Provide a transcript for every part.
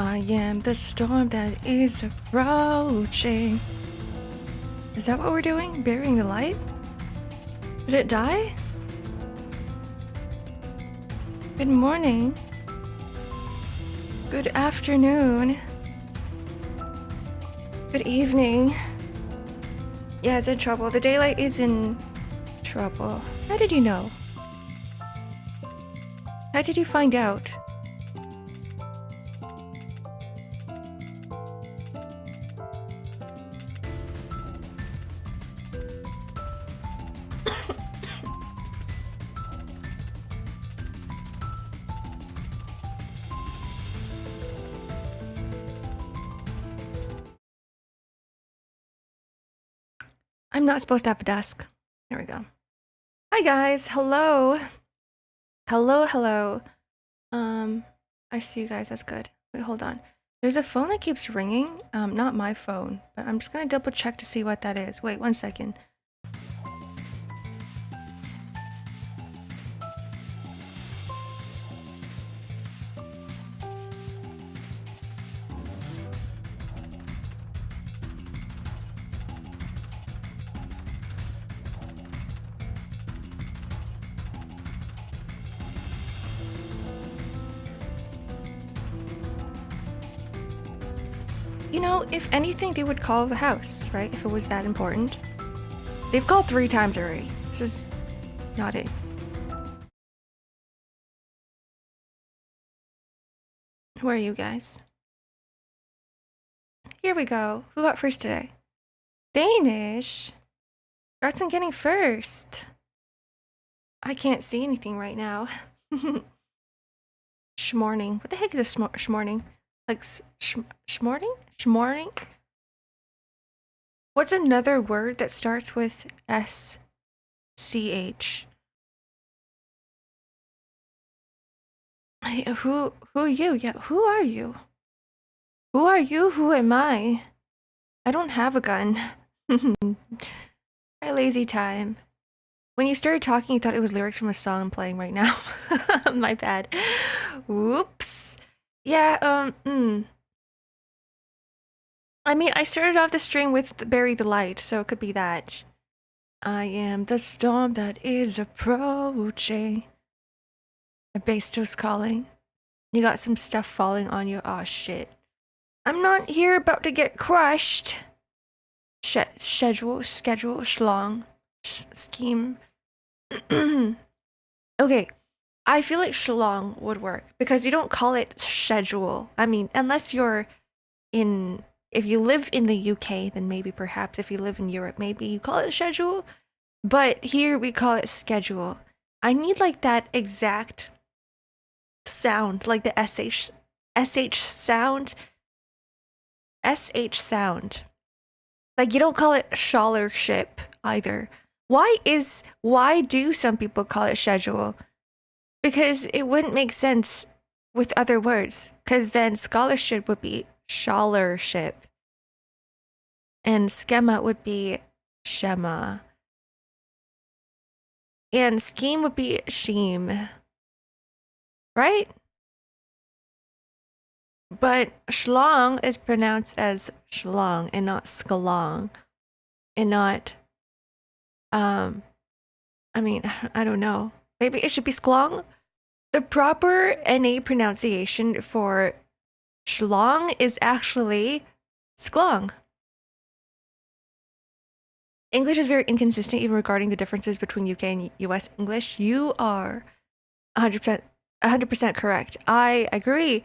I am the storm that is approaching. Is that what we're doing? Burying the light? Did it die? Good morning. Good afternoon. Good evening. Yeah, it's in trouble. The daylight is in trouble. How did you know? How did you find out? I'm not supposed to have a desk. There we go. Hi guys, hello. Hello. I see you guys, that's good. Wait, hold on. There's a phone that keeps ringing. Not my phone, but I'm just gonna double check to see what that is. Wait, 1 second. You know, if anything, they would call the house, right? If it was that important. They've called 3 times already. This is not it. Who are you guys? Here we go. Who got first today? Danish. Congrats on getting first. I can't see anything right now. Schmorning. What the heck is a schmorning? Like schmorning? Schmorning? What's another word that starts with SCH? Who are you? Yeah, who are you? Who are you? Who am I? I don't have a gun. My lazy time. When you started talking, you thought it was lyrics from a song I'm playing right now. My bad. Whoops. Yeah, I mean, I started off the stream with Bury the Light, so it could be that. I am the storm that is approaching. The bass was calling. You got some stuff falling on you. Aw, shit. I'm not here about to get crushed. Schedule, schlong, scheme. Okay, I feel like schlong would work because you don't call it schedule. I mean, unless you're in, if you live in the UK, then maybe perhaps if you live in Europe, maybe you call it schedule. But here we call it schedule. I need like that exact sound, like the SH sound. SH sound. Like you don't call it scholarship either. Why do some people call it schedule? Because it wouldn't make sense with other words. Because then scholarship would be scholarship. And schema would be schema. And scheme would be scheme. Right? But schlong is pronounced as schlong and not skalong. And not, I mean, I don't know. Maybe it should be sklong? The proper NA pronunciation for schlong is actually sklong. English is very inconsistent even regarding the differences between UK and US English. You are 100% correct. I agree.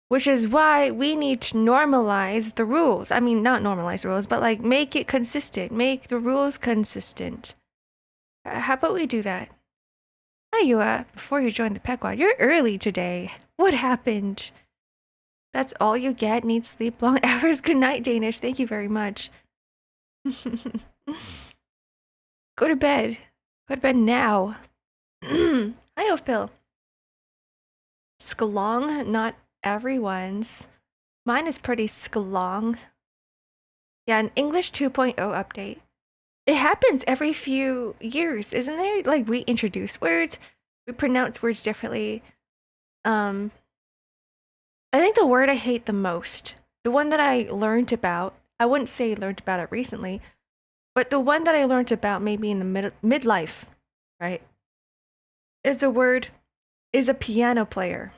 Which is why we need to normalize the rules. I mean, not normalize the rules, but like make it consistent. Make the rules consistent. How about we do that? Hi, Yua. Before you join the Pequod, you're early today. What happened? That's all you get. Need sleep, long hours. Good night, Danish. Thank you very much. Go to bed. Go to bed now. Hi, Oafpill. Skalong, not everyone's. Mine is pretty skalong. Yeah, an English 2.0 update. It happens every few years, isn't there? Like we introduce words, we pronounce words differently. I think the word I hate the most, the one that I learned about, I wouldn't say learned about it recently, but the one that I learned about maybe in the midlife, right, is a piano player.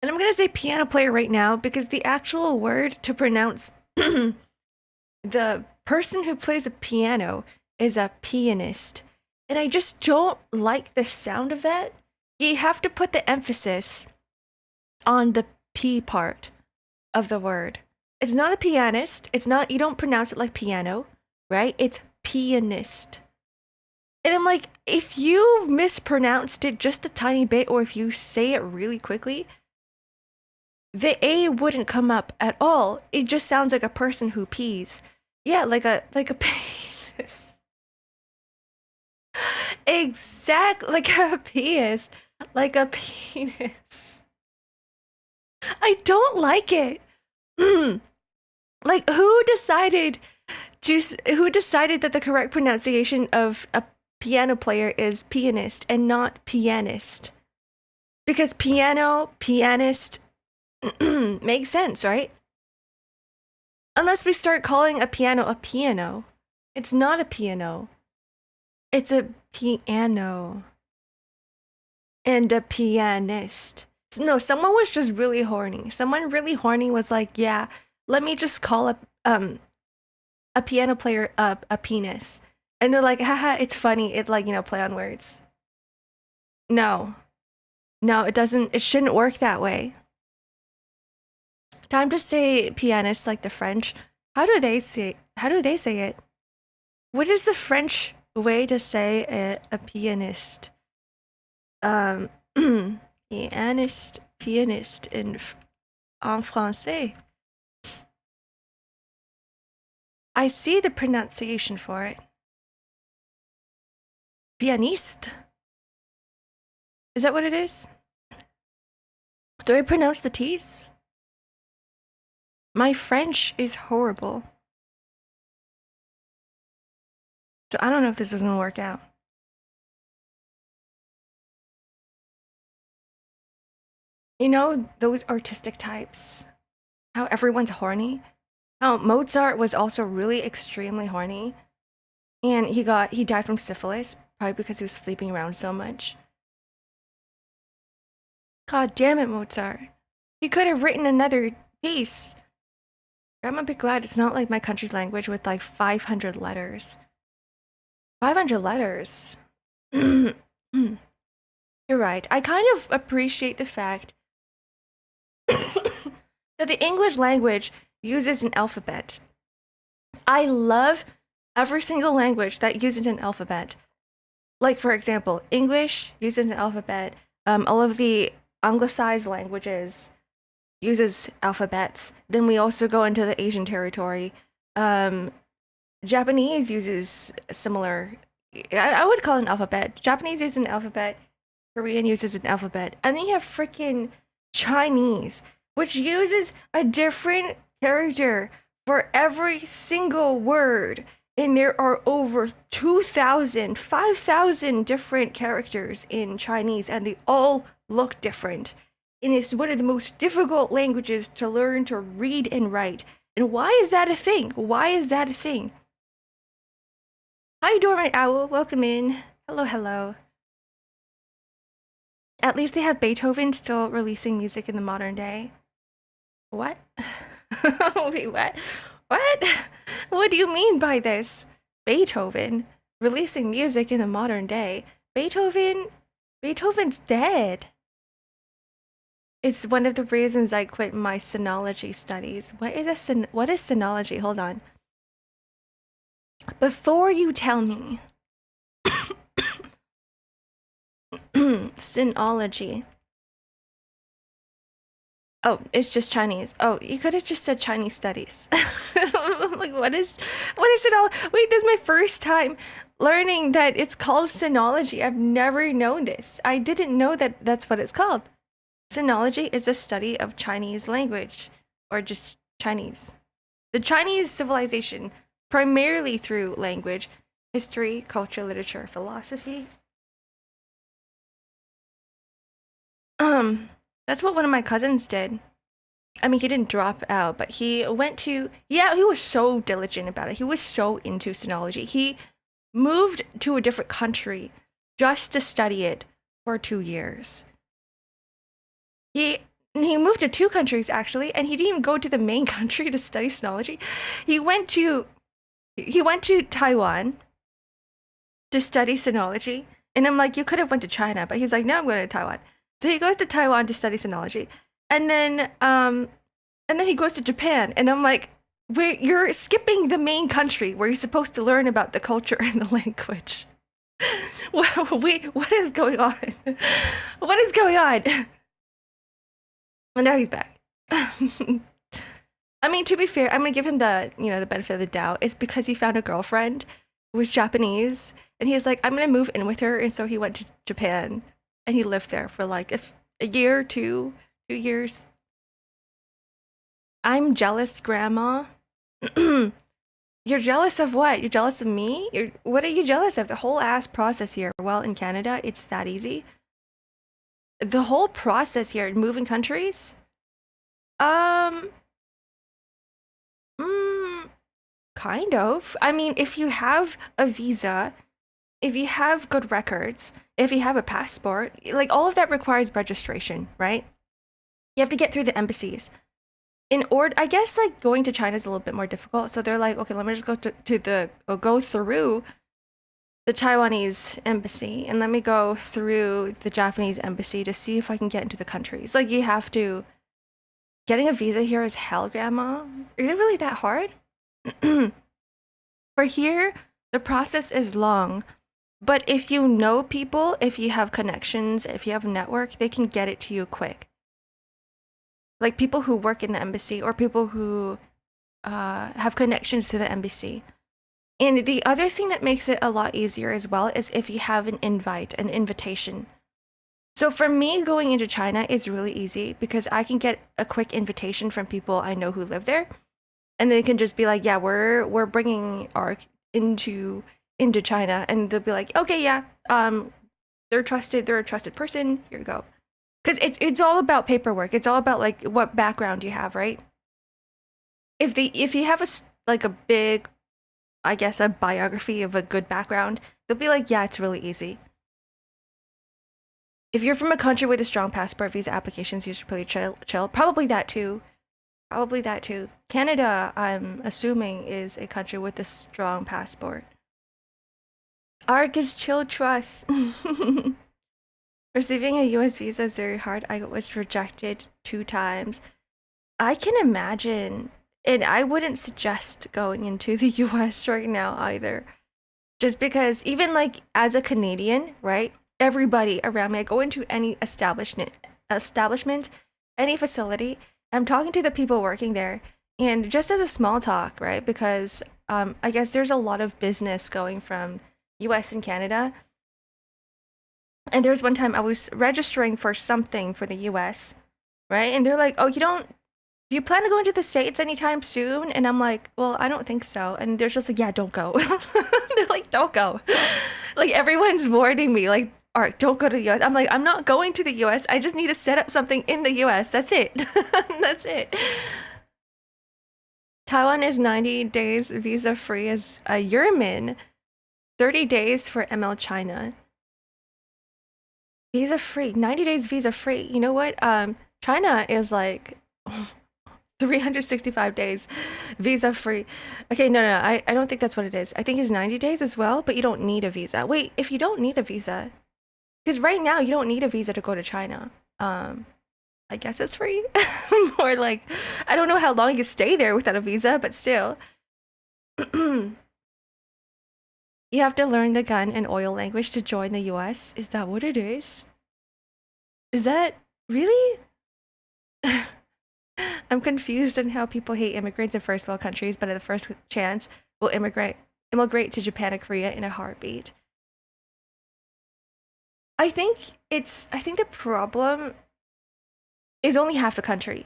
And I'm going to say piano player right now because the actual word to pronounce the person who plays a piano is a pianist. And I just don't like the sound of that. You have to put the emphasis on the P part of the word. It's not a pianist. It's not, you don't pronounce it like piano, right? It's pianist. And I'm like, if you've mispronounced it just a tiny bit, or if you say it really quickly, the A wouldn't come up at all. It just sounds like a person who pees. Yeah, like a penis. Exactly, like a penis. Like a penis. I don't like it. Like, who decided that the correct pronunciation of a piano player is pianist and not pianist? Because piano, pianist makes sense, right? Unless we start calling a piano. It's not a piano. It's a piano. And a pianist. No, someone was just really horny. Someone really horny was like, yeah, let me just call a piano player a penis. And they're like, haha, it's funny. It like, play on words. No, it doesn't, it shouldn't work that way. Time to say pianist like the French. How do they say it? What is the French way to say a pianist? Pianist en français. I see the pronunciation for it. Pianiste. Is that what it is? Do I pronounce the T's? My French is horrible. So I don't know if this is gonna work out. You know, those artistic types, how everyone's horny. How Mozart was also really extremely horny. And he died from syphilis, probably because he was sleeping around so much. God damn it, Mozart. He could have written another piece. I'm a bit glad it's not like my country's language with like 500 letters. 500 letters. You're right. I kind of appreciate the fact that the English language uses an alphabet. I love every single language that uses an alphabet. Like, for example, English uses an alphabet. All of the anglicized languages uses alphabets. Then we also go into the Asian territory. Japanese uses similar, I would call it an alphabet. Japanese uses an alphabet. Korean uses an alphabet. And then you have freaking Chinese, which uses a different character for every single word. And there are over 2,000, 5,000 different characters in Chinese, and they all look different. And it's one of the most difficult languages to learn to read and write. And why is that a thing? Hi, Dormant Owl. Welcome in. Hello. At least they have Beethoven still releasing music in the modern day. What? Wait, what? What? What do you mean by this? Beethoven releasing music in the modern day. Beethoven's dead. It's one of the reasons I quit my sinology studies. What is sinology? Hold on. Before you tell me. Sinology. Oh, it's just Chinese. Oh, you could have just said Chinese studies. Like, what is it all? Wait, this is my first time learning that it's called sinology. I've never known this. I didn't know that that's what it's called. Sinology is a study of Chinese language, or just Chinese. The Chinese civilization, primarily through language, history, culture, literature, philosophy. That's what one of my cousins did. I mean, he didn't drop out, but he went to, yeah, he was so diligent about it. He was so into sinology. He moved to a different country just to study it for 2 years. He moved to two countries actually, and he didn't even go to the main country to study sinology. He went to Taiwan to study sinology, and I'm like, you could have went to China, but he's like, no, I'm going to Taiwan. So he goes to Taiwan to study sinology, and then he goes to Japan, and I'm like, wait, you're skipping the main country where you're supposed to learn about the culture and the language. Wait, what is going on? What is going on? And now he's back. I mean, to be fair, I'm gonna give him the benefit of the doubt. It's because he found a girlfriend who was Japanese, and he's like, I'm gonna move in with her, and so he went to Japan, and he lived there for like a year, 2 years. I'm jealous, Grandma. You're jealous of what? You're jealous of me? What are you jealous of? The whole ass process here. Well, in Canada, it's that easy. The whole process here, moving countries, um, kind of. I mean, if you have a visa, if you have good records, if you have a passport, like all of that requires registration, right? You have to get through the embassies. In order, I guess like going to China is a little bit more difficult. So they're like, okay, let me just go through the Taiwanese embassy, and let me go through the Japanese embassy to see if I can get into the country. It's like you have to. Getting a visa here is hell, Grandma. Is it really that hard? For here, the process is long, but if you know people, if you have connections, if you have a network, they can get it to you quick. Like people who work in the embassy or people who have connections to the embassy. And the other thing that makes it a lot easier as well is if you have an invitation. So for me, going into China is really easy because I can get a quick invitation from people I know who live there. And they can just be like, yeah, we're bringing Ark into China. And they'll be like, okay, yeah, they're a trusted person, here you go. Because it's all about paperwork. It's all about like what background you have, right? If you have a big, I guess, a biography of a good background, they'll be like, yeah, it's really easy. If you're from a country with a strong passport, visa applications usually pretty chill. Probably that too. Canada, I'm assuming, is a country with a strong passport. Ark is chill trust. Receiving a US visa is very hard. I was rejected 2 times. I can imagine. And I wouldn't suggest going into the US right now either. Just because even like as a Canadian, right? Everybody around me, I go into any establishment, any facility, I'm talking to the people working there. And just as a small talk, right? Because I guess there's a lot of business going from US and Canada. And there was one time I was registering for something for the US, right? And they're like, oh, do you plan to go into the States anytime soon? And I'm like, well, I don't think so. And they're just like, yeah, don't go. They're like, don't go. Like everyone's warning me, like, all right, don't go to the US. I'm like, I'm not going to the US. I just need to set up something in the US. That's it. That's it. Taiwan is 90 days visa free as a Yeoman, 30 days for ML China. Visa free, 90 days visa free. You know what? China is like 365 days visa free. Okay, no, I don't think that's what it is. I think it's 90 days as well, but you don't need a visa. Wait, if you don't need a visa, because right now you don't need a visa to go to China. I guess it's free. Or like, I don't know how long you can stay there without a visa, but still. You have to learn the gun and oil language to join the US. Is that what it is? Is that really? I'm confused on how people hate immigrants in first world countries, but at the first chance will immigrate to Japan and Korea in a heartbeat. I think the problem is only half the country.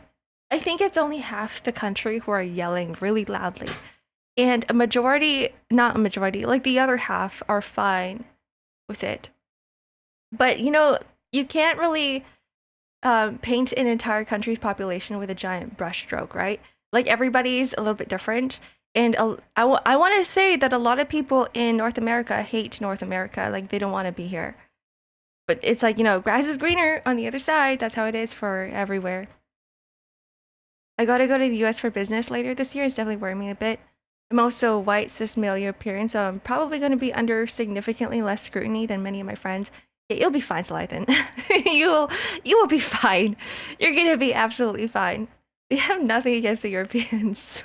I think it's only half the country who are yelling really loudly. And not a majority, like the other half are fine with it. But, you can't really, paint an entire country's population with a giant brushstroke, right? Like everybody's a little bit different. And I want to say that a lot of people in North America hate North America. Like they don't want to be here. But it's like, grass is greener on the other side. That's how it is for everywhere. I gotta go to the US for business later this year. It's definitely worrying me a bit. I'm also white, cis male European, so I'm probably going to be under significantly less scrutiny than many of my friends. Yeah, you'll be fine, Slythan. you will be fine. You're gonna be absolutely fine. We have nothing against the Europeans.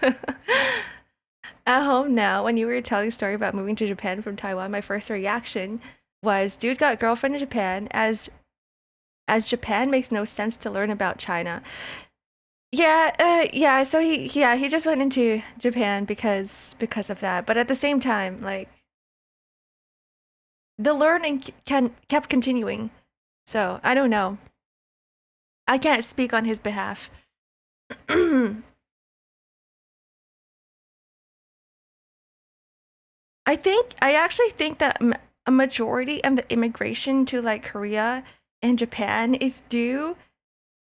At home now, when you were telling a story about moving to Japan from Taiwan, my first reaction was, dude got a girlfriend in Japan, as Japan makes no sense to learn about China. Yeah, so he just went into Japan because of that. But at the same time, like the learning kept continuing. So, I don't know. I can't speak on his behalf. I actually think that a majority of the immigration to like Korea and Japan is due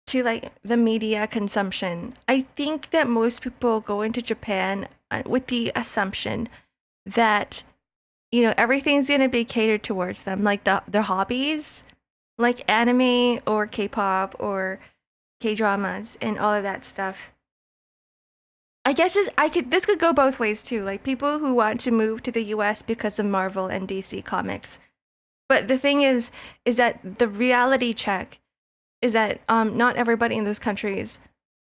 to like the media consumption. I think that most people go into Japan with the assumption that everything's gonna be catered towards them, like their hobbies, like anime or K-pop or K-dramas and all of that stuff. I guess this could go both ways too. Like people who want to move to the US because of Marvel and DC comics. But the thing is that the reality check is that not everybody in those countries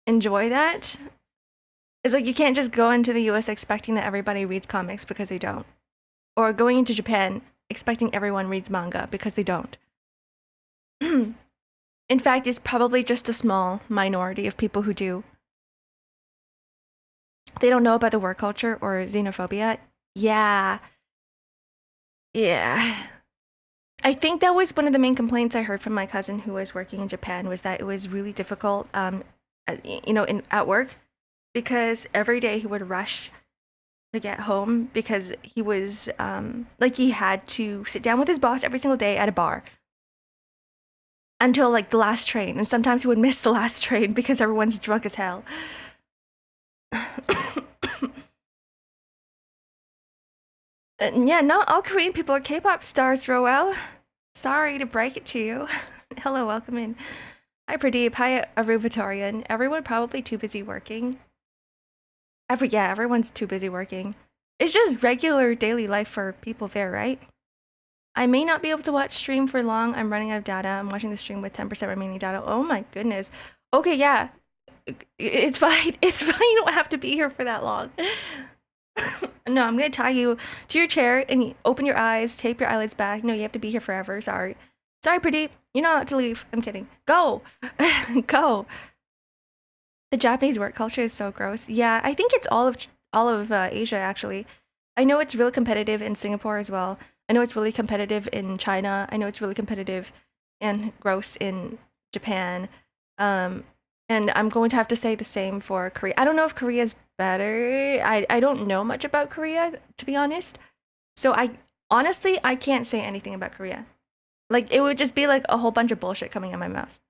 enjoy that. It's like you can't just go into the US expecting that everybody reads comics because they don't. Or going into Japan expecting everyone reads manga because they don't. In fact, it's probably just a small minority of people who do. They don't know about the work culture or xenophobia. Yeah. I think that was one of the main complaints I heard from my cousin who was working in Japan, was that it was really difficult, at work, because every day he would rush to get home because he was he had to sit down with his boss every single day at a bar until like the last train, and sometimes he would miss the last train because everyone's drunk as hell. Yeah, not all Korean people are K-pop stars, Roel. Sorry to break it to you. Hello, welcome in. Hi, Pradeep. Hi, Aruvatorian. Everyone probably too busy working. Everyone's too busy working. It's just regular daily life for people there, right? I may not be able to watch stream for long. I'm running out of data. I'm watching the stream with 10% remaining data. Oh my goodness. Okay, yeah. It's fine. It's fine. You don't have to be here for that long. No, I'm gonna tie you to your chair and open your eyes, tape your eyelids back. No, you have to be here forever. Sorry, Pradeep. You're not allowed to leave. I'm kidding. Go, go. The Japanese work culture is so gross. Yeah, I think it's all of Asia actually. I know it's really competitive in Singapore as well. I know it's really competitive in China. I know it's really competitive and gross in Japan. And I'm going to have to say the same for Korea. I don't know if Korea's better. I don't know much about Korea, to be honest. So I can't say anything about Korea. Like, it would just be like a whole bunch of bullshit coming out of my mouth.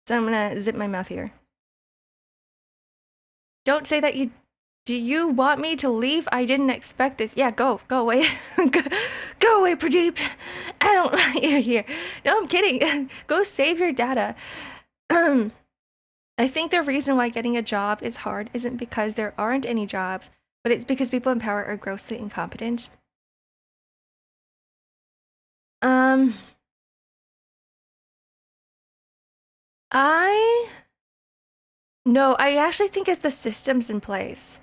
So I'm gonna zip my mouth here. Don't say that you... Do you want me to leave? I didn't expect this. Yeah, go away. Go away, Pradeep. I don't want you here. No, I'm kidding. Go save your data. I think the reason why getting a job is hard isn't because there aren't any jobs, but it's because people in power are grossly incompetent. I actually think it's the systems in place.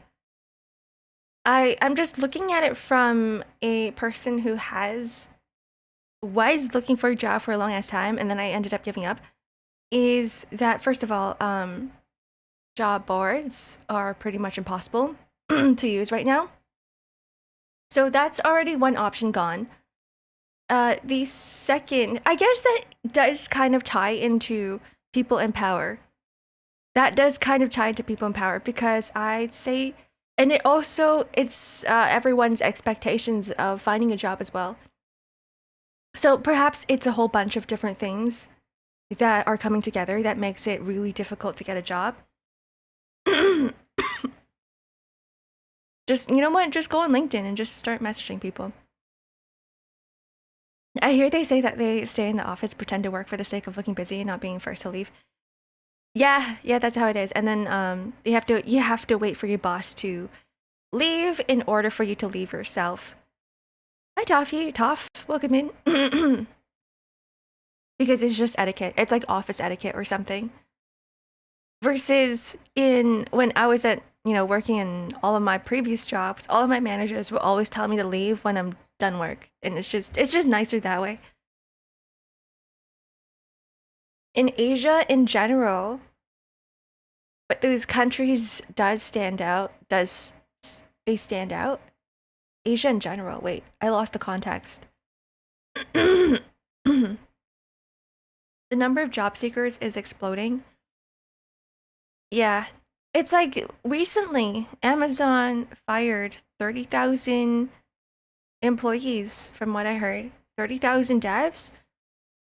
I'm just looking at it from a person who was looking for a job for a long ass time, and then I ended up giving up. Is that, first of all, job boards are pretty much impossible to use right now. So that's already one option gone. The second, I guess that does kind of tie into people in power. That does kind of tie into people in power, because I'd say, and it's everyone's expectations of finding a job as well. So perhaps it's a whole bunch of different things that are coming together that makes it really difficult to get a job. Just, you know what? Just go on LinkedIn and just start messaging people. I hear they say that they stay in the office, pretend to work for the sake of looking busy and not being forced to leave. Yeah, that's how it is. And then you have to wait for your boss to leave in order for you to leave yourself. Hi, Toffee. Toff, welcome in. Because it's just etiquette. It's like office etiquette or something. Versus when I was at, working in all of my previous jobs, all of my managers would always tell me to leave when I'm done work. And it's just nicer that way. In Asia in general, but those countries they stand out. Asia in general, wait, I lost the context. The number of job seekers is exploding. Yeah, it's like recently Amazon fired 30,000 employees from what I heard, 30,000 devs,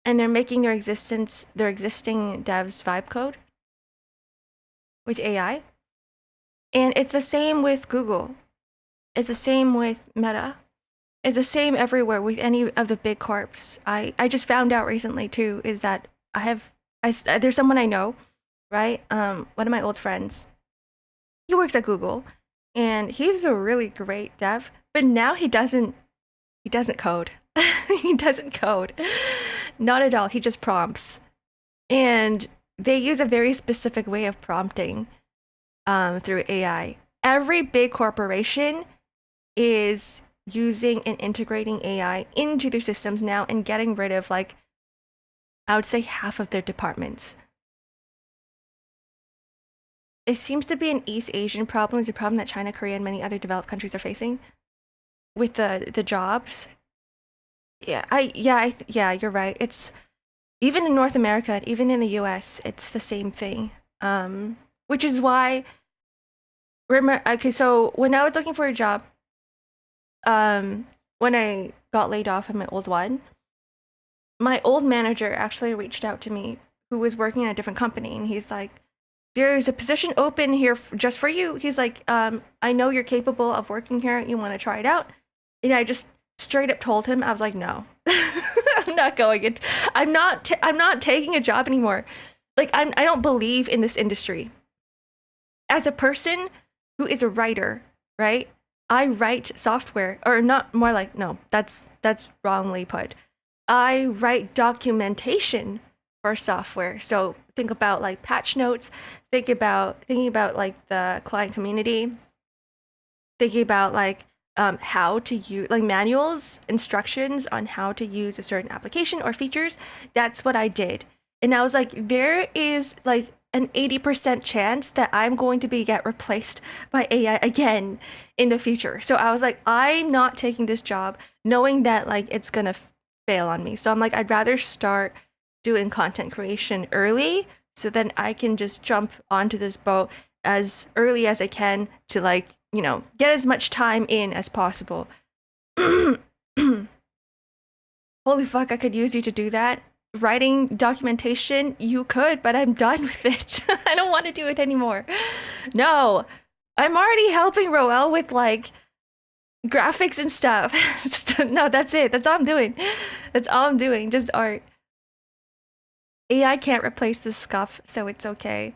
and they're making their existing devs vibe code with AI. And it's the same with Google. It's the same with Meta. It's the same everywhere with any of the big corps. I just found out recently too is that there's someone I know, right? One of my old friends. He works at Google and he's a really great dev, but now he doesn't code. He doesn't code. Not at all. He just prompts. And they use a very specific way of prompting through AI. Every big corporation is using and integrating AI into their systems now and getting rid of, I would say half of their departments. It seems to be an East Asian problem. It's a problem that China, Korea, and many other developed countries are facing with the jobs. Yeah, you're right. It's even in North America, even in the US, it's the same thing. Which is why, okay, so when I was looking for a job, when I got laid off in my old one, my old manager actually reached out to me, who was working at a different company, and he's like, there's a position open here just for you. He's like, I know you're capable of working here. You want to try it out? And I just straight up told him, I was like, no, I'm not going. I'm not taking a job anymore. I don't believe in this industry. As a person who is a writer, right? I write software, or not, more like, no, that's wrongly put. I write documentation for software. So think about patch notes, thinking about the client community, thinking about how to use manuals, instructions on how to use a certain application or features. That's what I did. And I was like, there is an 80% chance that I'm going to get replaced by AI again in the future. So I was like, I'm not taking this job knowing that it's gonna fail on me. So I'm like, I'd rather start doing content creation early so then I can just jump onto this boat as early as I can to get as much time in as possible. Holy fuck, I could use you to do that. Writing documentation, you could, but I'm done with it. I don't want to do it anymore. No, I'm already helping Roel with graphics and stuff. No, that's it. That's all I'm doing. Just art. AI can't replace this stuff, so it's okay.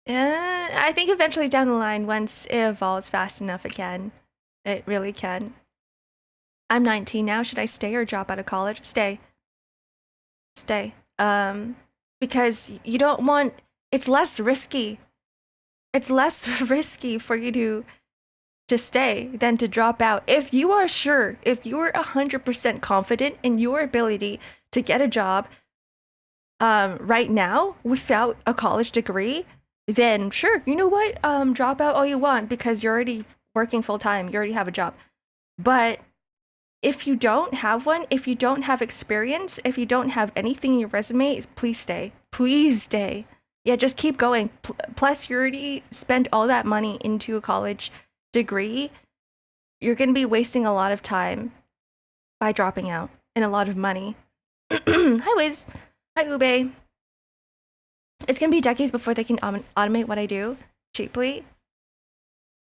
I think eventually down the line, once it evolves fast enough, it can. It really can. I'm 19 now. Should I stay or drop out of college? Stay. Because you don't want, it's less risky. It's less risky for you to stay than to drop out. If you are sure, if you're 100% confident in your ability to get a job right now without a college degree, then sure, you know what? Drop out all you want because you're already working full time. You already have a job. But if you don't have one, if you don't have experience, if you don't have anything in your resume, please stay. Please stay. Yeah, just keep going. Plus, you already spent all that money into a college degree. You're going to be wasting a lot of time by dropping out and a lot of money. Hi, Wiz. How Hi, Ube. It's gonna be decades before they can automate what I do cheaply.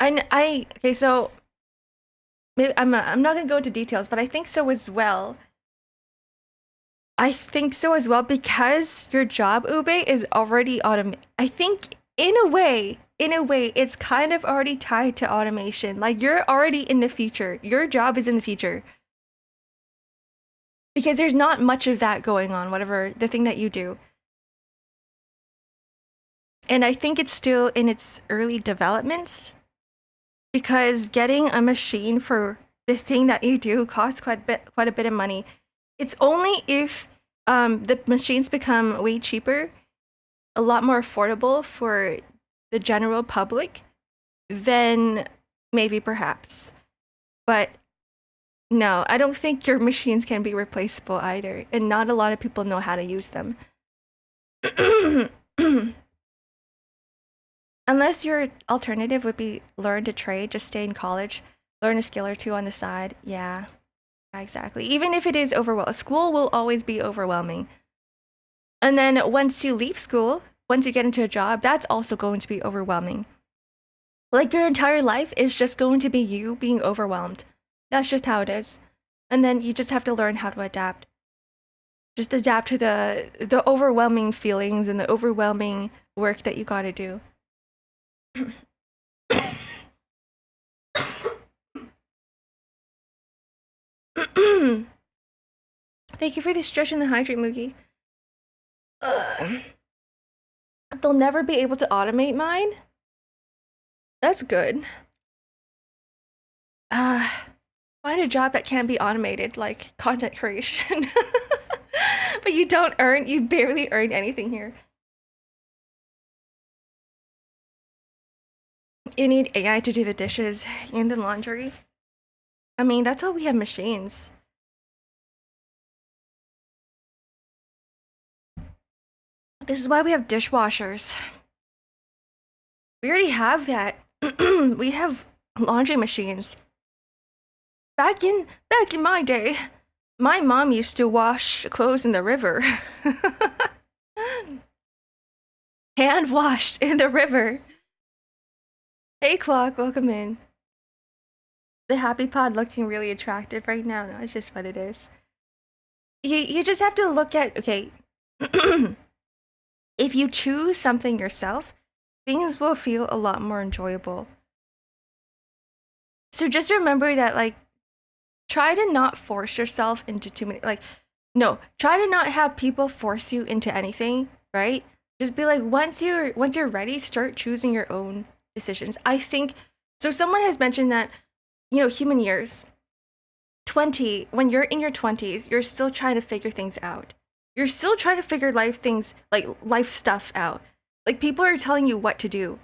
Okay, so maybe I'm not gonna go into details, but I think so as well. I think so as well because your job, Ube, is already automated. I think in a way, it's kind of already tied to automation. Like you're already in the future. Your job is in the future. Because there's not much of that going on, whatever the thing that you do. And I think it's still in its early developments because getting a machine for the thing that you do costs quite a bit of money. It's only if the machines become way cheaper, a lot more affordable for the general public, then maybe perhaps. But no, I don't think your machines can be replaceable either, and not a lot of people know how to use them. Unless your alternative would be learn to trade, just stay in college, learn a skill or two on the side. Yeah, exactly. Even if it is overwhelming, school will always be overwhelming. And then once you leave school, once you get into a job, that's also going to be overwhelming. Like your entire life is just going to be you being overwhelmed. That's just how it is. And then you just have to learn how to adapt. Just adapt to the overwhelming feelings and the overwhelming work that you gotta do. Thank you for the stretch and the hydrate, Moogie. They'll never be able to automate mine? That's good. Find a job that can't be automated, like content creation. But you barely earn anything here. You need AI to do the dishes and the laundry. I mean, that's how we have machines. This is why we have dishwashers. We already have that. We have laundry machines. Back in my day, my mom used to wash clothes in the river. Hand washed in the river. Hey Clock, welcome in. The Happy Pod looking really attractive right now. No, it's just what it is. You just have to look at, okay. If you choose something yourself, things will feel a lot more enjoyable. So just remember that, like, try to not force yourself into too many, like, no, try to not have people force you into anything, right? Just be like, once you're ready, start choosing your own decisions. I think, so someone has mentioned that, you know, human years, 20, when you're in your 20s, you're still trying to figure things out. You're still trying to figure life stuff out. Like, people are telling you what to do.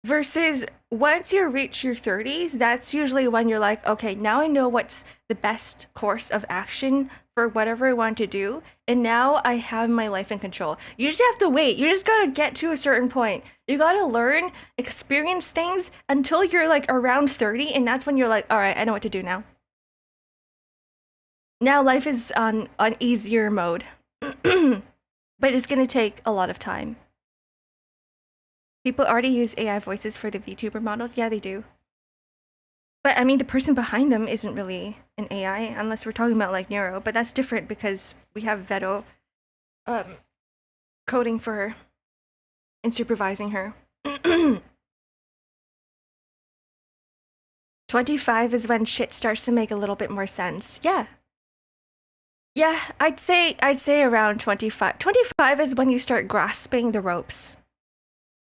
Versus once you reach your 30s, that's usually when you're like, okay, now I know what's the best course of action for whatever I want to do, and now I have my life in control. You just have to wait. You just gotta get to a certain point. You gotta learn, experience things until you're like around 30, and that's when you're like, all right, I know what to do now. Now life is on easier mode, but it's gonna take a lot of time. People already use AI voices for the VTuber models. Yeah, they do. But I mean, the person behind them isn't really an AI, unless we're talking about like Nero. But that's different because we have Veto coding for her and supervising her. 25 is when shit starts to make a little bit more sense. Yeah. Yeah, I'd say around 25. 25 is when you start grasping the ropes.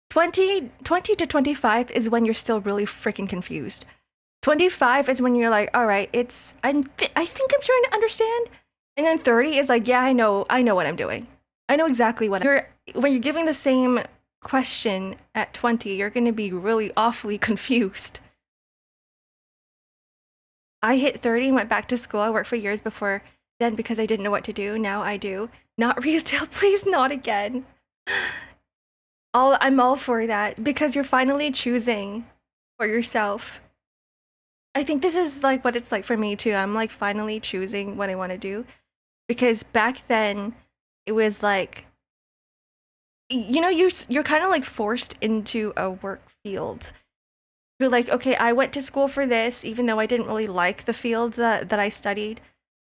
20 to 25 is when you're still really freaking confused. 25 is when you're like, all right, I think I'm starting to understand. And then 30 is like, yeah, I know what I'm doing. I know exactly when you're giving the same question at 20, you're going to be really awfully confused. I hit 30 and went back to school. I worked for years before then because I didn't know what to do. Now I do. Not retail, please, not again. I'm all for that because you're finally choosing for yourself. I think this is like what it's like for me too. I'm like finally choosing what I want to do because back then it was like, you know, you're kind of like forced into a work field. You're like, okay, I went to school for this, even though I didn't really like the field that I studied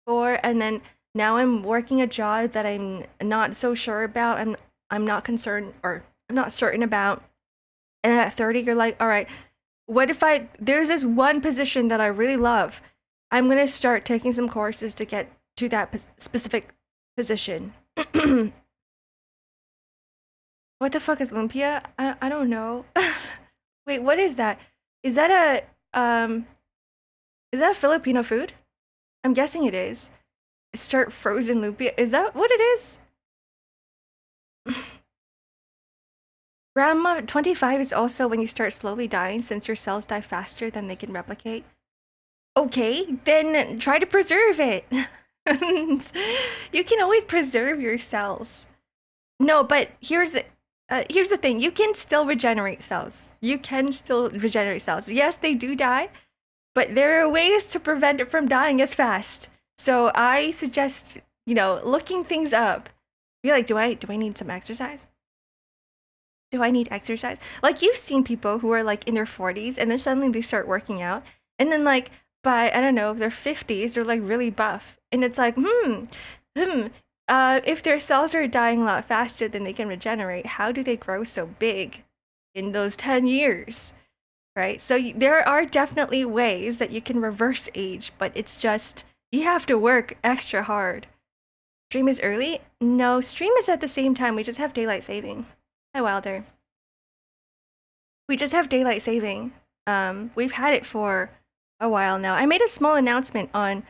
for, and then now I'm working a job that I'm not so sure about. I'm not concerned, or I'm not certain about. And at 30, you're like, all right, what if there's this one position that I really love. I'm gonna start taking some courses to get to that specific position. What the fuck is lumpia? I don't know. Wait, what is that? Is that a Filipino food? I'm guessing it is. Start frozen lumpia. Is that what it is? Grandma 25 is also when you start slowly dying, since your cells die faster than they can replicate. Okay, then try to preserve it. You can always preserve your cells. No, but here's the thing. You can still regenerate cells. Yes, they do die, but there are ways to prevent it from dying as fast. So I suggest, looking things up. Be like, do I need some exercise? Do I need exercise? Like, you've seen people who are like in their 40s and then suddenly they start working out, and then like by, I don't know, their 50s they're like really buff, and it's like, if their cells are dying a lot faster than they can regenerate, how do they grow so big in those 10 years? Right? So there are definitely ways that you can reverse age, but it's just, you have to work extra hard. Stream is early? No, stream is at the same time. We just have daylight saving. Hi, Wilder. We just have daylight saving. We've had it for a while now. I made a small announcement on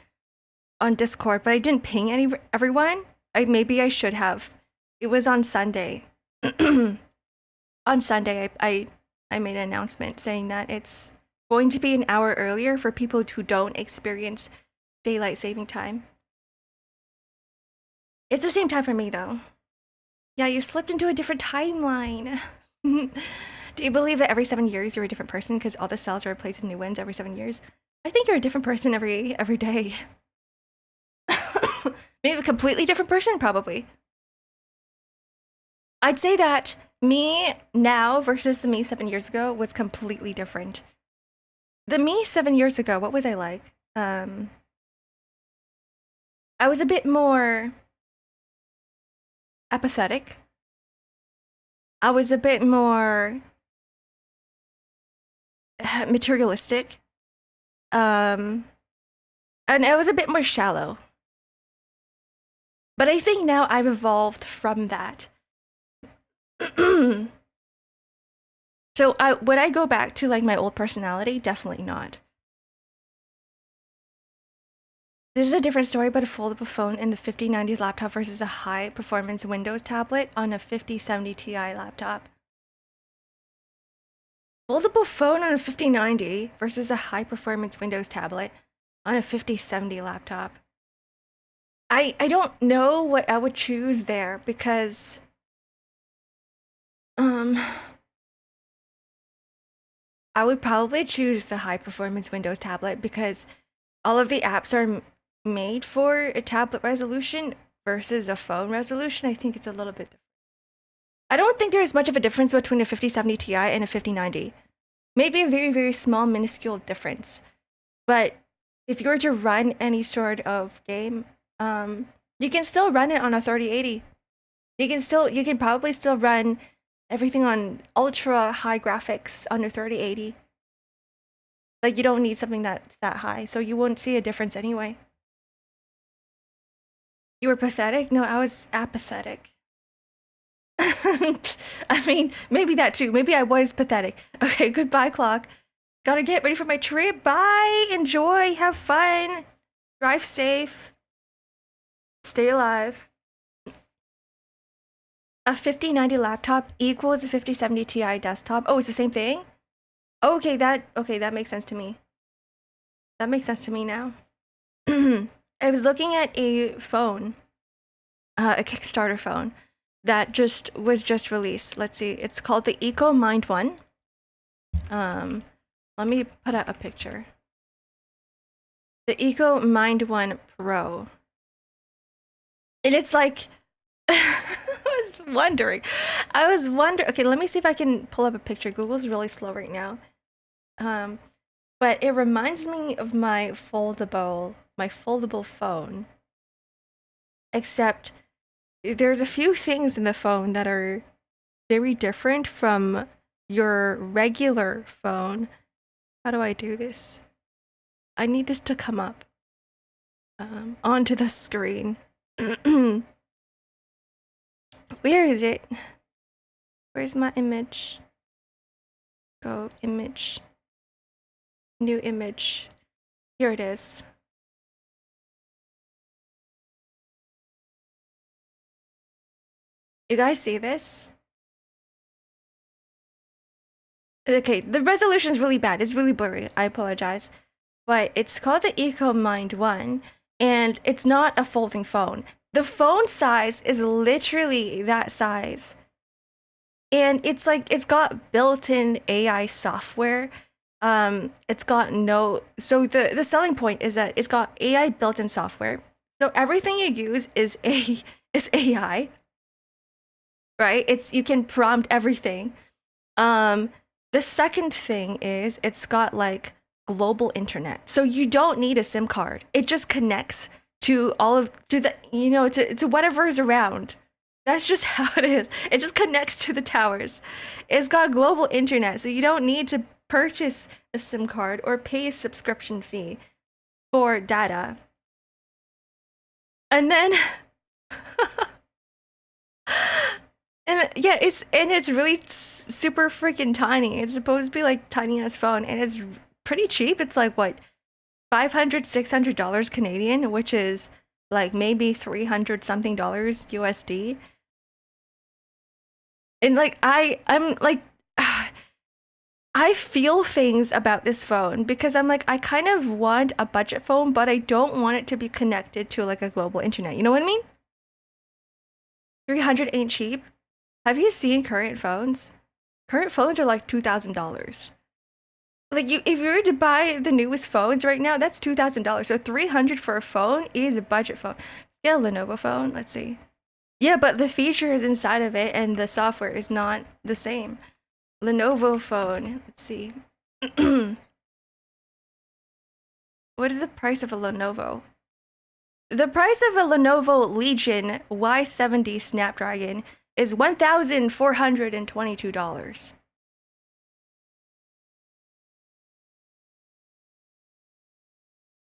Discord, but I didn't ping everyone. Maybe I should have. It was on Sunday. On Sunday, I made an announcement saying that it's going to be an hour earlier for people who don't experience daylight saving time. It's the same time for me, though. Yeah, you slipped into a different timeline. Do you believe that every 7 years you're a different person because all the cells are replaced with new ones every 7 years? I think you're a different person every day. Maybe a completely different person, probably. I'd say that me now versus the me 7 years ago was completely different. The me 7 years ago, what was I like? I was a bit more apathetic. I was a bit more materialistic. And I was a bit more shallow. But I think now I've evolved from that. So would I go back to like my old personality? Definitely not. This is a different story, but a foldable phone in the 5090s laptop versus a high-performance Windows tablet on a 5070 Ti laptop. Foldable phone on a 5090 versus a high-performance Windows tablet on a 5070 laptop. I don't know what I would choose there, because I would probably choose the high-performance Windows tablet because all of the apps are made for a tablet resolution versus a phone resolution. I think it's a little bit different. I don't think there's much of a difference between a 5070 Ti and a 5090. Maybe a very, very small, minuscule difference. But if you were to run any sort of game, you can still run it on a 3080. You can probably still run everything on ultra high graphics under 3080. Like, you don't need something that's that high, so you won't see a difference anyway. You were pathetic? No, I was apathetic. I mean, maybe that too. Maybe I was pathetic. Okay, goodbye, clock. Gotta get ready for my trip. Bye. Enjoy. Have fun. Drive safe. Stay alive. A 5090 laptop equals a 5070 Ti desktop. Oh, it's the same thing? Okay, that makes sense to me. That makes sense to me now. I was looking at a phone, a Kickstarter phone that was just released. Let's see. It's called the Eco Mind 1. Let me put out a picture. The Eco Mind 1 Pro. And it's like, I was wondering, okay, let me see if I can pull up a picture. Google's really slow right now. Um, but it reminds me of my foldable phone, except there's a few things in the phone that are very different from your regular phone. How do I do this? I need this to come up onto the screen. Where is it? Where's my image? Go image. New image. Here it is. You guys see this? Okay, the resolution is really bad. It's really blurry. I apologize. But it's called the EcoMind 1, and it's not a folding phone. The phone size is literally that size. And it's like it's got built-in AI software. It's got no so the selling point is that it's got AI built-in software. So everything you use is AI, right? It's you can prompt everything. The second thing is it's got like global internet. So you don't need a SIM card. It just connects to to whatever is around. That's just how it is. It just connects to the towers. It's got global internet, so you don't need to purchase a SIM card or pay a subscription fee for data. And then and yeah, it's really super freaking tiny. It's supposed to be like tiny ass phone, and it's pretty cheap. It's like what, $500 $600 Canadian, which is like maybe 300 something dollars USD. And like I'm like I feel things about this phone because I'm like I kind of want a budget phone, but I don't want it to be connected to like a global internet. You know what I mean? 300 ain't cheap. Have you seen current phones? Current phones are like $2,000. Like if you were to buy the newest phones right now, that's $2,000. So 300 for a phone is a budget phone. Get a Lenovo phone. Let's see. Yeah, but the features inside of it and the software is not the same. Lenovo phone. Let's see. What is the price of a Lenovo? The price of a Lenovo Legion Y70 Snapdragon is $1,422.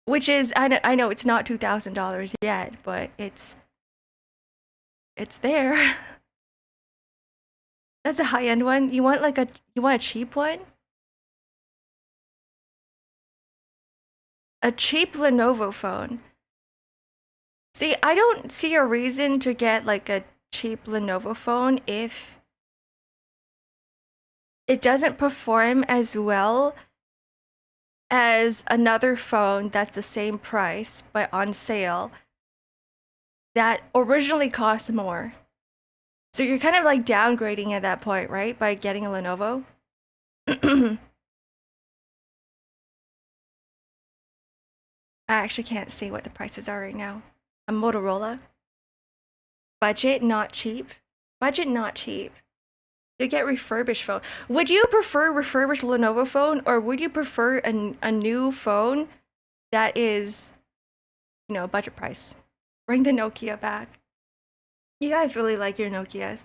Which is I know it's not $2,000 yet, but it's there. That's a high-end one. You want a cheap one? A cheap Lenovo phone. See, I don't see a reason to get like a cheap Lenovo phone if it doesn't perform as well as another phone that's the same price but on sale that originally cost more. So you're kind of like downgrading at that point, right? By getting a Lenovo. I actually can't see what the prices are right now. A Motorola. Budget, not cheap. Budget, not cheap. You get refurbished phone. Would you prefer refurbished Lenovo phone, or would you prefer a new phone that is, budget price? Bring the Nokia back. You guys really like your Nokias.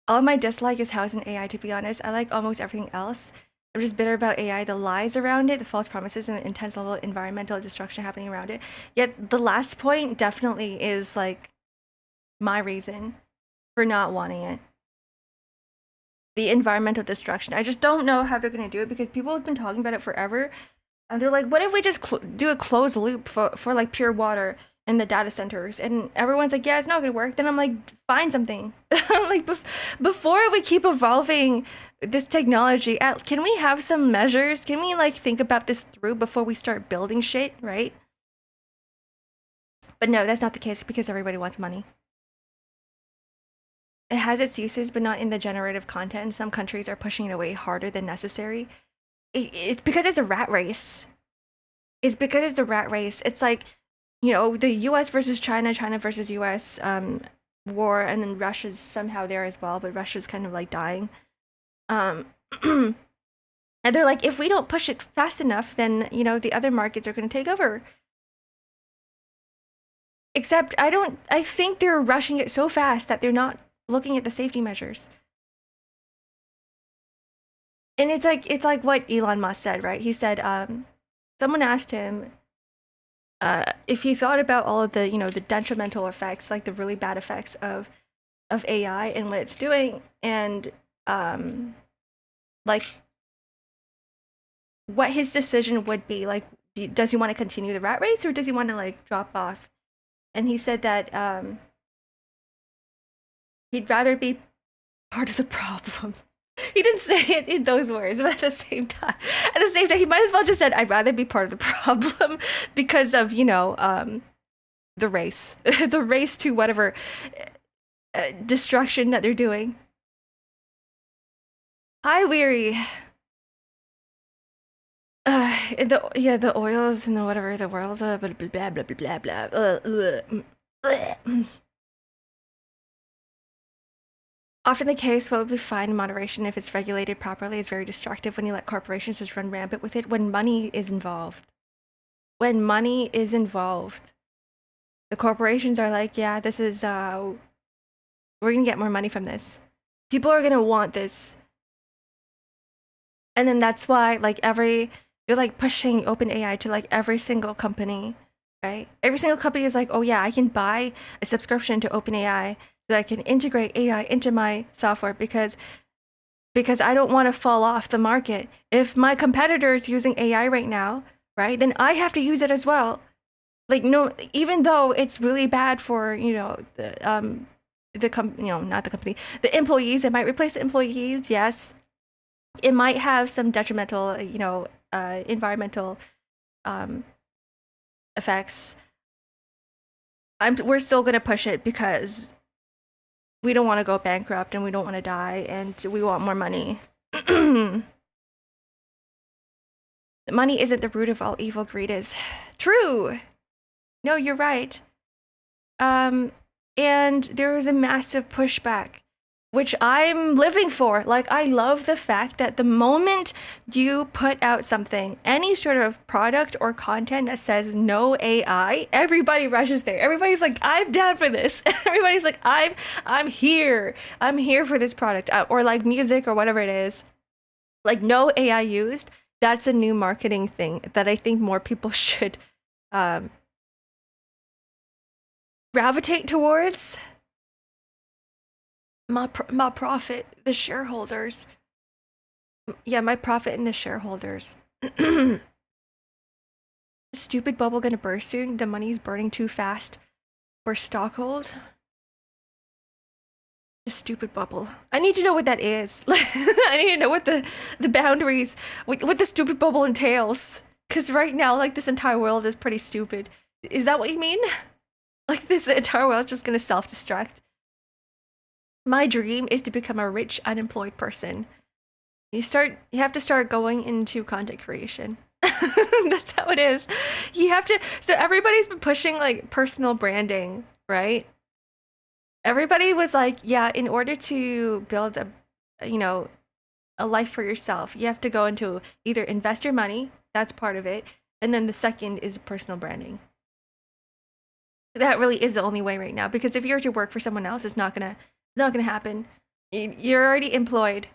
All of my dislike is how it's an AI, to be honest. I like almost everything else. I'm just bitter about AI, the lies around it, the false promises, and the intense level of environmental destruction happening around it. Yet the last point definitely is like my reason for not wanting it. The environmental destruction. I just don't know how they're going to do it because people have been talking about it forever. And they're like, what if we just do a closed loop for like pure water in the data centers? And everyone's like, yeah, it's not going to work. Then I'm like, find something. Like before we keep evolving this technology, can we have some measures? Can we like think about this through before we start building shit, right? But no, that's not the case because everybody wants money. It has its uses, but not in the generative content. Some countries are pushing it away harder than necessary. It's because it's a rat race. It's because it's a rat race. It's like the US versus China, China versus US war, and then Russia's somehow there as well, but Russia's kind of like dying. Um, and they're like, if we don't push it fast enough, then, the other markets are going to take over. Except I think they're rushing it so fast that they're not looking at the safety measures. And it's like what Elon Musk said, right? He said, someone asked him if he thought about all of the, the detrimental effects, like the really bad effects of AI and what it's doing, and like what his decision would be. Like, does he want to continue the rat race, or does he want to like drop off? And he said that he'd rather be part of the problem. He didn't say it in those words, but at the same time, he might as well just said, "I'd rather be part of the problem," because of the race, the race to whatever destruction that they're doing. Hi, Weary. The oils and the whatever, the world, blah blah blah blah blah blah. Often the case, what would be fine in moderation if it's regulated properly is very destructive when you let corporations just run rampant with it when money is involved. When money is involved, the corporations are like, yeah, this is, we're gonna get more money from this. People are gonna want this. And then that's why, like, you're like pushing OpenAI to like every single company, right? Every single company is like, oh yeah, I can buy a subscription to OpenAI that I can integrate AI into my software because I don't want to fall off the market. If my competitor is using AI right now, right, then I have to use it as well. Like, no, even though it's really bad for the not the company, the employees, it might replace the employees. Yes, it might have some detrimental environmental effects. We're still gonna push it because we don't want to go bankrupt and we don't want to die and we want more money. Money isn't the root of all evil, greed is. True. No, you're right. And there is a massive pushback, which I'm living for. Like, I love the fact that the moment you put out something, any sort of product or content that says no AI, everybody rushes there. Everybody's like, I'm down for this. Everybody's like, I'm here. I'm here for this product. Or like music or whatever it is. Like, no AI used. That's a new marketing thing that I think more people should gravitate towards. My profit, the shareholders. Yeah, my profit and the shareholders. Stupid bubble gonna burst soon. The money's burning too fast for stockhold. The stupid bubble. I need to know what that is. I need to know what the boundaries, what the stupid bubble entails. Because right now, like, this entire world is pretty stupid. Is that what you mean? Like, this entire world is just gonna self-destruct. My dream is to become a rich, unemployed person. You have to start going into content creation. That's how it is. You have to, so everybody's been pushing like personal branding, right? Everybody was like, yeah, in order to build a life for yourself, you have to go into either invest your money, that's part of it, and then the second is personal branding. That really is the only way right now, because if you're to work for someone else, it's not gonna happen. You're already employed.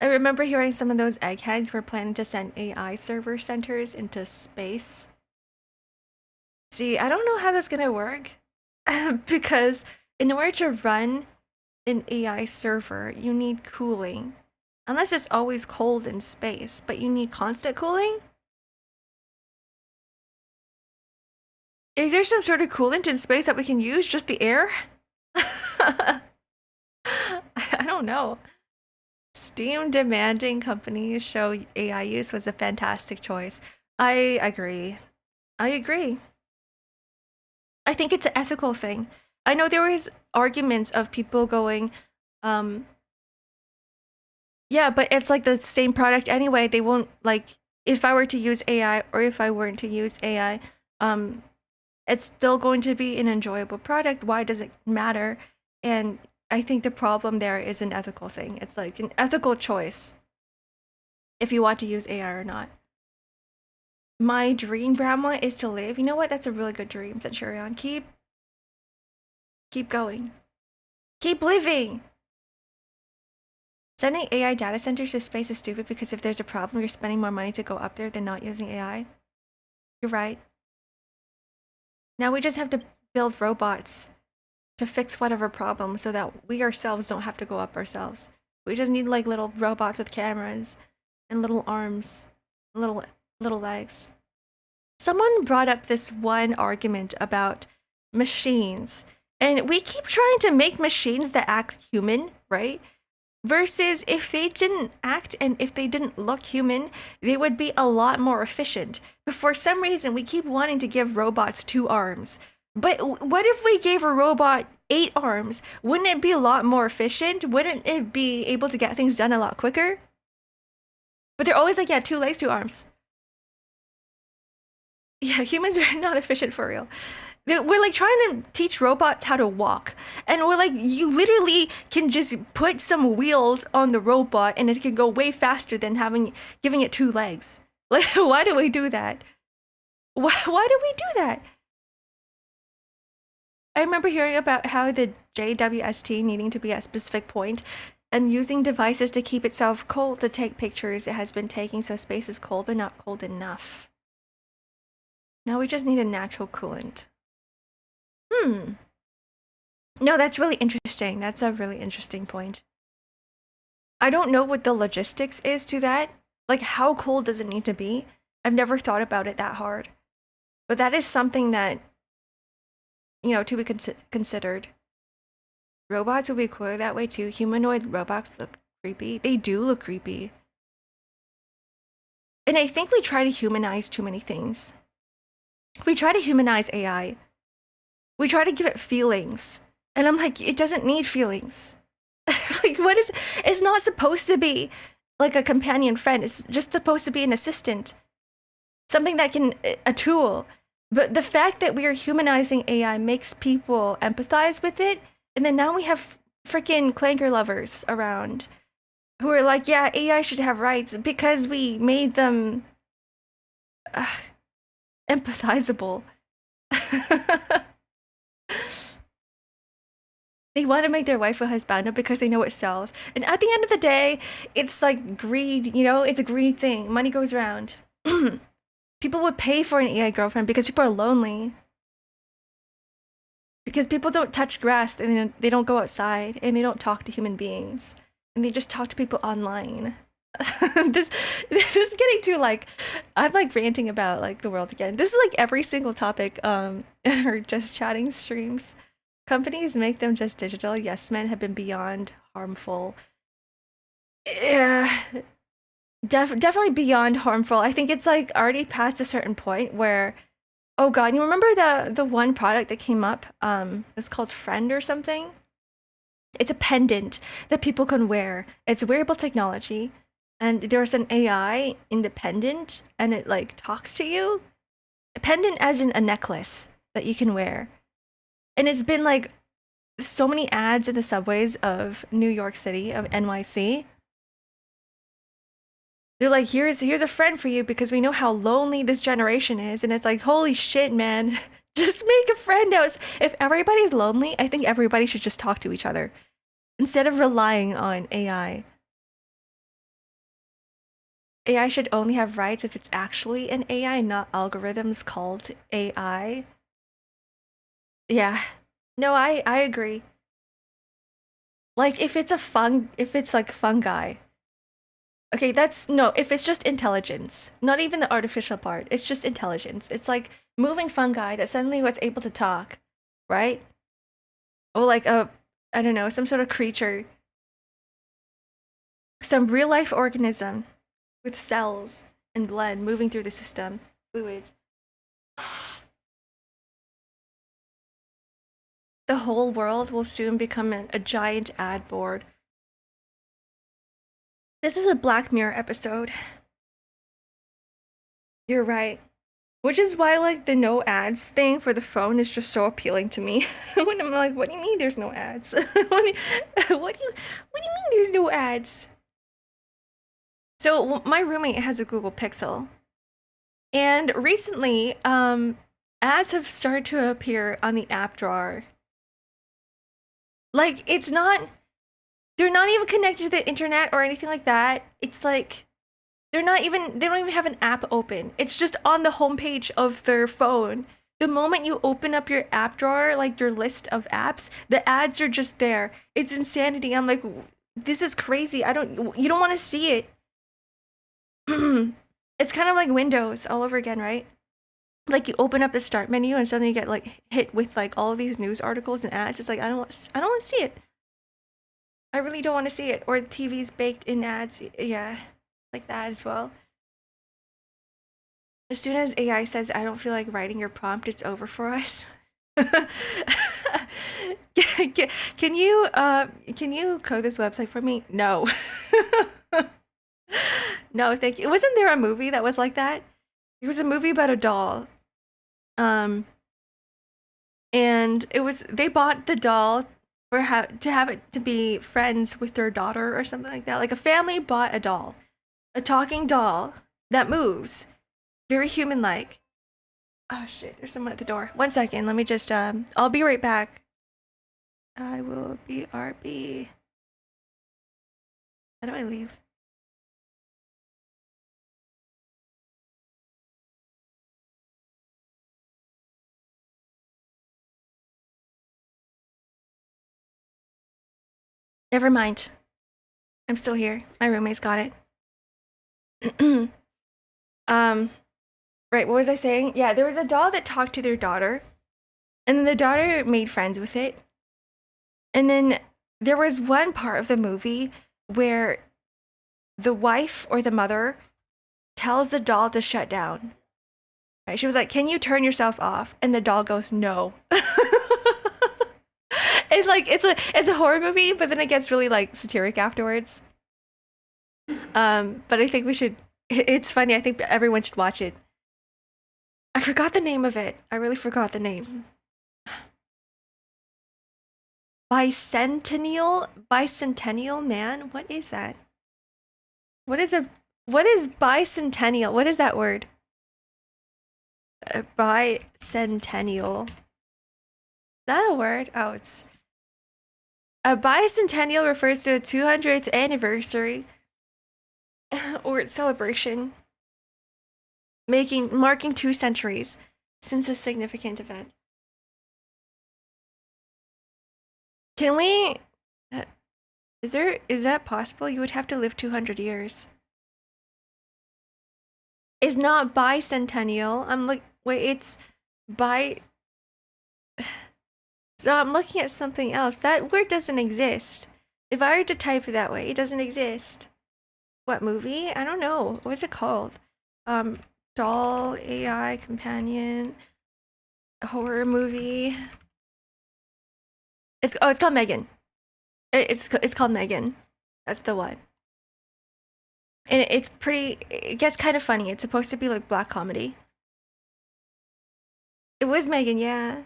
I remember hearing some of those eggheads were planning to send AI server centers into space. See, I don't know how that's gonna work because in order to run an AI server, you need cooling. Unless it's always cold in space, but you need constant cooling? Is there some sort of coolant in space that we can use? Just the air? I don't know. Steam demanding companies show AI use was a fantastic choice. I agree. I think it's an ethical thing. I know there was arguments of people going, yeah, but it's like the same product anyway. They won't, like, if I were to use AI or if I weren't to use AI, Um, it's still going to be an enjoyable product. Why does it matter? And I think the problem there is an ethical thing. It's like an ethical choice if you want to use AI or not. My dream, grandma, is to live. You know what? That's a really good dream, Centurion. Keep going. Keep living. Sending AI data centers to space is stupid because if there's a problem, you're spending more money to go up there than not using AI. You're right. Now we just have to build robots to fix whatever problem so that we ourselves don't have to go up ourselves. We just need like little robots with cameras and little arms, little legs. Someone brought up this one argument about machines, and we keep trying to make machines that act human, right? Versus if they didn't act and if they didn't look human, they would be a lot more efficient. But for some reason, we keep wanting to give robots 2 arms. But what if we gave a robot 8 arms? Wouldn't it be a lot more efficient? Wouldn't it be able to get things done a lot quicker? But they're always like, yeah, 2 legs, 2 arms. Yeah, humans are not efficient for real. We're like trying to teach robots how to walk, and we're like, you literally can just put some wheels on the robot and it can go way faster than giving it 2 legs. Like, why do we do that? Why do we do that? I remember hearing about how the JWST needing to be at a specific point and using devices to keep itself cold to take pictures it has been taking so space is cold but not cold enough. Now we just need a natural coolant. No, that's really interesting. That's a really interesting point. I don't know what the logistics is to that. Like, how cold does it need to be? I've never thought about it that hard. But that is something that, to be considered. Robots will be cooler that way too. Humanoid robots look creepy. They do look creepy. And I think we try to humanize too many things. We try to humanize AI. We try to give it feelings. And I'm like, it doesn't need feelings. Like, it's not supposed to be like a companion friend. It's just supposed to be an assistant. Something that a tool. But the fact that we are humanizing AI makes people empathize with it. And then now we have freaking clanker lovers around who are like, yeah, AI should have rights because we made them empathizable. They want to make their wife a husbando because they know it sells. And at the end of the day, it's like greed, it's a greed thing. Money goes around. People would pay for an AI girlfriend because people are lonely. Because people don't touch grass and they don't go outside and they don't talk to human beings. And they just talk to people online. this is getting too like, I'm like ranting about like the world again. This is like every single topic in our Just Chatting streams. Companies make them just digital. Yes, men have been beyond harmful. Yeah, definitely beyond harmful. I think it's like already past a certain point where, oh god, you remember the one product that came up? It's called Friend or something. It's a pendant that people can wear. It's wearable technology, and there's an AI in the pendant, and it like talks to you. A pendant as in a necklace that you can wear. And it's been like so many ads in the subways of New York City, of NYC. They're like, here's a friend for you because we know how lonely this generation is. And it's like, holy shit, man. Just make a friend out. If everybody's lonely, I think everybody should just talk to each other instead of relying on AI. AI should only have rights if it's actually an AI, not algorithms called AI. Yeah. No, I agree. Like if it's like fungi. Okay, if it's just intelligence, not even the artificial part, it's just intelligence. It's like moving fungi that suddenly was able to talk, right? Or like I don't know, some sort of creature. Some real life organism with cells and blood moving through the system, fluids. The whole world will soon become a giant ad board. This is a Black Mirror episode. You're right. Which is why like the no ads thing for the phone is just so appealing to me. When I'm like, what do you mean there's no ads? What do you mean there's no ads? So my roommate has a Google Pixel, and recently, ads have started to appear on the app drawer. Like it's not, they're not even connected to the internet or anything like that. It's like they don't even have an app open. It's just on the homepage of their phone. The moment you open up your app drawer, like your list of apps, the ads are just there. It's insanity. I'm like, this is crazy. You don't want to see it. It's kind of like Windows all over again, right? Like you open up the start menu and suddenly you get like hit with like all of these news articles and ads. It's like I don't want to see it. I really don't want to see it. Or the TV's baked in ads. Yeah, like that as well. As soon as AI says, I don't feel like writing your prompt, it's over for us. Can can you code this website for me? No. No, thank you. Wasn't there a movie that was like that? There was a movie about a doll. Um, and it was they bought the doll for to have it to be friends with their daughter or something like that. Like a family bought a doll, a talking doll that moves, very human-like. Oh shit! There's someone at the door. One second. Let me just. I'll be right back. I will be RB. How do I leave? Never mind. I'm still here. My roommate's got it. um, right. What was I saying? Yeah, there was a doll that talked to their daughter, and then the daughter made friends with it. And then there was one part of the movie where the wife or the mother tells the doll to shut down. Right? She was like, "Can you turn yourself off?" And the doll goes, "No." It's like it's a horror movie, but then it gets really like satiric afterwards. But I think we should. It's funny. I think everyone should watch it. I forgot the name of it. I really forgot the name. Bicentennial man. What is that? What is a what is bicentennial? What is that word? Bicentennial. Is that a word? Oh, it's a bicentennial refers to a 200th anniversary or its celebration, marking 2 centuries since a significant event. Can we? uh, is that possible? You would have to live 200 years. It's not bicentennial. I'm like, wait, it's bi. So I'm looking at something else. That word doesn't exist. If I were to type it that way, it doesn't exist. What movie? I don't know. What's it called? Um, Doll AI companion horror movie. It's called Megan. It's called Megan. That's the one. And it's pretty. It gets kind of funny. It's supposed to be like black comedy. It was Megan, yeah.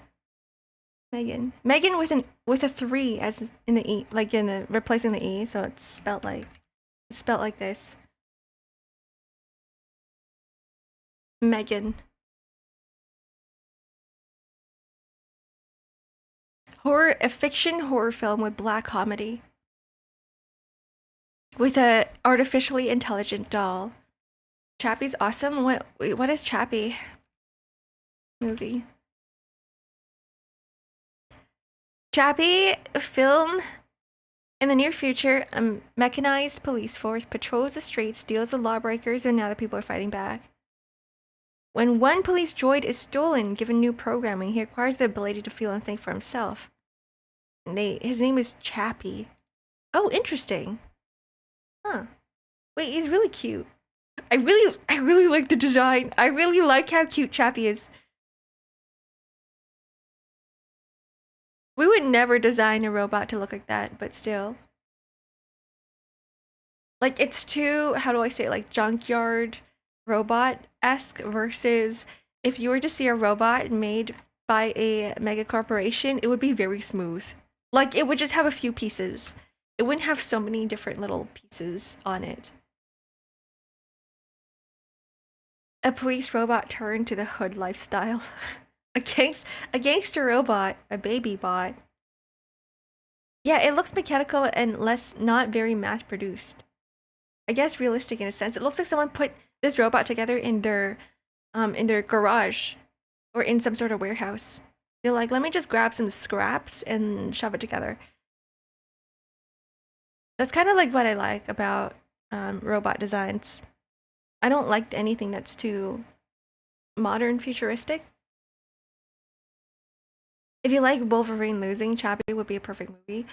Megan with a three as in the e, like in the replacing the e, so it's spelled like this. Megan. A fiction horror film with black comedy with a artificially intelligent doll. Chappie's awesome. What is Chappie movie? Chappie film. In the near future, a mechanized police force patrols the streets, deals with lawbreakers, and now the people are fighting back. When one police droid is stolen, given new programming, he acquires the ability to feel and think for himself. His name is Chappie. Oh, interesting. Huh. Wait, he's really cute. I really like the design. I really like how cute Chappie is. We would never design a robot to look like that, but still. Like it's too, how do I say it, like junkyard robot-esque versus if you were to see a robot made by a mega corporation, it would be very smooth. Like it would just have a few pieces. It wouldn't have so many different little pieces on it. A police robot turned to the hood lifestyle. A gangster robot, a baby bot. Yeah, it looks mechanical and less not very mass produced. I guess realistic in a sense. It looks like someone put this robot together in their garage or in some sort of warehouse. They're like, let me just grab some scraps and shove it together. That's kind of like what I like about robot designs. I don't like anything that's too modern, futuristic. If you like Wolverine losing, Chappie would be a perfect movie.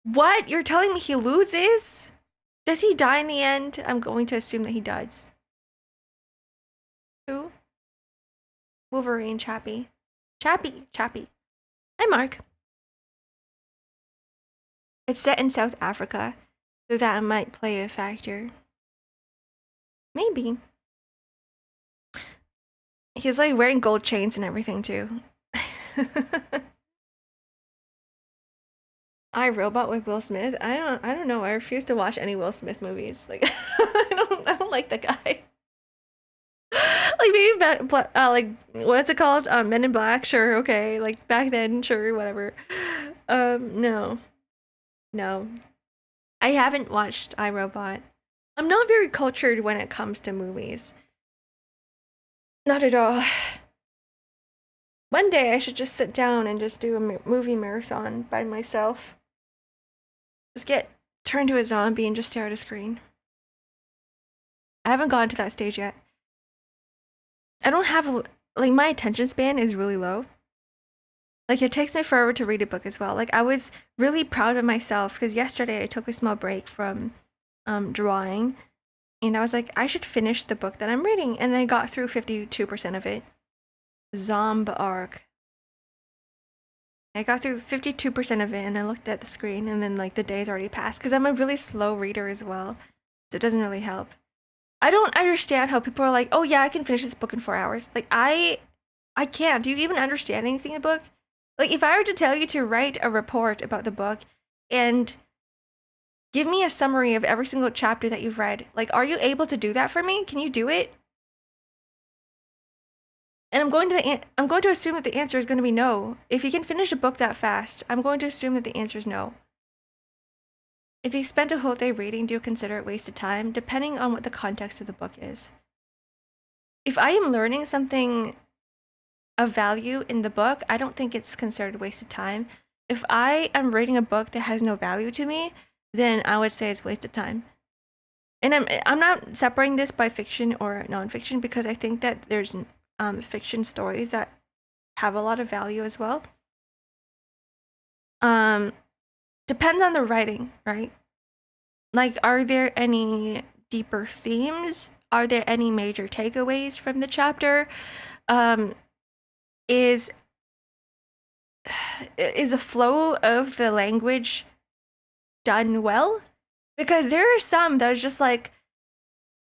What? You're telling me he loses? Does he die in the end? I'm going to assume that he does. Who? Wolverine, Chappie. Chappie. Hi, Mark. It's set in South Africa, so that might play a factor. Maybe. He's like wearing gold chains and everything too. I, Robot with Will Smith. I don't know. I refuse to watch any Will Smith movies. Like I don't like that guy. Like maybe like what's it called? Men in Black. Sure, okay. Like back then, sure, whatever. No, no. I haven't watched iRobot. I'm not very cultured when it comes to movies. Not at all. One day I should just sit down and just do a movie marathon by myself. Just get turned to a zombie and just stare at a screen. I haven't gotten to that stage yet. I don't have like my attention span is really low. Like it takes me forever to read a book as well. Like I was really proud of myself because yesterday I took a small break from drawing, and I was like, I should finish the book that I'm reading, and I got through 52% of it. Ark. I got through 52% of it, and then looked at the screen, and then like the days already passed because I'm a really slow reader as well, so it doesn't really help. I don't understand how people are like, oh yeah, I can finish this book in 4 hours. Like I can't. Do you even understand anything in the book? Like if I were to tell you to write a report about the book and give me a summary of every single chapter that you've read, like are you able to do that for me? Can you do it? And I'm going to assume that the answer is going to be no. If you can finish a book that fast, I'm going to assume that the answer is no. If you spent a whole day reading, do you consider it wasted time? Depending on what the context of the book is. If I am learning something of value in the book, I don't think it's considered wasted time. If I am reading a book that has no value to me, then I would say it's wasted time. And I'm not separating this by fiction or nonfiction because I think that there's fiction stories that have a lot of value as well. Depends on the writing, right? Like, are there any deeper themes? Are there any major takeaways from the chapter? Is a flow of the language done well? Because there are some that are just like,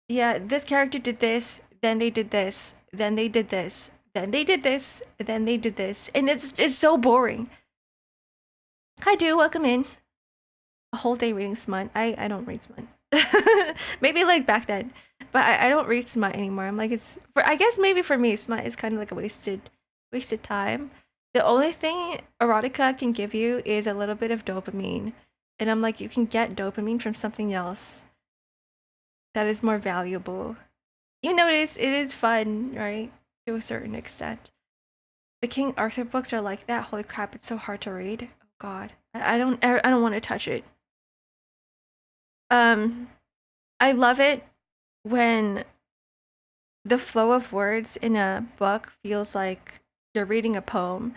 yeah, this character did this, then they did this, then they did this, then they did this, then they did this, and it's so boring. Hi, do welcome in. A whole day reading smut. I don't read smut. Maybe like back then, but I don't read smut anymore. I'm like I guess maybe for me smut is kind of like a wasted time. The only thing erotica can give you is a little bit of dopamine, and I'm like, you can get dopamine from something else that is more valuable. Even though it is fun, right, to a certain extent. The King Arthur books are like that. Holy crap, it's so hard to read. Oh god, I don't want to touch it. I love it when the flow of words in a book feels like you're reading a poem.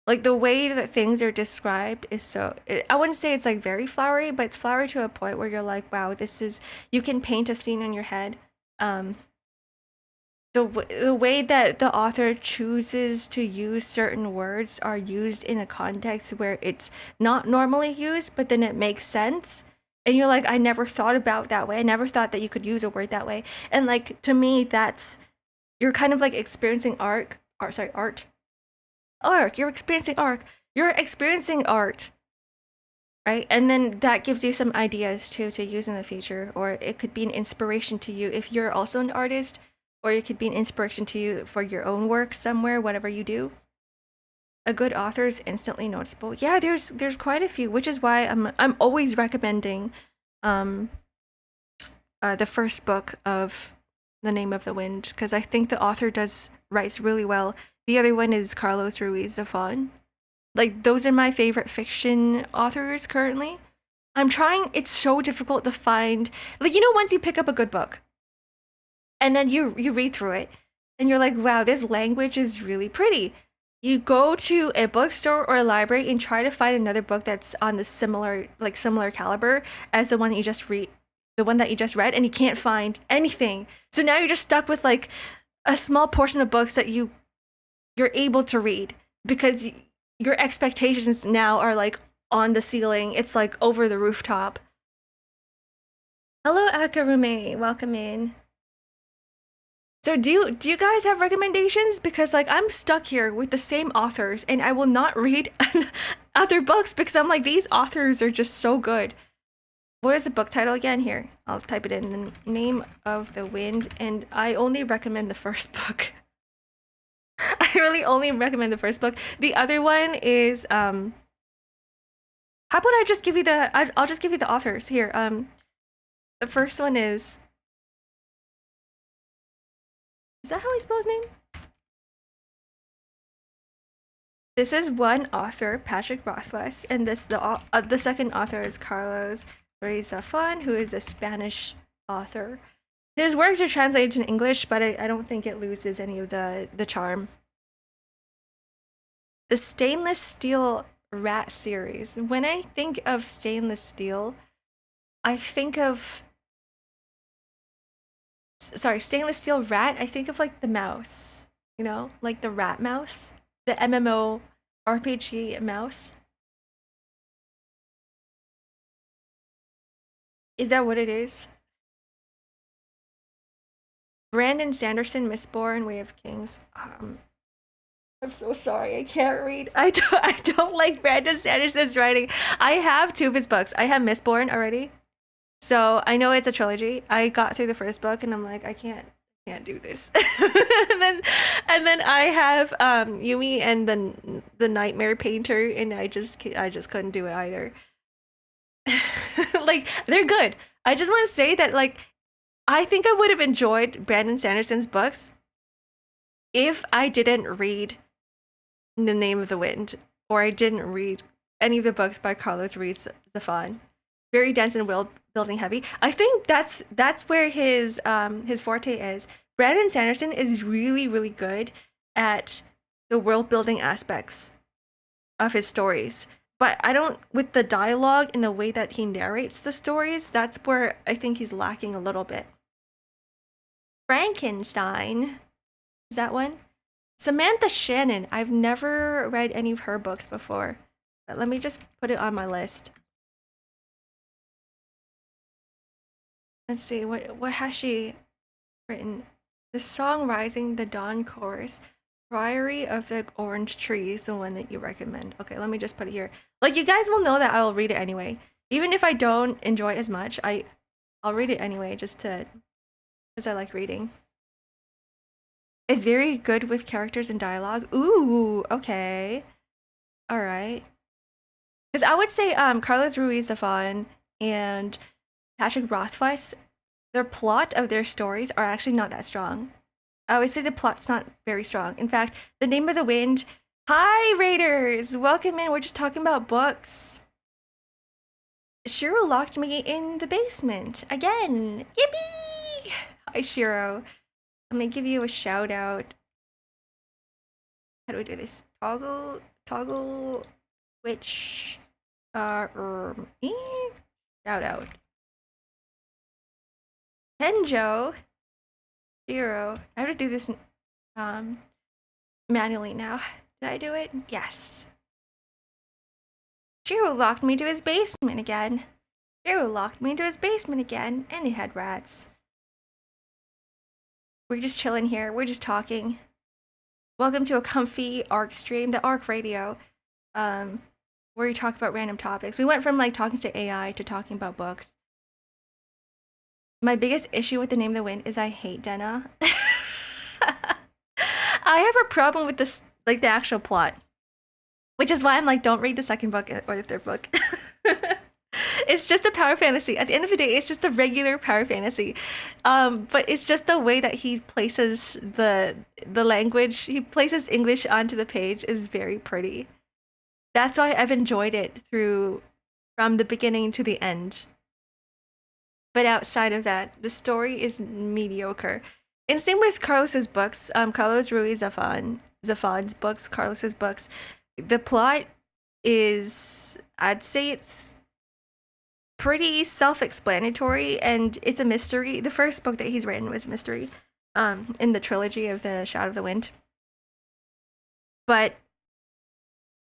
Like the way that things are described is so, I wouldn't say it's like very flowery, but it's flowery to a point where you're like, wow, you can paint a scene in your head. The way that the author chooses to use certain words are used in a context where it's not normally used, but then it makes sense. And you're like, I never thought about that way. I never thought that you could use a word that way. And like, to me, that's you're kind of like experiencing art. You're experiencing art. You're experiencing art, right? And then that gives you some ideas too to use in the future, or it could be an inspiration to you if you're also an artist, or it could be an inspiration to you for your own work somewhere, whatever you do. A good author is instantly noticeable. Yeah, there's quite a few, which is why I'm always recommending um the first book of The Name of the Wind, because I think the author writes really well. The other one is Carlos Ruiz Zafón. Like, those are my favorite fiction authors currently. I'm trying, it's so difficult to find, like, once you pick up a good book and then you read through it and you're like, wow, this language is really pretty. You go to a bookstore or a library and try to find another book that's on the similar caliber as the one that you just read, and you can't find anything. So now you're just stuck with like a small portion of books that you're able to read because your expectations now are like on the ceiling. It's like over the rooftop. Hello, Akarume. Welcome in. So do you guys have recommendations? Because like I'm stuck here with the same authors and I will not read other books because I'm like, these authors are just so good. What is the book title again? Here, I'll type it in. The Name of the Wind, and I only recommend the first book. I really only recommend the first book. The other one is how about I just give you I'll just give you the authors here. The first one is that how I spell his name? This is one author, Patrick Rothfuss, and the second author is Carlos Ruiz Zafón, who is a Spanish author. His works are translated to English, but I don't think it loses any of the charm. The Stainless Steel Rat series. When I think of stainless steel, I think of stainless steel rat, I think of like the mouse, like the rat mouse, the MMO RPG mouse. Is that what it is? Brandon Sanderson, Mistborn, Way of Kings. I'm so sorry, I can't read. I don't like Brandon Sanderson's writing. I have two of his books. I have Mistborn already. So I know it's a trilogy. I got through the first book and I'm like, I can't do this. and then I have Yumi and the Nightmare Painter, and I just couldn't do it either. Like, they're good. I just want to say that like I think I would have enjoyed Brandon Sanderson's books if I didn't read The Name of the Wind, or I didn't read any of the books by Carlos Ruiz Zafón. Very dense and world building heavy. I think that's where his forte is. Brandon Sanderson is really, really good at the world building aspects of his stories. But I don't, with the dialogue and the way that he narrates the stories, that's where I think he's lacking a little bit. Frankenstein. Is that one? Samantha Shannon. I've never read any of her books before. But let me just put it on my list. Let's see, what has she written? The Song Rising, the Dawn Chorus, Priory of the Orange Trees, the one that you recommend. Okay, let me just put it here. Like, you guys will know that I will read it anyway. Even if I don't enjoy it as much, I'll read it anyway, just because I like reading. It's very good with characters and dialogue. Ooh, okay. All right. Because I would say Carlos Ruiz Zafón and Patrick Rothfuss, their plot of their stories are actually not that strong. I would say the plot's not very strong. In fact, The Name of the Wind. Hi, Raiders! Welcome in. We're just talking about books. Shiro locked me in the basement again. Yippee! Hi, Shiro. I'm gonna give you a shout out. How do we do this? Toggle, which, shout out. Tenjo, Shiro. I have to do this manually now. Did I do it? Yes. Shiro locked me to his basement again. Shiro locked me into his basement again, and it had rats. We're just chilling here. We're just talking. Welcome to a comfy Ark stream, the Ark Radio, where we talk about random topics. We went from like talking to AI to talking about books. My biggest issue with the Name of the Wind is I hate Denna. I have a problem with this, like the actual plot, which is why I'm like, don't read the second book or the third book. It's just a power fantasy. At the end of the day, it's just a regular power fantasy. But it's just the way that he places the language, he places English onto the page is very pretty. That's why I've enjoyed it from the beginning to the end. But outside of that, the story is mediocre. And same with Carlos's books. Carlos Ruiz Zafon's books, Carlos's books. The plot is, I'd say it's pretty self-explanatory, and it's a mystery. The first book that he's written was a mystery, in the trilogy of the Shadow of the Wind. But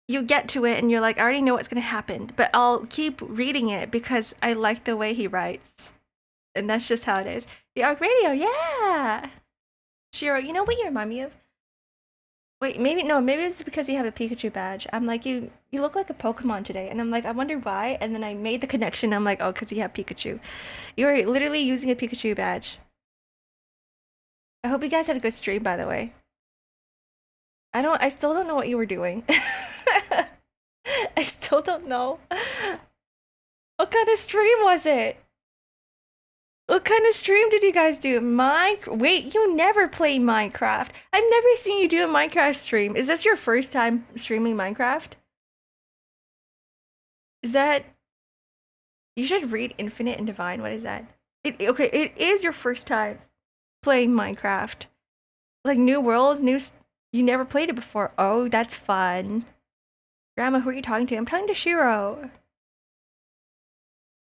you get to it and you're like, I already know what's gonna happen, but I'll keep reading it because I like the way he writes. And that's just how it is. The Ark Radio, yeah! Shiro, you know what you remind me of? Wait, maybe it's because you have a Pikachu badge. I'm like, you look like a Pokemon today. And I'm like, I wonder why. And then I made the connection. I'm like, oh, because you have Pikachu. You're literally using a Pikachu badge. I hope you guys had a good stream, by the way. I still don't know what you were doing. I still don't know. What kind of stream was it? What kind of stream did you guys do? Wait, you never play Minecraft. I've never seen you do a Minecraft stream. Is this your first time streaming Minecraft? Is that... You should read Infinite and Divine. What is that? Okay, it is your first time playing Minecraft. Like, New World, you never played it before. Oh, that's fun. Grandma, who are you talking to? I'm talking to Shiro.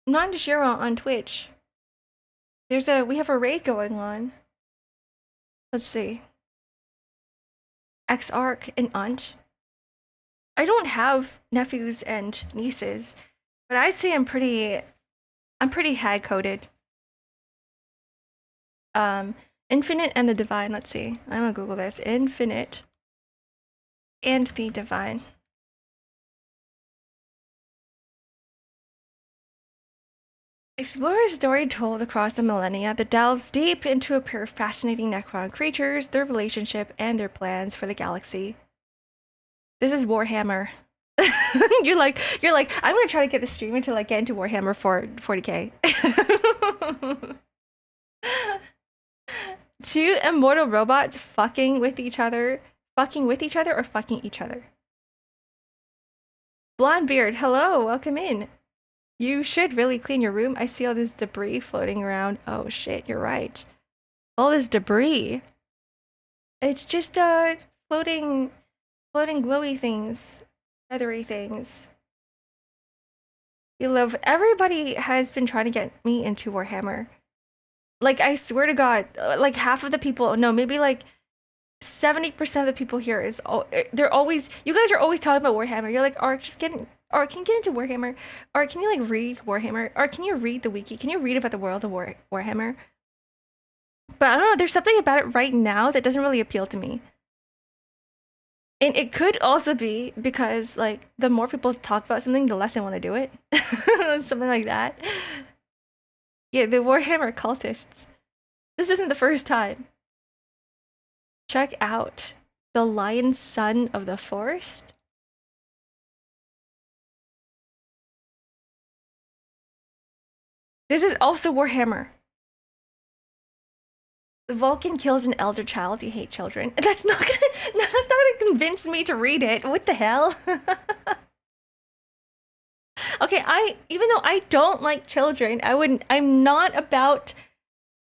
I'm talking to Shiro on Twitch. We have a raid going on. Let's see. X-Ark and Aunt. I don't have nephews and nieces, but I'd say I'm pretty hag-coded. Infinite and the Divine, let's see. I'm gonna Google this. Infinite and the Divine. Explore a story told across the millennia that delves deep into a pair of fascinating Necron creatures, their relationship, and their plans for the galaxy. This is Warhammer. you're like, I'm gonna try to get the stream to like get into Warhammer for 40k. Two immortal robots fucking with each other or fucking each other. Blonde Beard, hello, welcome in. You should really clean your room. I see all this debris floating around. Oh shit, you're right. All this debris. It's just floating glowy things, feathery things. Everybody has been trying to get me into Warhammer. Like, I swear to God, like half of the people, no, maybe like 70% of the people here you guys are always talking about Warhammer. You're like, Ark, can you get into Warhammer? Or can you like read Warhammer? Or can you read the wiki? Can you read about the world of Warhammer? But I don't know, there's something about it right now that doesn't really appeal to me. And it could also be because like the more people talk about something, the less I want to do it. Something like that. Yeah, the Warhammer cultists. This isn't the first time. Check out the Lion Son of the Forest. This is also Warhammer. Vulcan kills an elder child. You hate children. That's not gonna convince me to read it. What the hell? Okay, even though I don't like children, I'm not about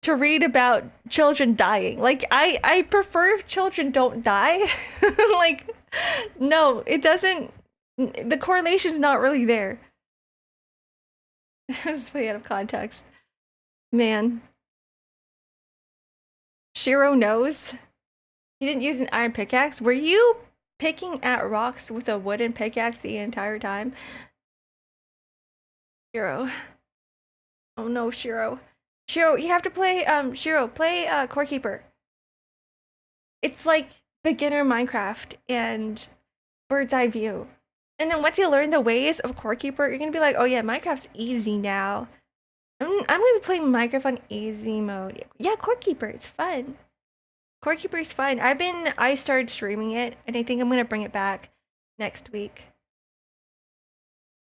to read about children dying. Like, I prefer if children don't die. Like, no, it doesn't, the correlation's not really there. This is way out of context. Man. Shiro knows. He didn't use an iron pickaxe. Were you picking at rocks with a wooden pickaxe the entire time? Shiro. Oh no, Shiro. Shiro, you have to play, Shiro, play, Core Keeper. it's like beginner Minecraft and bird's eye view. And then once you learn the ways of Core Keeper, you're gonna be like, oh yeah, Minecraft's easy now. I'm gonna be playing Minecraft on easy mode. Yeah, Core Keeper, it's fun. Core Keeper is fun. I started streaming it, and I think I'm gonna bring it back next week.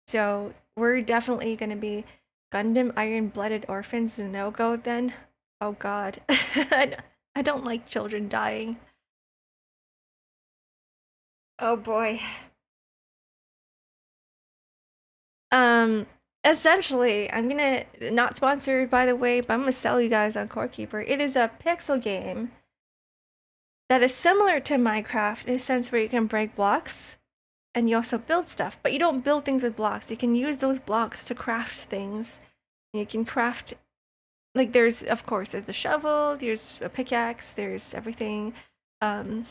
So we're definitely gonna be Gundam Iron Blooded Orphans no go then. Oh god. I don't like children dying. Oh boy. Um, essentially, I'm gonna not sponsored by the way, but I'm gonna sell you guys on Core Keeper. It is a pixel game that is similar to Minecraft in a sense where you can break blocks and you also build stuff, but you don't build things with blocks. You can use those blocks to craft things. You can craft like there's of course there's a shovel, there's a pickaxe, there's everything. Um,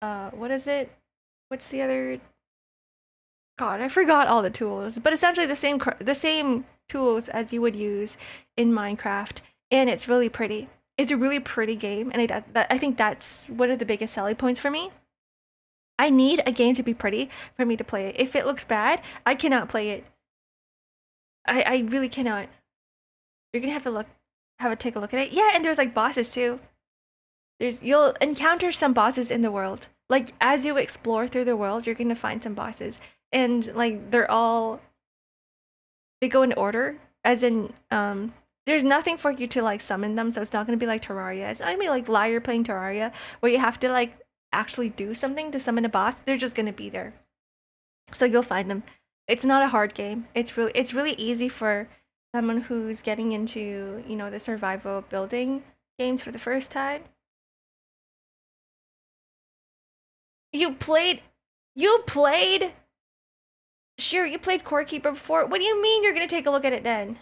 what is it? What's the other God, I forgot all the tools, but essentially the same tools as you would use in Minecraft, and it's really pretty. It's a really pretty game, and I think that's one of the biggest selling points for me. I need a game to be pretty for me to play it. If it looks bad, I cannot play it. I really cannot. You're gonna have a take a look at it. Yeah, and there's like bosses too. You'll encounter some bosses in the world. Like as you explore through the world, you're gonna find some bosses, and like they go in order. As in, there's nothing for you to like summon them, so it's not gonna be like Terraria. It's not gonna be like Liar playing Terraria, where you have to like actually do something to summon a boss. They're just gonna be there, so you'll find them. It's not a hard game. It's really easy for someone who's getting into the survival building games for the first time. You played you played Sure, you played Core Keeper before. What do you mean you're gonna take a look at it then?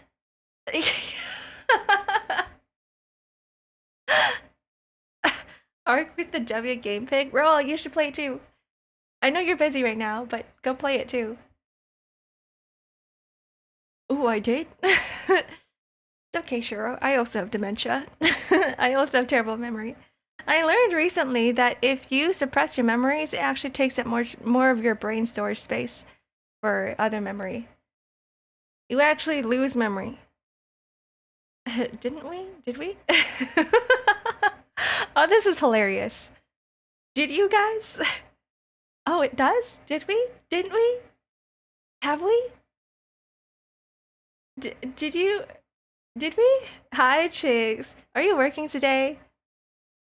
Ark with the W game pig? Bro, you should play it too. I know you're busy right now, but go play it too. Ooh, I did? It's okay, Shiro. I also have dementia. I also have terrible memory. I learned recently that if you suppress your memories, it actually takes up more of your brain storage space for other memory. You actually lose memory. Didn't we? Did we? Oh, this is hilarious. Did you guys? Oh, it does? Did we? Didn't we? Have we? Did you? Did we? Hi, chicks. Are you working today?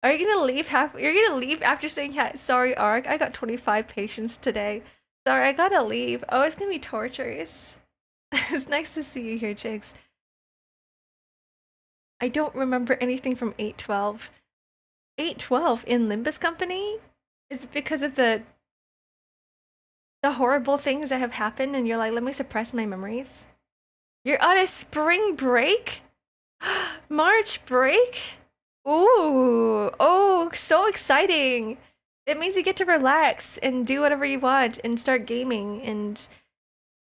Are you gonna leave You're gonna leave after saying sorry, Ark. I got 25 patients today. Sorry, I gotta leave. Oh, it's gonna be torturous. It's nice to see you here, chicks. I don't remember anything from 812. 812 in Limbus Company? Is it because of the horrible things that have happened and you're like, let me suppress my memories? You're on a spring break? March break? Ooh, oh, so exciting. It means you get to relax and do whatever you want and start gaming, and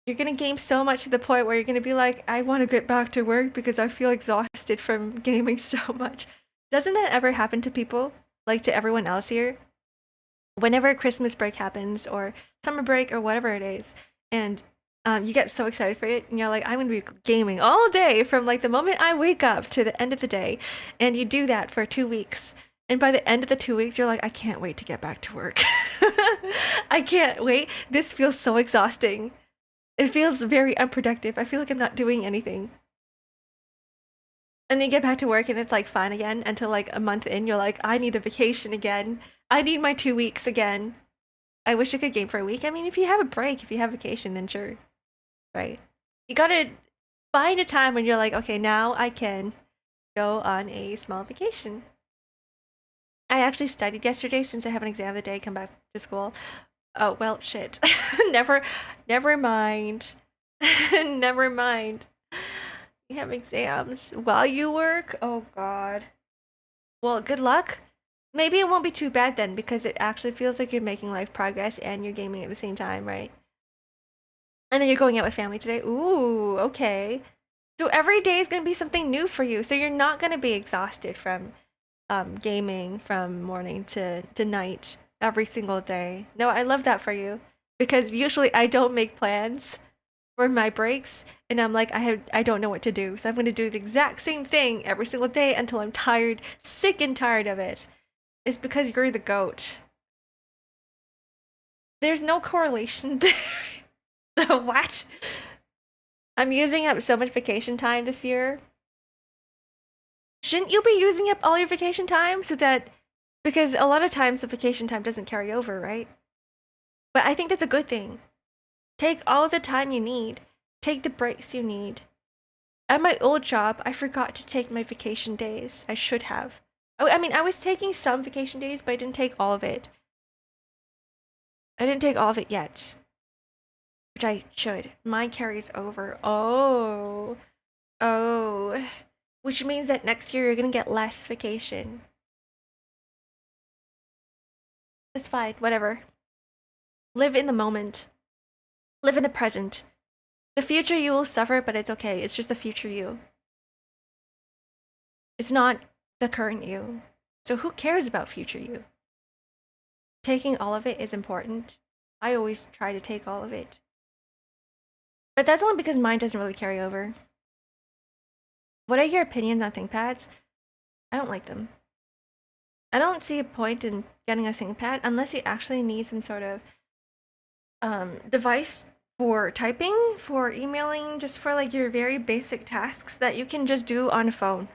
you're gonna game so much to the point where you're gonna be like, I want to get back to work because I feel exhausted from gaming so much. Doesn't that ever happen to people? Like to everyone else here? Whenever Christmas break happens or summer break or whatever it is, and you get so excited for it, and you're like, I'm gonna be gaming all day from like the moment I wake up to the end of the day, and you do that for 2 weeks. And by the end of the 2 weeks, you're like, I can't wait to get back to work. I can't wait. This feels so exhausting. It feels very unproductive. I feel like I'm not doing anything. And then you get back to work and it's like fine again until like a month in, you're like, I need a vacation again. I need my 2 weeks again. I wish I could game for a week. I mean, if you have a break, if you have vacation, then sure. Right. You gotta find a time when you're like, okay, now I can go on a small vacation. I actually studied yesterday since I have an exam of the day, come back to school. Oh, well, shit. Never mind. Never mind. You have exams while you work? Oh, God. Well, good luck. Maybe it won't be too bad then because it actually feels like you're making life progress and you're gaming at the same time, right? And then you're going out with family today. Ooh, okay. So every day is going to be something new for you. So you're not going to be exhausted from gaming from morning to night every single day. No, I love that for you because usually I don't make plans for my breaks and I'm like I don't know what to do. So I'm going to do the exact same thing every single day until I'm tired, sick and tired of it. It's because you're the goat. There's no correlation there. What? I'm using up so much vacation time this year. Shouldn't you be using up all your vacation time so that because a lot of times the vacation time doesn't carry over, right? But I think that's a good thing. Take all the time you need. Take the breaks you need. At my old job, I forgot to take my vacation days. I should have. I mean, I was taking some vacation days, but I didn't take all of it. I didn't take all of it yet. Which I should. Mine carries over. Oh. Oh. Which means that next year you're gonna get less vacation. It's fine, whatever. Live in the moment. Live in the present. The future you will suffer, but it's okay. It's just the future you. It's not the current you. So who cares about future you? Taking all of it is important. I always try to take all of it. But that's only because mine doesn't really carry over. What are your opinions on ThinkPads? I don't like them. I don't see a point in getting a ThinkPad unless you actually need some sort of device for typing, for emailing, just for like your very basic tasks that you can just do on a phone.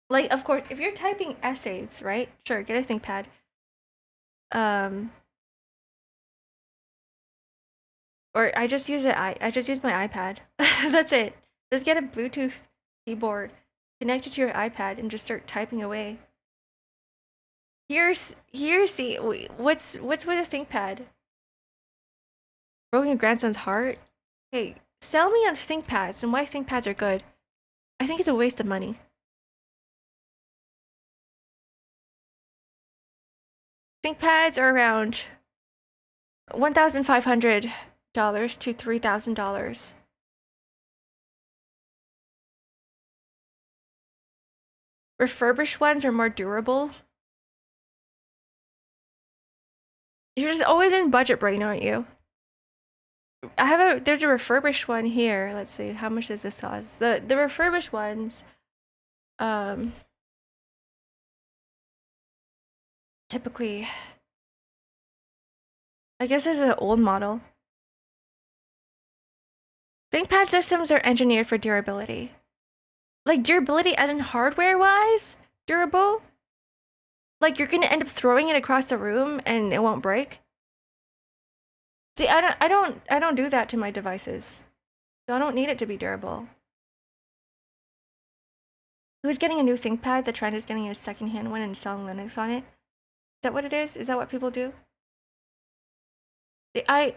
Like, of course, if you're typing essays, right? Sure, get a ThinkPad. Or I just use it. I just use my iPad. That's it. Just get a Bluetooth keyboard, connect it to your iPad, and just start typing away. See, what's with a ThinkPad? Broken your grandson's heart? Hey, sell me on ThinkPads and why ThinkPads are good. I think it's a waste of money. ThinkPads are around $1,500 to $3,000. Refurbished ones are more durable. You're just always in budget brain, aren't you? There's a refurbished one here. Let's see, how much does this cost? The refurbished ones, typically, I guess this is an old model. ThinkPad systems are engineered for durability. Like durability as in hardware-wise? Durable? Like you're gonna end up throwing it across the room and it won't break? See, I don't do that to my devices. So I don't need it to be durable. Who's getting a new ThinkPad? The trend is getting a secondhand one and installing Linux on it. Is that what it is? Is that what people do? See, I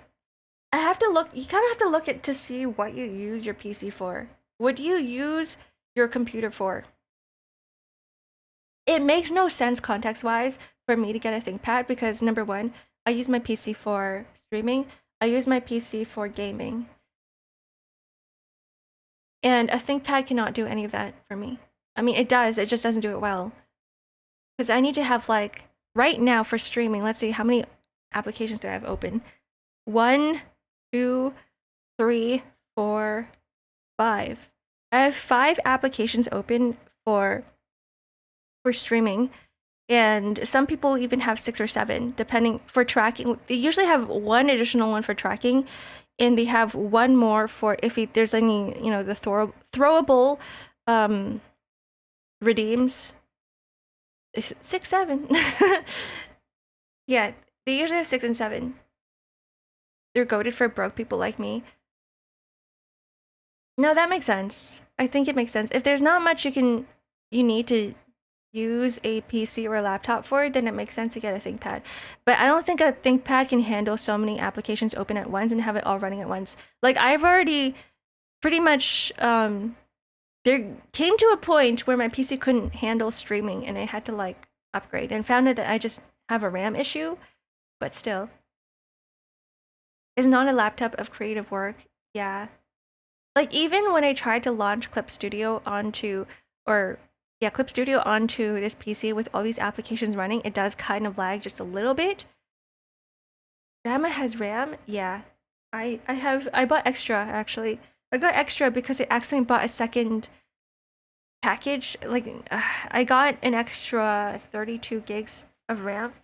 have to look. You kind of have to look at to see what you use your PC for. What do you use your computer for? It makes no sense context-wise for me to get a ThinkPad because number one, I use my PC for streaming. I use my PC for gaming. And a ThinkPad cannot do any of that for me. I mean, it does. It just doesn't do it well. Because I need to have like, right now for streaming, let's see, how many applications do I have open? 1, 2, 3, 4, 5. I have 5 applications open for streaming, and some people even have 6 or 7 depending for tracking. They usually have one additional one for tracking, and they have one more for if there's any, the throwable redeems. 6, 7. Yeah, they usually have 6 and 7. They're goated for broke people like me. No, that makes sense. I think it makes sense. If there's not much you need to use a PC or a laptop for, then it makes sense to get a ThinkPad. But I don't think a ThinkPad can handle so many applications open at once and have it all running at once. Like I've already pretty much there came to a point where my PC couldn't handle streaming and I had to like upgrade and found out that I just have a RAM issue, but still. Is not a laptop of creative work. Yeah. Like even when I tried to launch Clip Studio onto or Yeah, Clip Studio onto this PC with all these applications running, it does kind of lag just a little bit. Grandma has RAM? Yeah. I bought extra actually. I got extra because I accidentally bought a second package. Like I got an extra 32 gigs of RAM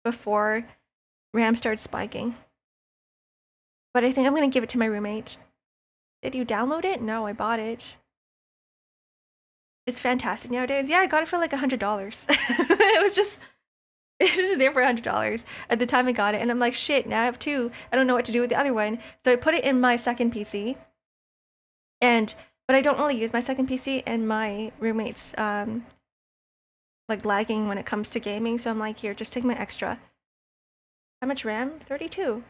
before RAM started spiking. But I think I'm gonna give it to my roommate. Did you download it? No, I bought it. It's fantastic nowadays. Yeah, I got it for like $100. It's just there for $100 at the time I got it, and I'm like, shit. Now I have two. I don't know what to do with the other one, so I put it in my second PC. But I don't really use my second PC, and my roommate's like lagging when it comes to gaming, so I'm like, here, just take my extra. How much RAM? 32.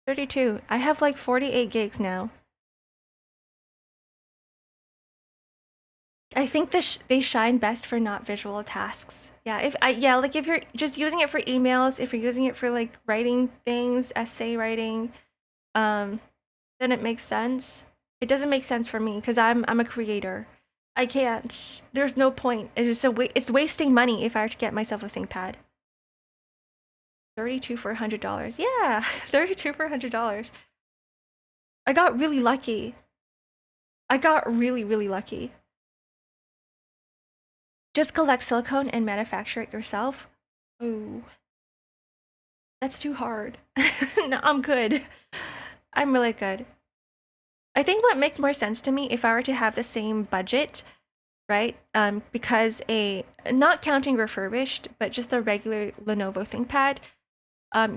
32. I have like 48 gigs now. I think they shine best for not visual tasks. Yeah, like if you're just using it for emails, if you're using it for like writing things, essay writing, then it makes sense. It doesn't make sense for me because I'm a creator. I can't. There's no point. It's just it's wasting money if I were to get myself a ThinkPad. 32 for $100. Yeah, 32 for $100. I got really lucky. I got really, really lucky. Just collect silicone and manufacture it yourself? Ooh. That's too hard. No, I'm good. I'm really good. I think what makes more sense to me if I were to have the same budget, right? Because not counting refurbished, but just the regular Lenovo ThinkPad,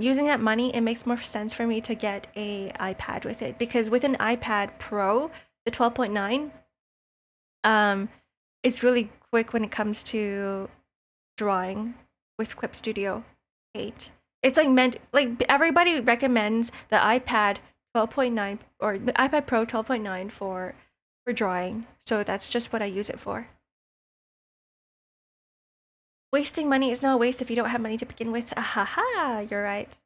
using that money, it makes more sense for me to get a iPad with it. Because with an iPad Pro, the 12.9, it's really quick when it comes to drawing with Clip Studio 8. It's like everybody recommends the iPad 12.9 or the iPad Pro 12.9 for drawing. So that's just what I use it for. Wasting money is no waste if you don't have money to begin with. Ahaha, you're right.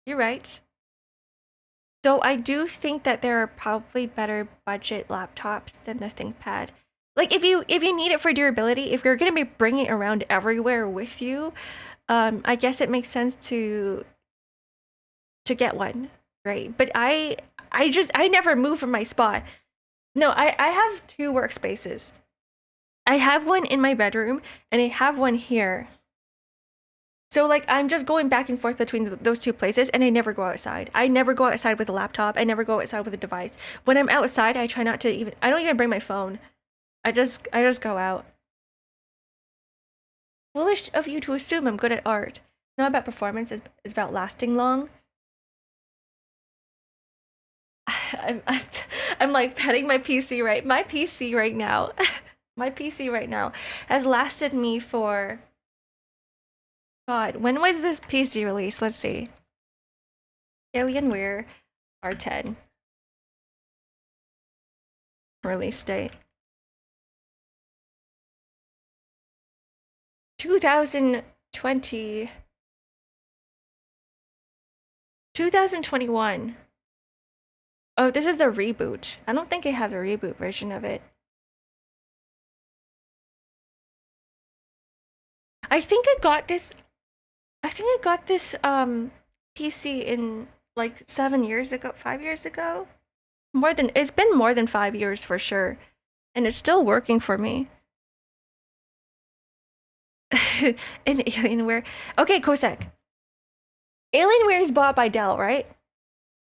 You're right. Though I do think that there are probably better budget laptops than the ThinkPad. Like if you need it for durability, if you're gonna be bringing it around everywhere with you, I guess it makes sense to get one, right? But I never move from my spot. No, I have two workspaces. I have one in my bedroom and I have one here. So like I'm just going back and forth between those two places, and I never go outside. I never go outside with a laptop. I never go outside with a device. When I'm outside, I try not to even. I don't even bring my phone. I just go out. Foolish of you to assume I'm good at art. It's not about performance. It's about lasting long. I'm like petting my PC right. My PC right now. My PC right now has lasted me for. God, when was this PC released? Let's see. Alienware R10. Release date. 2020. 2021. Oh, this is the reboot. I don't think I have the reboot version of it. I think I got this PC in like 7 years ago, 5 years ago. It's been more than 5 years for sure. And it's still working for me. In Alienware. Okay, Kosek. Alienware is bought by Dell, right?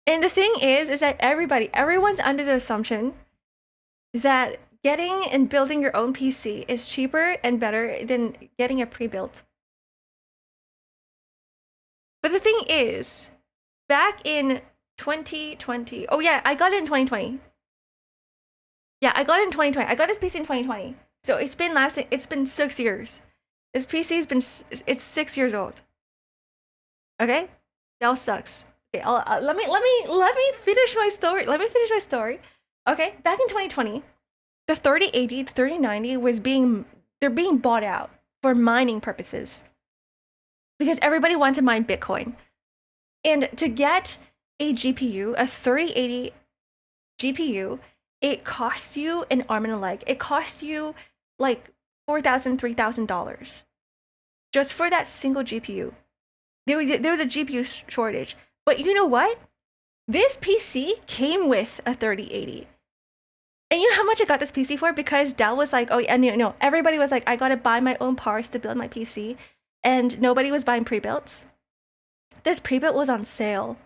And the thing is that everyone's under the assumption that getting and building your own PC is cheaper and better than getting a pre-built. But the thing is, back in 2020, oh yeah, I got it in 2020. Yeah, I got it in 2020. I got this PC in 2020. So it's been 6 years. This PC's it's 6 years old. Okay? Dell sucks. Okay, let me finish my story. Let me finish my story. Okay, back in 2020, the 3080, the 3090 they're being bought out for mining purposes. Because everybody wanted to mine Bitcoin. And to get a GPU, a 3080 GPU, it costs you an arm and a leg. It costs you like $4,000, $3,000 just for that single GPU. There was a GPU shortage. But you know what? This PC came with a 3080. And you know how much I got this PC for? Because Dell was like, oh, and no, everybody was like, I gotta buy my own parts to build my PC. And nobody was buying pre-builts. This pre-built was on sale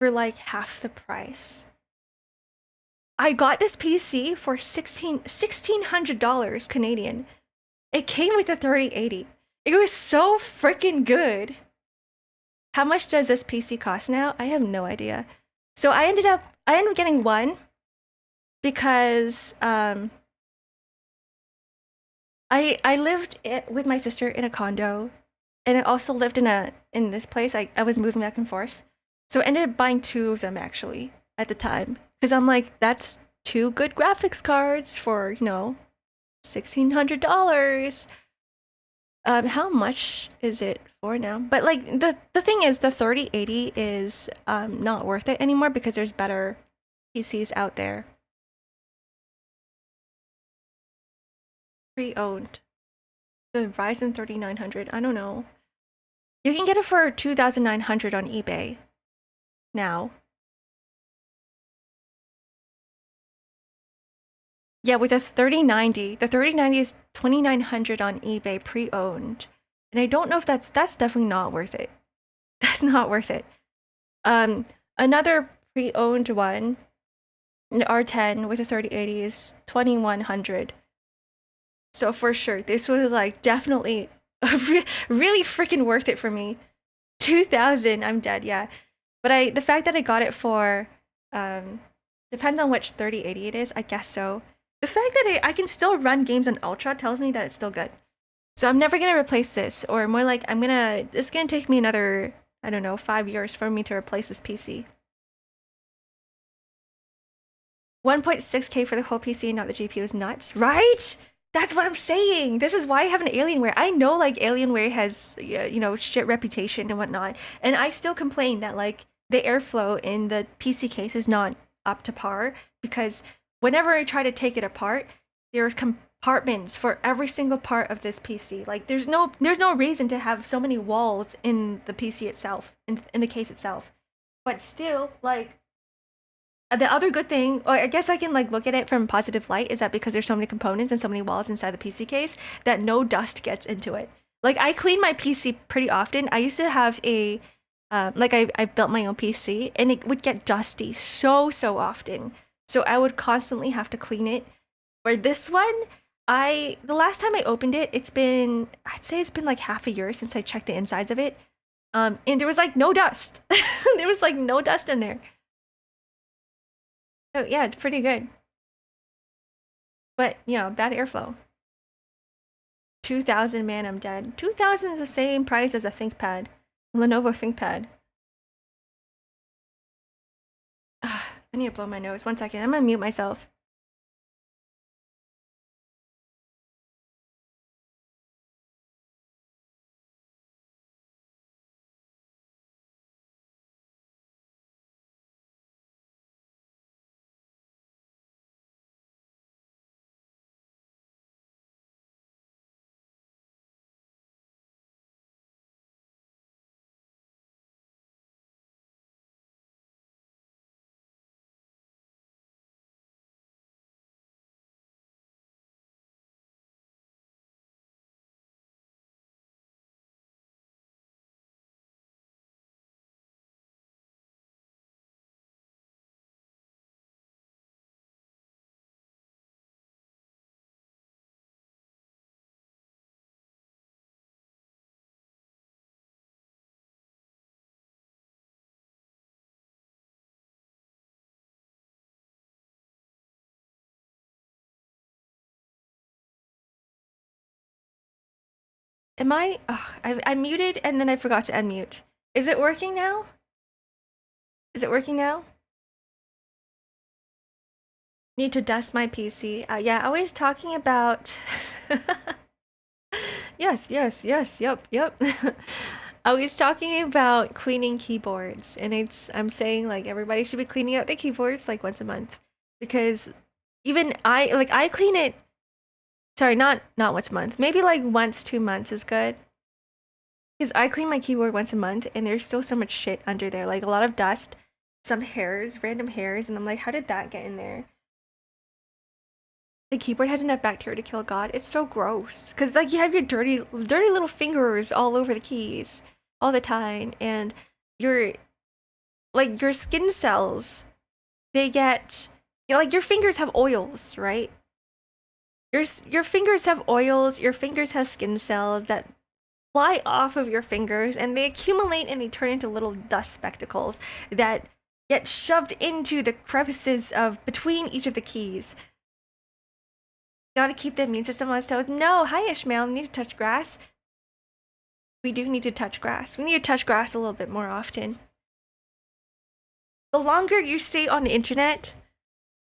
for like half the price. I got this PC for $1,600 Canadian. It came with a 3080. It was so freaking good. How much does this PC cost now? I have no idea. So I ended up getting one because I lived with my sister in a condo, and I also lived in this place. I was moving back and forth. So I ended up buying two of them actually at the time. Because I'm like, that's two good graphics cards for, $1,600. How much is it for now? But like the thing is, the 3080 is not worth it anymore because there's better PCs out there. Pre-owned. The Ryzen 3900. I don't know. You can get it for $2,900 on eBay now. Yeah, with a 3090. The 3090 is $2,900 on eBay pre-owned. And I don't know if that's definitely not worth it. That's not worth it. Another pre-owned one, an R10 with a 3080 is $2,100. So for sure, this was like definitely really freaking worth it for me. 2,000, I'm dead, yeah. But the fact that I got it for depends on which 3080 it is, I guess so. The fact that I can still run games on Ultra tells me that it's still good. So I'm never gonna replace this, or more like it's gonna take me another, I don't know, 5 years for me to replace this PC. 1.6K for the whole PC and not the GPU is nuts, right? That's what I'm saying. This is why I have an Alienware. I know like Alienware has shit reputation and whatnot, and I still complain that like the airflow in the PC case is not up to par because whenever I try to take it apart, there's compartments for every single part of this PC. Like there's no reason to have so many walls in the PC itself, in the case itself. But still, like the other good thing, or I guess I can like look at it from positive light, is that because there's so many components and so many walls inside the PC case, that no dust gets into it. Like I clean my PC pretty often. I used to have I built my own PC and it would get dusty so often. So I would constantly have to clean it. For this one, the last time I opened it, I'd say it's been like half a year since I checked the insides of it. And there was like no dust. There was like no dust in there. So yeah, it's pretty good. But, bad airflow. 2,000, man, I'm dead. 2,000 is the same price as a ThinkPad. Lenovo ThinkPad. I need to blow my nose. 1 second. I'm gonna mute myself. Am I? I muted and then I forgot to unmute. Is it working now? Is it working now? Need to dust my PC. Yeah, always talking about. Yes, yep. Always talking about cleaning keyboards, and I'm saying like everybody should be cleaning out their keyboards like once a month because even I clean it Sorry, not once a month. Maybe like once 2 months is good. Because I clean my keyboard once a month and there's still so much shit under there. Like a lot of dust, some hairs, random hairs, and I'm like, how did that get in there? The keyboard has enough bacteria to kill God. It's so gross. Because like you have your dirty little fingers all over the keys all the time, and your like your skin cells, they get, you know, like your fingers have oils, right? Your fingers have oils, your fingers have skin cells that fly off of your fingers and they accumulate and they turn into little dust spectacles that get shoved into the crevices of between each of the keys. Gotta keep the immune system on its toes. No, hi Ishmael, we need to touch grass. We do need to touch grass. We need to touch grass a little bit more often. The longer you stay on the internet,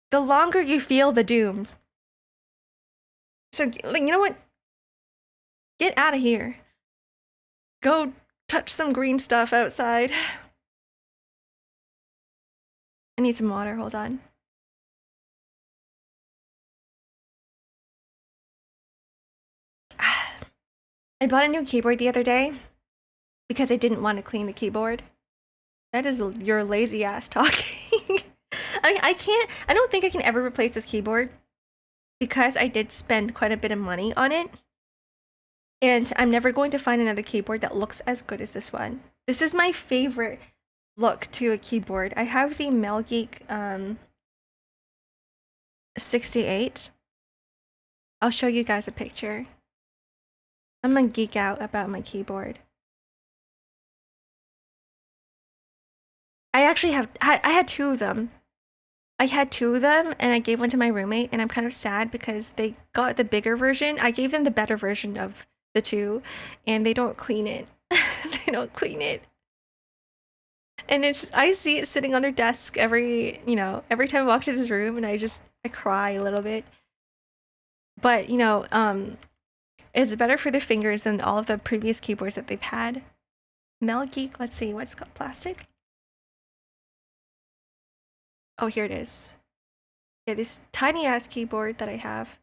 the longer you feel the doom. So, like, you know what? Get out of here. Go touch some green stuff outside. I need some water, hold on. I bought a new keyboard the other day because I didn't want to clean the keyboard. That is your lazy ass talking. I don't think I can ever replace this keyboard because I did spend quite a bit of money on it. And I'm never going to find another keyboard that looks as good as this one. This is my favorite look to a keyboard. I have the Melgeek 68. I'll show you guys a picture. I'm gonna geek out about my keyboard. I actually I had two of them. I had two of them and I gave one to my roommate, and I'm kind of sad because they got the bigger version. I gave them the better version of the two and they don't clean it. They don't clean it. And it's, I see it sitting on their desk every time I walk to this room, and I cry a little bit. But, it's better for their fingers than all of the previous keyboards that they've had. Melgeek, let's see, what's called plastic? Oh, here it is. Yeah, this tiny ass keyboard that I have.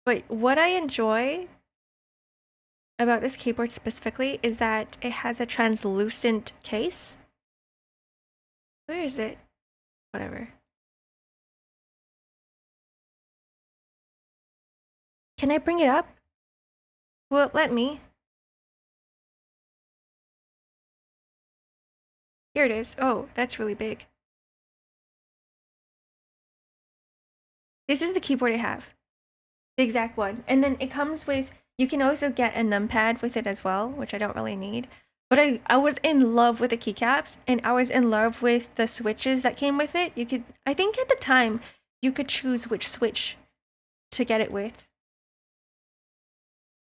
But what I enjoy about this keyboard specifically is that it has a translucent case. Where is it? Whatever. Can I bring it up? Will it let me? Here it is. Oh, that's really big. This is the keyboard I have. The exact one. And then it comes with, you can also get a numpad with it as well, which I don't really need. But I was in love with the keycaps, and I was in love with the switches that came with it. I think at the time, you could choose which switch to get it with.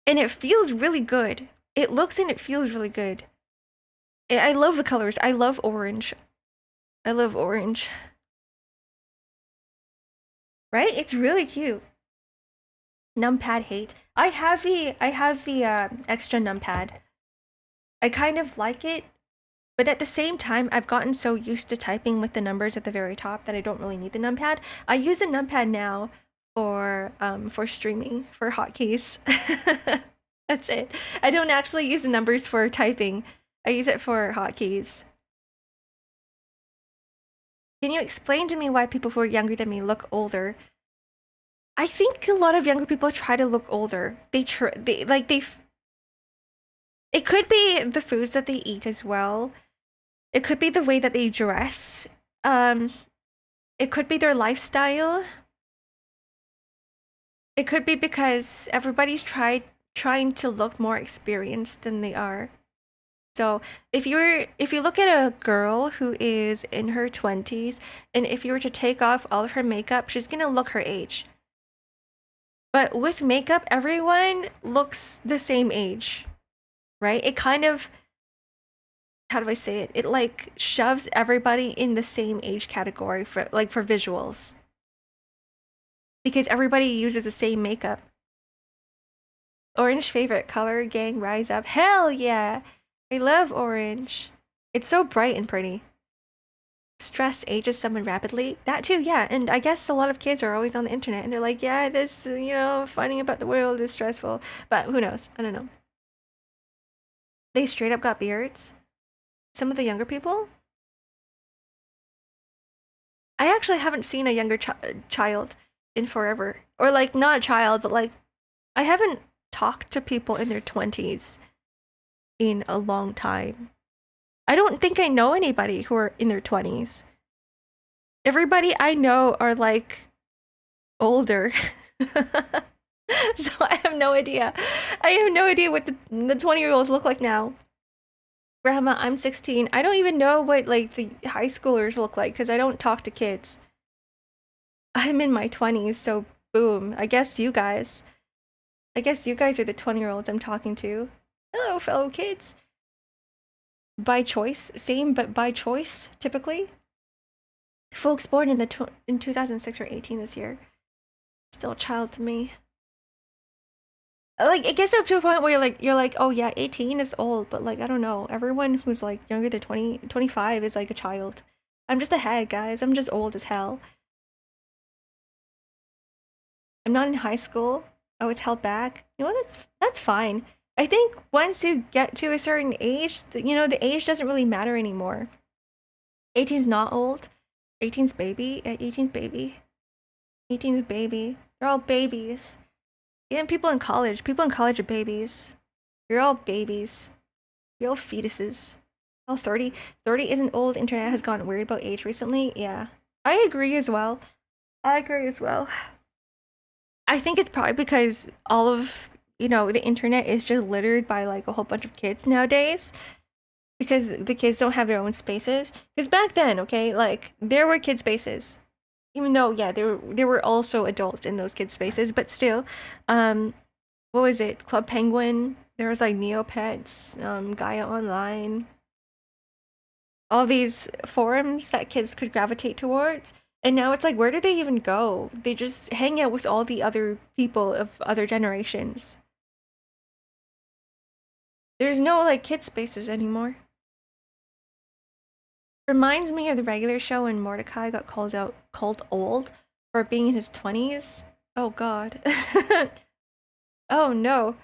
And it feels really good. It looks and it feels really good. I love the colors. I love orange. I love orange. Right? It's really cute. Numpad hate. I have the extra numpad. I kind of like it, but at the same time, I've gotten so used to typing with the numbers at the very top that I don't really need the numpad. I use the numpad now for streaming, for hotkeys. That's it. I don't actually use the numbers for typing. I use it for hotkeys. Can you explain to me why people who are younger than me look older? I think a lot of younger people try to look older. It could be the foods that they eat as well. It could be the way that they dress. It could be their lifestyle. It could be because everybody's trying to look more experienced than they are. So if you look at a girl who is in her 20s, and if you were to take off all of her makeup, she's gonna look her age. But with makeup, everyone looks the same age, right? It kind of, how do I say it? It like shoves everybody in the same age category for visuals. Because everybody uses the same makeup. Orange favorite color, gang, rise up. Hell yeah! I love orange. It's so bright and pretty. stress ages someone rapidly. That too, yeah. And I guess a lot of kids are always on the internet and they're like, yeah, this, finding about the world is stressful. But who knows? I don't know. They straight up got beards. Some of the younger people. I actually haven't seen a younger child in forever. Or like, not a child, but like, I haven't talked to people in their 20s in a long time. I don't think I know anybody who are in their 20s. Everybody I know are like older. So I have no idea. I have no idea what the 20-year-olds look like now. Grandma, I'm 16. I don't even know what like the high schoolers look like because I don't talk to kids. I'm in my 20s, so boom. I guess you guys are the 20-year-olds I'm talking to. Hello, fellow kids. By choice, same, but by choice, typically. Folks born in 2006 or 18 this year. Still a child to me. Like, it gets up to a point where you're like, oh yeah, 18 is old, but like, I don't know. Everyone who's like younger than 25 is like a child. I'm just a hag, guys. I'm just old as hell. I'm not in high school. I was held back. You know, that's fine. I think once you get to a certain age, the age doesn't really matter anymore. 18's not old. 18's baby. 18's baby. 18's baby. They're all babies. Even people in college are babies. You're all babies. You're all fetuses. Oh, 30 isn't old. Internet has gotten weird about age recently. Yeah. I agree as well. I think it's probably because all of, the internet is just littered by like a whole bunch of kids nowadays. Because the kids don't have their own spaces. Because back then, okay, like, there were kid spaces. Even though, yeah, there were also adults in those kid spaces, but still, what was it? Club Penguin. There was like Neopets, Gaia Online. All these forums that kids could gravitate towards. And now it's like, where do they even go? They just hang out with all the other people of other generations. There's no like kid spaces anymore. Reminds me of the regular show when Mordecai got called old for being in his 20s. Oh god. Oh no.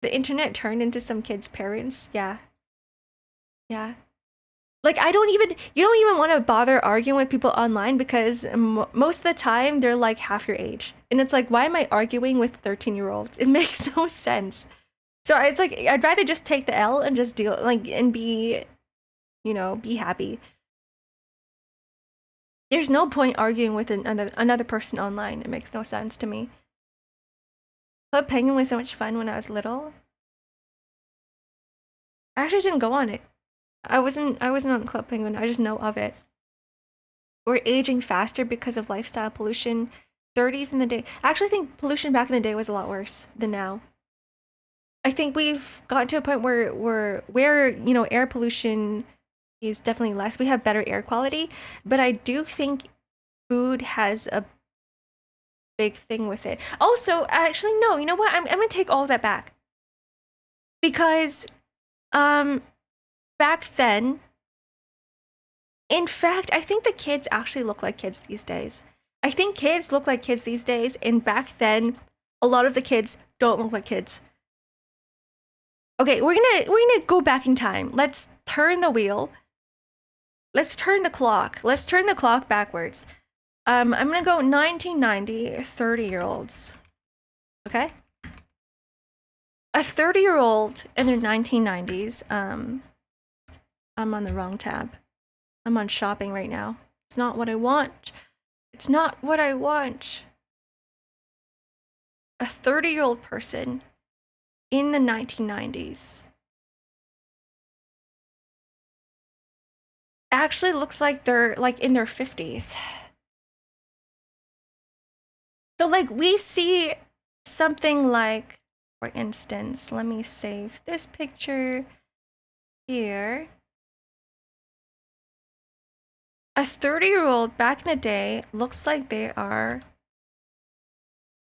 The internet turned into some kids' parents. Yeah. Yeah. Like, you don't even want to bother arguing with people online because most of the time they're like half your age. And it's like, why am I arguing with 13-year-olds? It makes no sense. So it's like, I'd rather just take the L and just deal, like, and be happy. There's no point arguing with another person online. It makes no sense to me. Club Penguin was so much fun when I was little. I actually didn't go on it. I wasn't on Club Penguin. I just know of it. We're aging faster because of lifestyle pollution. 30s in the day. I actually think pollution back in the day was a lot worse than now. I think we've gotten to a point where air pollution is definitely less. We have better air quality, but I do think food has a big thing with it. Also, actually, no, you know what? I'm gonna take all of that back. Because back then, in fact, I think the kids actually look like kids these days. I think kids look like kids these days, and back then, a lot of the kids don't look like kids. Okay, we're gonna go back in time. Let's turn the wheel. Let's turn the clock. Let's turn the clock backwards. I'm gonna go 1990, 30-year-olds. Okay? A 30-year-old in their 1990s, I'm on the wrong tab. I'm on shopping right now. It's not what I want. It's not what I want. A 30-year-old person in the 1990s actually looks like they're like in their 50s. So like we see something like, for instance, let me save this picture here. A 30-year-old back in the day looks like they are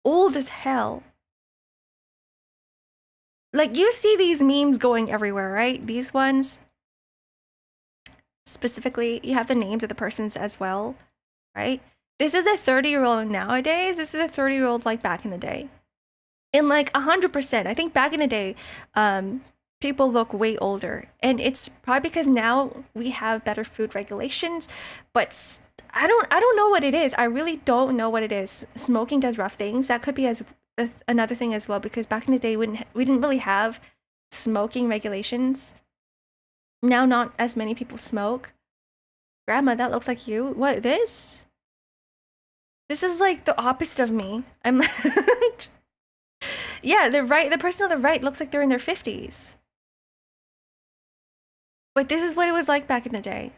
old as hell. Like, you see these memes going everywhere, right? These ones. specifically, you have the names of the persons as well, right? This is a 30-year-old nowadays. This is a 30-year-old like back in the day. In like 100%. I think back in the day, people look way older. And it's probably because now we have better food regulations, but I don't know what it is. I really don't know what it is. Smoking does rough things. That could be as another thing as well, because back in the day we didn't really have smoking regulations. Now not as many people smoke. Grandma, that looks like you. What, this? This is like the opposite of me. I'm like, yeah, the person on the right looks like they're in their 50s. But this is what it was like back in the day.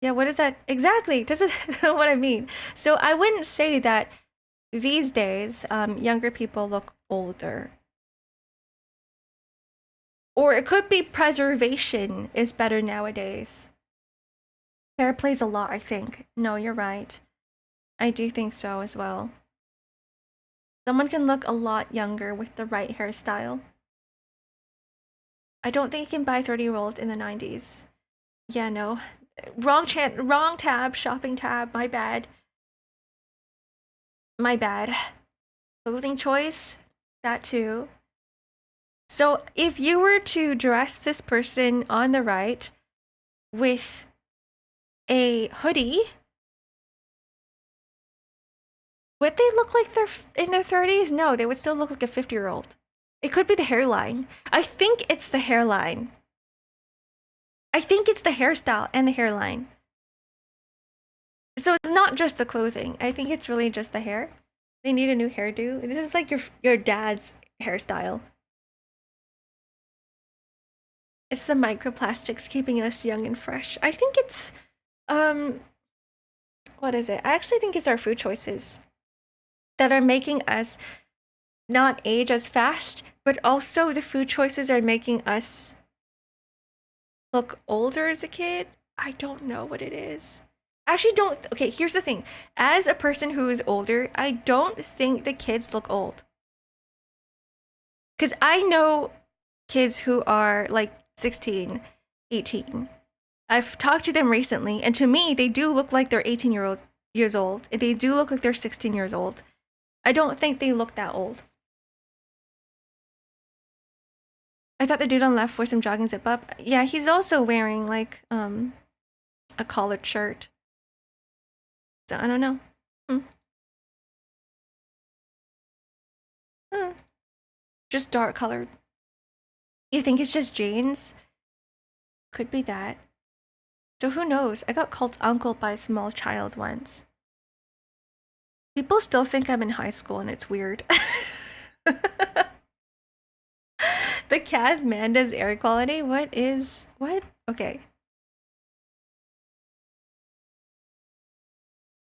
Yeah, what is that? Exactly. This is what I mean. So I wouldn't say that these days, younger people look older. Or it could be preservation is better nowadays. Hair plays a lot, I think. No, you're right. I do think so as well. Someone can look a lot younger with the right hairstyle. I don't think you can buy 30-year-old in the 90s. Yeah, no. Wrong tab, shopping tab, my bad. My bad. Clothing choice, that too. So if you were to dress this person on the right with a hoodie, would they look like they're in their 30s? No, they would still look like a 50-year-old. It could be the hairline. I think it's the hairline. I think it's the hairstyle and the hairline. So it's not just the clothing. I think it's really just the hair. They need a new hairdo. This is like your dad's hairstyle. It's the microplastics keeping us young and fresh. I think it's what is it? I actually think it's our food choices that are making us not age as fast, but also the food choices are making us look older as a kid. I don't know what it is. Actually don't. Okay, here's the thing. As a person who is older, I don't think the kids look old. Because I know kids who are like 16, 18. I've talked to them recently, and to me, they do look like they're 18 years old. They do look like they're 16 years old. I don't think they look that old. I thought the dude on the left wore some jogging zip up. Yeah, he's also wearing like a collared shirt. So I don't know. Just dark colored. You think it's just jeans? Could be that. So who knows? I got called uncle by a small child once. People still think I'm in high school and it's weird. The Cav Manda's air quality? What? Okay.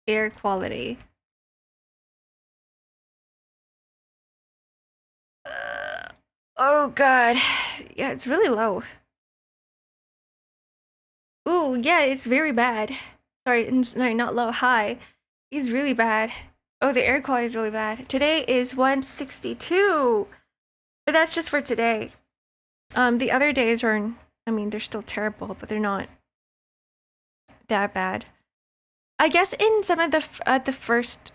Air quality. Oh god. Yeah, it's really low. Ooh, yeah, it's very bad. Sorry, not low, high. It's really bad. Oh, the air quality is really bad. Today is 162. But that's just for today. The other days are, I mean, they're still terrible, but they're not that bad. I guess in some of the first,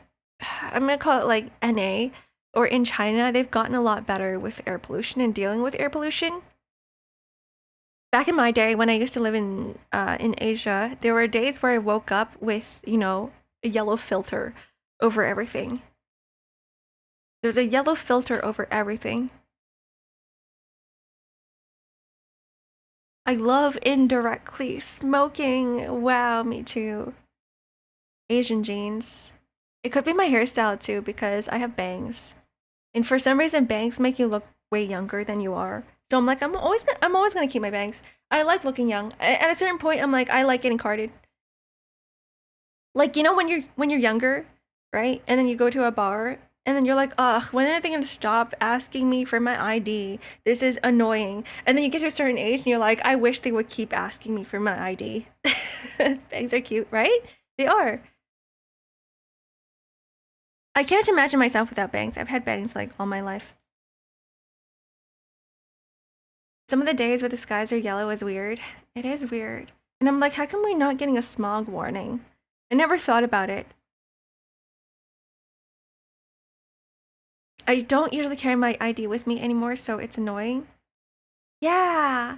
I'm gonna call it like NA, or in China, they've gotten a lot better with air pollution and dealing with air pollution. Back in my day, when I used to live in Asia, there were days where I woke up with, you know, a yellow filter over everything. There's a yellow filter over everything. I love indirectly smoking. Wow, me too. Asian genes. It could be my hairstyle too, because I have bangs. And for some reason, bangs make you look way younger than you are. So I'm like, I'm always gonna keep my bangs. I like looking young. At a certain point, I'm like, I like getting carded. Like, you know, when you're younger, right? And then you go to a bar, and then you're like, ugh, when are they gonna stop asking me for my ID? This is annoying. And then you get to a certain age, and you're like, I wish they would keep asking me for my ID. Bangs are cute, right? They are. I can't imagine myself without bangs. I've had bangs like all my life. Some of the days where the skies are yellow is weird. It is weird. And I'm like, how come we're not getting a smog warning? I never thought about it. I don't usually carry my ID with me anymore, so it's annoying. Yeah.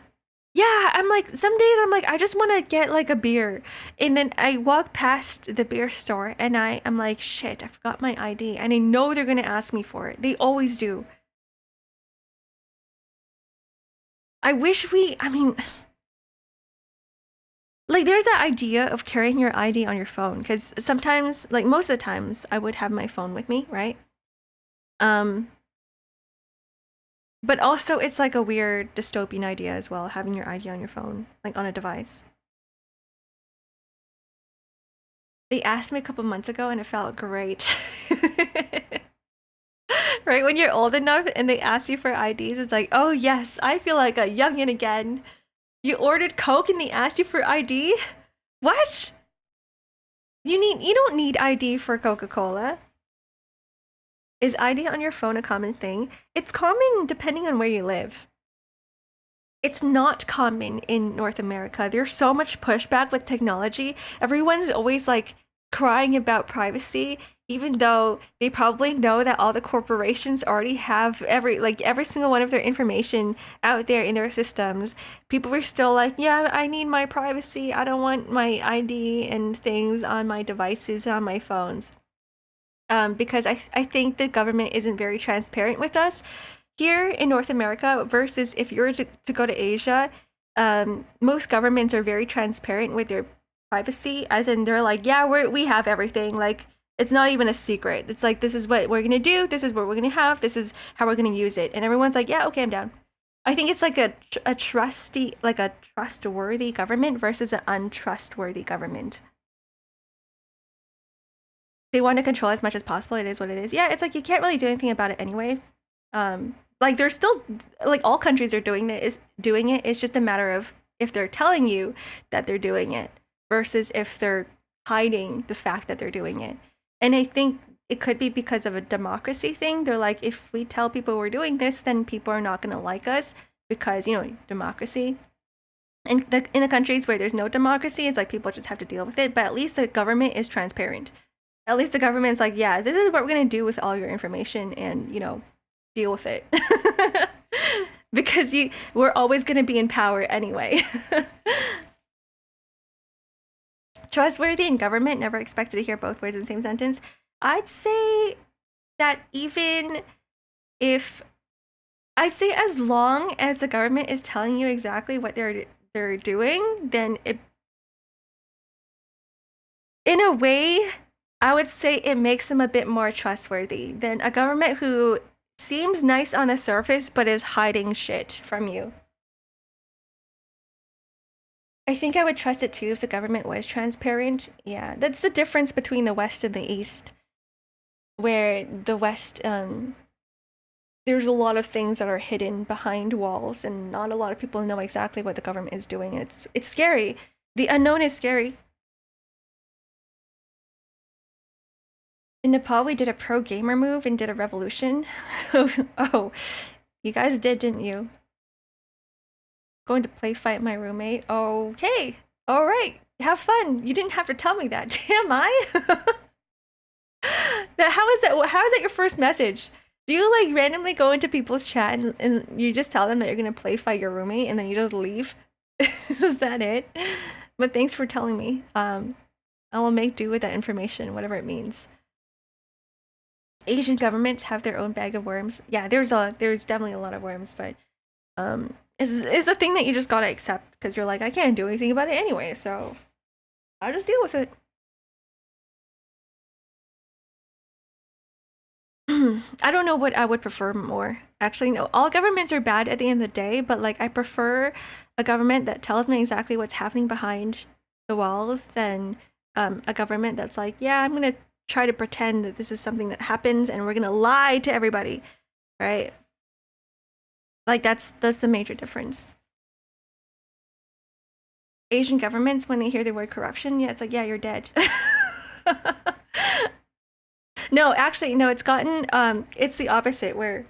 Yeah, I'm like, some days I'm like, I just want to get like a beer. And then I walk past the beer store and I'm like, shit, I forgot my ID. And I know they're going to ask me for it. They always do. I mean, like there's that idea of carrying your ID on your phone because sometimes, like most of the times, I would have my phone with me, right? Um, but also it's like a weird dystopian idea as well, having your ID on your phone, like on a device. They asked me a couple months ago and it felt great. Right? When you're old enough and they ask you for IDs, it's like, oh yes, I feel like a youngin' again. You ordered Coke and they asked you for ID? What? You don't need ID for Coca-Cola. Is ID on your phone a common thing? It's common depending on where you live. It's not common in North America. There's so much pushback with technology. Everyone's always like crying about privacy, even though they probably know that all the corporations already have every single one of their information out there in their systems. People are still like, yeah, I need my privacy. I don't want my ID and things on my devices, on my phones. Because I think the government isn't very transparent with us here in North America versus if you're to go to Asia. Most governments are very transparent with their privacy, as in they're like, yeah, we have everything. Like it's not even a secret. It's like this is what we're gonna do. This is what we're gonna have. This is how we're gonna use it. And everyone's like, yeah, okay, I'm down. I think it's like a trustworthy government versus an untrustworthy government. They want to control as much as possible. It is what it is. Yeah, it's like you can't really do anything about it anyway. Like they're still like all countries are doing it. It's just a matter of if they're telling you that they're doing it versus if they're hiding the fact that they're doing it. And I think it could be because of a democracy thing. They're like, if we tell people we're doing this, then people are not going to like us because, democracy. And in the countries where there's no democracy, it's like people just have to deal with it. But at least the government is transparent. At least the government's like, yeah, this is what we're going to do with all your information and, deal with it. Because we're always going to be in power anyway. Trustworthy in government, never expected to hear both words in the same sentence. I'd say that even if I'd say as long as the government is telling you exactly what they're doing, then in a way, I would say it makes them a bit more trustworthy than a government who seems nice on the surface but is hiding shit from you. I think I would trust it too if the government was transparent. Yeah, that's the difference between the West and the East, where the West, there's a lot of things that are hidden behind walls, and not a lot of people know exactly what the government is doing. It's scary. The unknown is scary. In Nepal, we did a pro gamer move and did a revolution. Oh, you guys did, didn't you? Going to play fight my roommate. Okay. All right. Have fun. You didn't have to tell me that. Damn, I. How is that? How is that your first message? Do you like randomly go into people's chat and you just tell them that you're gonna play fight your roommate and then you just leave? Is that it? But thanks for telling me. I will make do with that information, whatever it means. Asian governments have their own bag of worms. Yeah, there's definitely a lot of worms, but it's a thing that you just gotta accept because you're like, I can't do anything about it anyway, so I'll just deal with it. I don't know what I would prefer more. Actually, no, all governments are bad at the end of the day, but like I prefer a government that tells me exactly what's happening behind the walls than a government that's like, yeah, I'm gonna try to pretend that this is something that happens and we're gonna lie to everybody, right? Like that's the major difference. Asian governments, when they hear the word corruption, yeah, it's like, yeah, you're dead. No, actually, no, it's the opposite where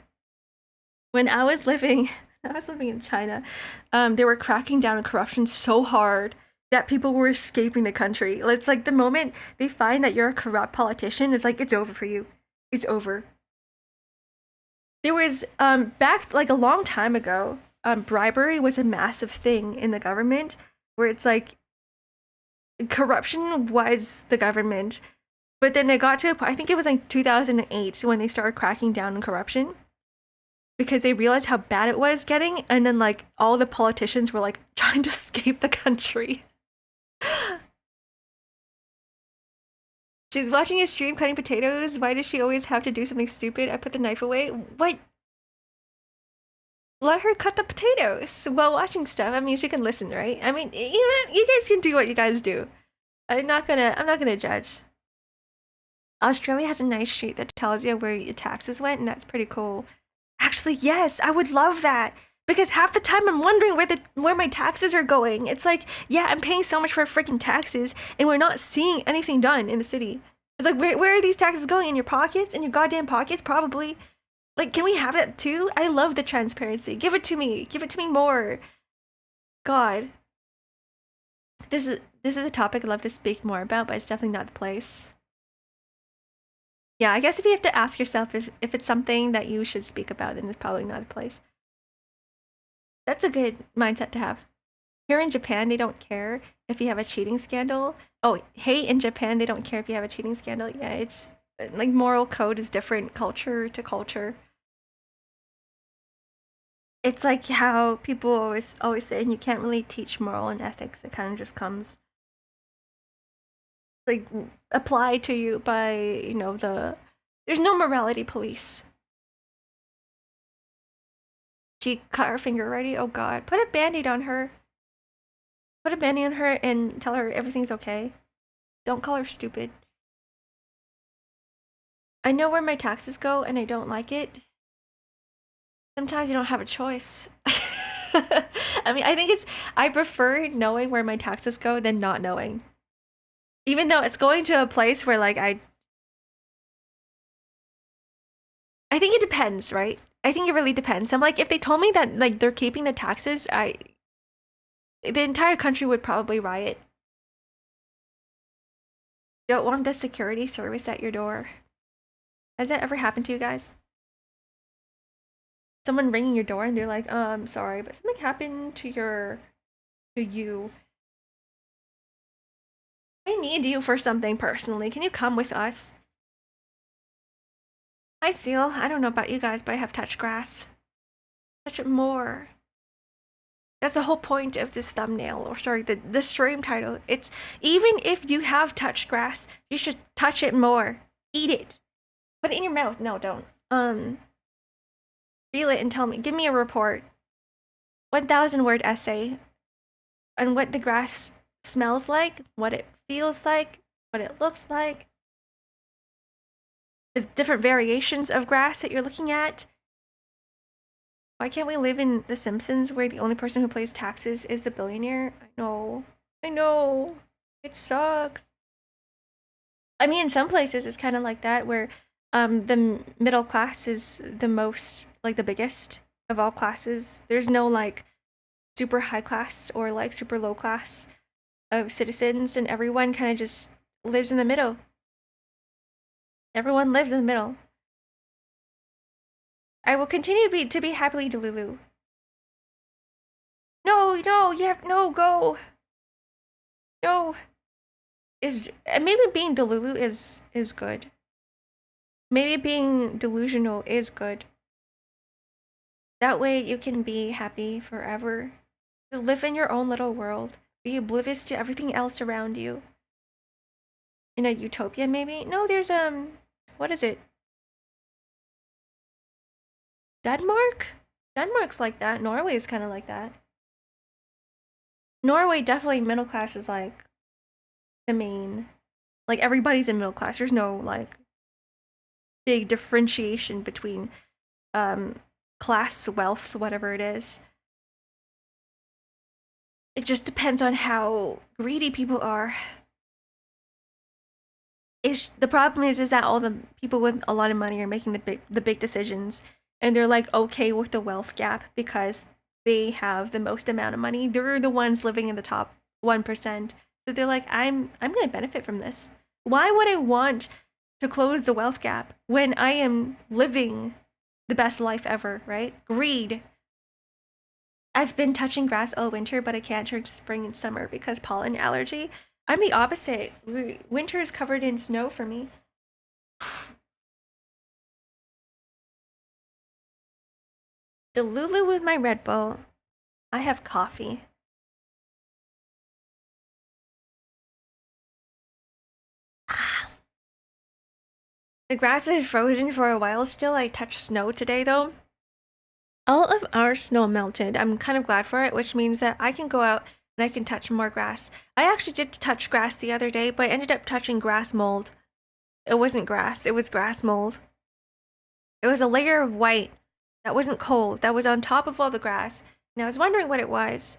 when I was living I was living in China. They were cracking down on corruption so hard that people were escaping the country. It's like the moment they find that you're a corrupt politician, it's like it's over for you. It's over. There was back like a long time ago, bribery was a massive thing in the government where it's like corruption was the government. But then it got to a point, I think it was like 2008 when they started cracking down on corruption because they realized how bad it was getting, and then like all the politicians were like trying to escape the country. She's watching a stream cutting potatoes. Why does she always have to do something stupid? I put the knife away. What? Let her cut the potatoes while watching stuff. I mean, she can listen, right? I mean, you guys can do what you guys do. I'm not gonna judge. Australia has a nice street that tells you where your taxes went, and that's pretty cool. Actually, yes, I would love that. Because half the time I'm wondering where my taxes are going. It's like, yeah, I'm paying so much for freaking taxes, and we're not seeing anything done in the city. It's like, where are these taxes going? In your pockets? In your goddamn pockets? Probably. Like, can we have that too? I love the transparency. Give it to me. Give it to me more. God. This is a topic I'd love to speak more about, but it's definitely not the place. Yeah, I guess if you have to ask yourself if it's something that you should speak about, then it's probably not the place. That's a good mindset to have. Here in Japan, they don't care if you have a cheating scandal. Oh, hey, in Japan, they don't care if you have a cheating scandal. Yeah, it's like moral code is different culture to culture. It's like how people always say, and you can't really teach moral and ethics. It kind of just comes like applied to you by there's no morality police. She cut her finger already. Oh God, put a band-aid on her. Put a band-aid on her and tell her everything's okay. Don't call her stupid. I know where my taxes go and I don't like it. Sometimes you don't have a choice. I mean, I prefer knowing where my taxes go than not knowing. Even though it's going to a place where like I think it depends, right? I think it really depends. I'm like, if they told me that like they're keeping the taxes, the entire country would probably riot. Don't want the security service at your door. Has that ever happened to you guys? Someone ringing your door and they're like, I'm sorry, but something happened to you. I need you for something personally. Can you come with us? Hi, Seal. I don't know about you guys, but I have touch grass. Touch it more. That's the whole point of this thumbnail, or sorry, the stream title. It's even if you have touch grass, you should touch it more. Eat it. Put it in your mouth. No, don't. Feel it and tell me. Give me a report. 1,000-word essay on what the grass smells like, what it feels like, what it looks like, the different variations of grass that you're looking at. Why can't we live in The Simpsons where the only person who pays taxes is the billionaire? I know. It sucks. I mean, in some places it's kind of like that where the middle class is the most, like the biggest of all classes. There's no like super high class or like super low class of citizens, and everyone kind of just lives in the middle. Everyone lives in the middle. I will continue to be happily Delulu. No, go. No. Maybe being Delulu is good. Maybe being delusional is good. That way you can be happy forever. Just live in your own little world. Be oblivious to everything else around you. In a utopia, maybe? No, there's what is it? Denmark? Denmark's like that. Norway is kind of like that. Norway, definitely middle class is like the main. Like everybody's in middle class. There's no like big differentiation between class, wealth, whatever it is. It just depends on how greedy people are. The problem is that all the people with a lot of money are making the big decisions, and they're like okay with the wealth gap because they have the most amount of money. They're the ones living in the top 1%. So they're like, I'm gonna benefit from this. Why would I want to close the wealth gap when I am living the best life ever, right? Greed. I've been touching grass all winter, but I can't during spring and summer because pollen allergy. I'm the opposite. Winter is covered in snow for me. Delulu with my Red Bull. I have coffee. The grass is frozen for a while still. I touched snow today though. All of our snow melted. I'm kind of glad for it, which means that I can go out and I can touch more grass. I actually did touch grass the other day, but I ended up touching grass mold. It wasn't grass, it was grass mold. It was a layer of white that wasn't cold, that was on top of all the grass. And I was wondering what it was.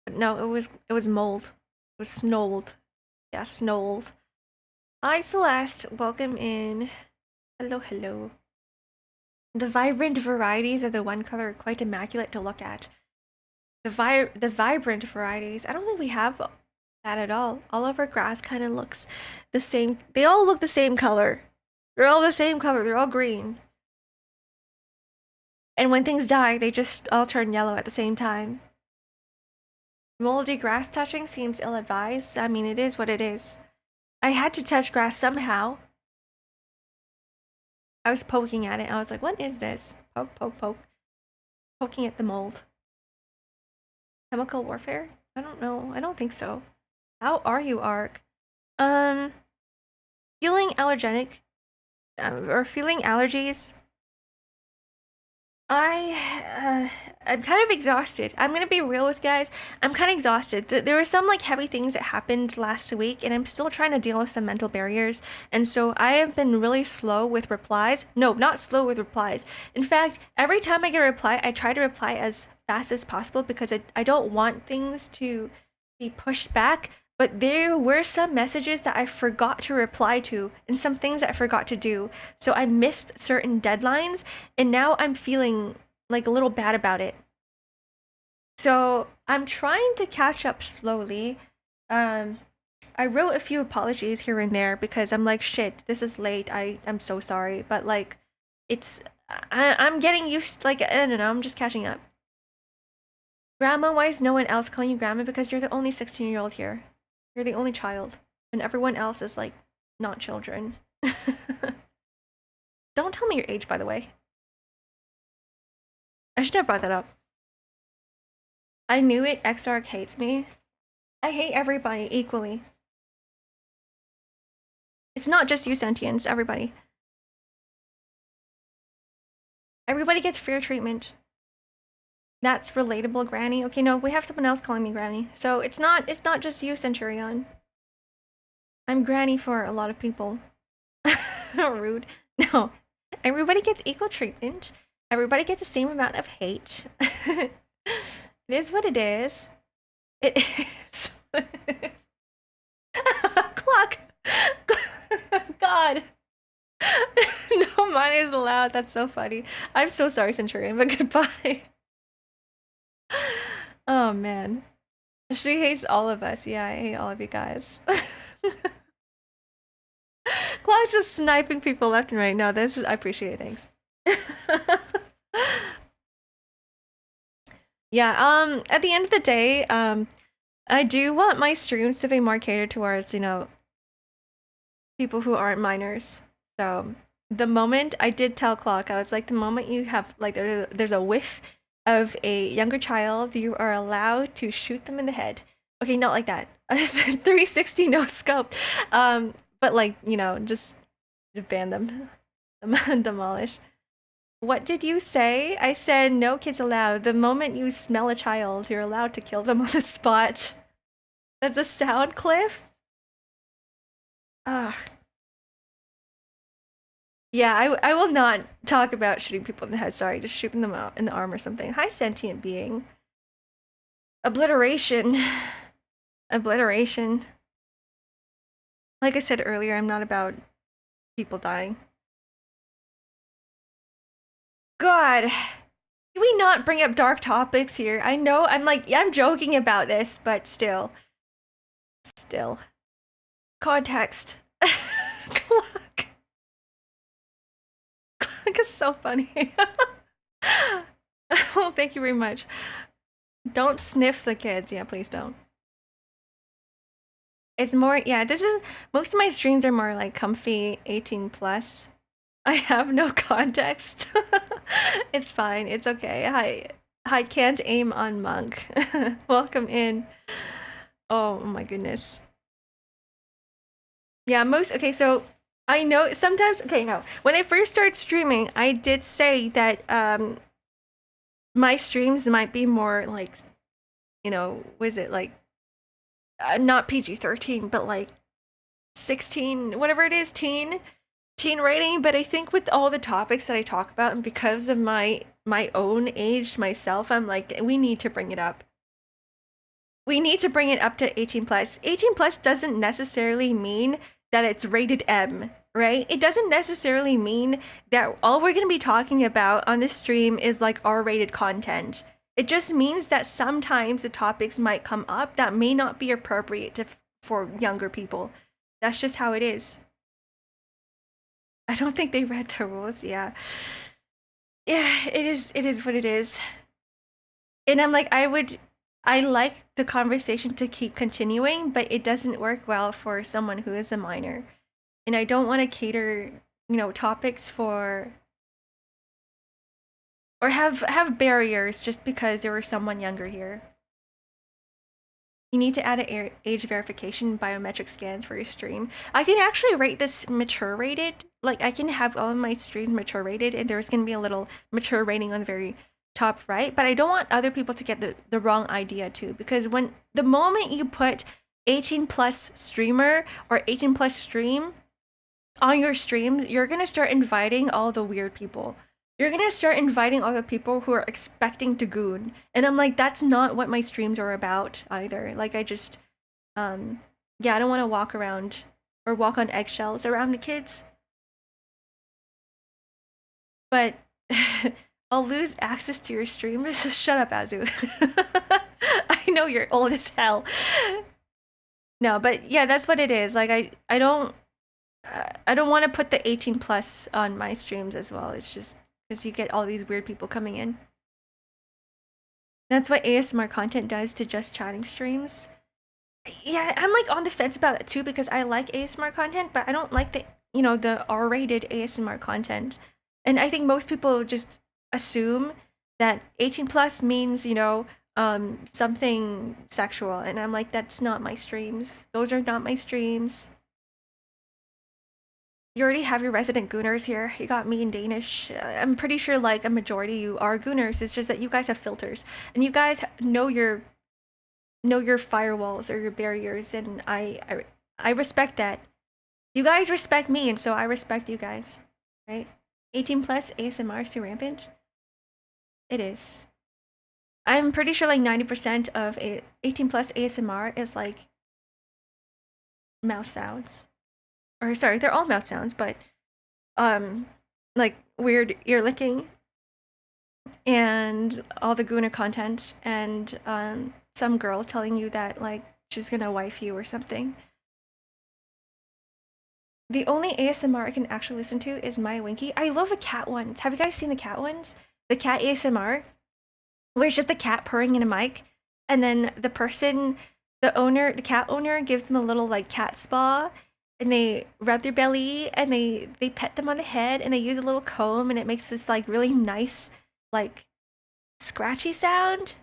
But no, it was mold. It was snold. Yeah, snold. Hi Celeste, welcome in. Hello, hello. The vibrant varieties of the one color are quite immaculate to look at. The vibrant varieties, I don't think we have that at all. All of our grass kind of looks the same. They all look the same color. They're all the same color. They're all green. And when things die, they just all turn yellow at the same time. Moldy grass touching seems ill-advised. I mean, it is what it is. I had to touch grass somehow. I was poking at it. I was like, what is this? Poke, poke, poke. Poking at the mold. Chemical warfare? I don't know. I don't think so. How are you, Ark? Feeling allergenic, or feeling allergies. I'm kind of exhausted. I'm gonna be real with guys. I'm kind of exhausted. There were some like heavy things that happened last week, and I'm still trying to deal with some mental barriers. And so I have been really slow with replies. No, not slow with replies. In fact, every time I get a reply, I try to reply as fast as possible because I don't want things to be pushed back. But there were some messages that I forgot to reply to and some things that I forgot to do. So I missed certain deadlines and now I'm feeling like a little bad about it. So I'm trying to catch up slowly. I wrote a few apologies here and there because I'm like, shit, this is late. I'm so sorry. But like, I'm getting used, like, I don't know, I'm just catching up. Grandma, why is no one else calling you grandma? Because you're the only 16-year-old here. You're the only child, and everyone else is like not children. Don't tell me your age, by the way. I should have brought that up. I knew it. X-Ark hates me. I hate everybody equally. It's not just you sentients, everybody. Everybody gets fair treatment. That's relatable, Granny. Okay, no, we have someone else calling me Granny. So it's not just you, Centurion. I'm Granny for a lot of people. Rude. No. Everybody gets equal treatment. Everybody gets the same amount of hate. It is what it is. It is what it is. Clock. God. No, mine is loud. That's so funny. I'm so sorry, Centurion, but goodbye. Oh man. She hates all of us. Yeah, I hate all of you guys. Clock's just sniping people left and right. No, this is I appreciate it, thanks. Yeah, at the end of the day, I do want my streams to be more catered towards, you know, people who aren't minors. So the moment I did tell Clock, I was like, the moment you have like there's a whiff of a younger child, you are allowed to shoot them in the head. Okay, not like that. 360 no scope. But like, you know, just ban them. Demolish. What did you say? I said no kids allowed. The moment you smell a child, you're allowed to kill them on the spot. That's a sound cliff? Ugh. Yeah, I will not talk about shooting people in the head. Sorry, just shooting them out in the arm or something. Hi, sentient being. Obliteration. Obliteration. Like I said earlier, I'm not about people dying. God, can we not bring up dark topics here? I know I'm like, yeah, I'm joking about this, but still. Context. Clock. Clock is so funny. Oh, thank you very much. Don't sniff the kids. Yeah, please don't. It's more, yeah, this is, most of my streams are more like comfy 18 plus. I have no context. It's fine. It's okay. I can't aim on Monk. Welcome in. Oh my goodness. Yeah, okay, so I know sometimes, okay, no. When I first started streaming, I did say that my streams might be more like, was it like not PG-13, but like 16, whatever it is, teen rating. But I think with all the topics that I talk about, and because of my own age myself, I'm like, we need to bring it up. We need to bring it up to 18 plus. 18 plus doesn't necessarily mean that it's rated M, right? It doesn't necessarily mean that all we're going to be talking about on this stream is like R-rated content. It just means that sometimes the topics might come up that may not be appropriate for younger people. That's just how it is. I don't think they read the rules. Yeah. Yeah, it is what it is. And I'm like, I like the conversation to keep continuing, but it doesn't work well for someone who is a minor. And I don't want to cater, topics for, or have barriers just because there was someone younger here. You need to add an age verification biometric scans for your stream. I can actually rate this mature rated. Like, I can have all of my streams mature rated, and there's going to be a little mature rating on the very top right. But I don't want other people to get the wrong idea too, because the moment you put 18 plus streamer or 18 plus stream on your streams, you're going to start inviting all the weird people. You're going to start inviting all the people who are expecting to goon. And I'm like, that's not what my streams are about either. Like, I just, I don't want to walk around or walk on eggshells around the kids. But I'll lose access to your stream. Shut up, Azu. I know you're old as hell. No, but yeah, that's what it is. Like, I don't want to put the 18 plus on my streams as well. It's just because you get all these weird people coming in. That's what ASMR content does to just chatting streams. Yeah, I'm like on the fence about it too, because I like ASMR content, but I don't like the R-rated ASMR content. And I think most people just assume that 18 plus means, something sexual. And I'm like, that's not my streams. Those are not my streams. You already have your resident gooners here. You got me in Danish. I'm pretty sure like a majority you are gooners. It's just that you guys have filters. And you guys know your firewalls or your barriers, and I respect that. You guys respect me, and so I respect you guys. Right? 18 plus ASMR is too rampant? It is. I'm pretty sure like 90% of 18 plus ASMR is like mouth sounds. Or sorry, they're all mouth sounds, but like weird ear licking and all the gooner content, and some girl telling you that like she's gonna wife you or something. The only ASMR I can actually listen to is My Winky. I love the cat ones. Have you guys seen the cat ones? The cat ASMR, where it's just a cat purring in a mic, and then the cat owner gives them a little like cat spa, and they rub their belly, and they pet them on the head, and they use a little comb, and it makes this like really nice like scratchy sound.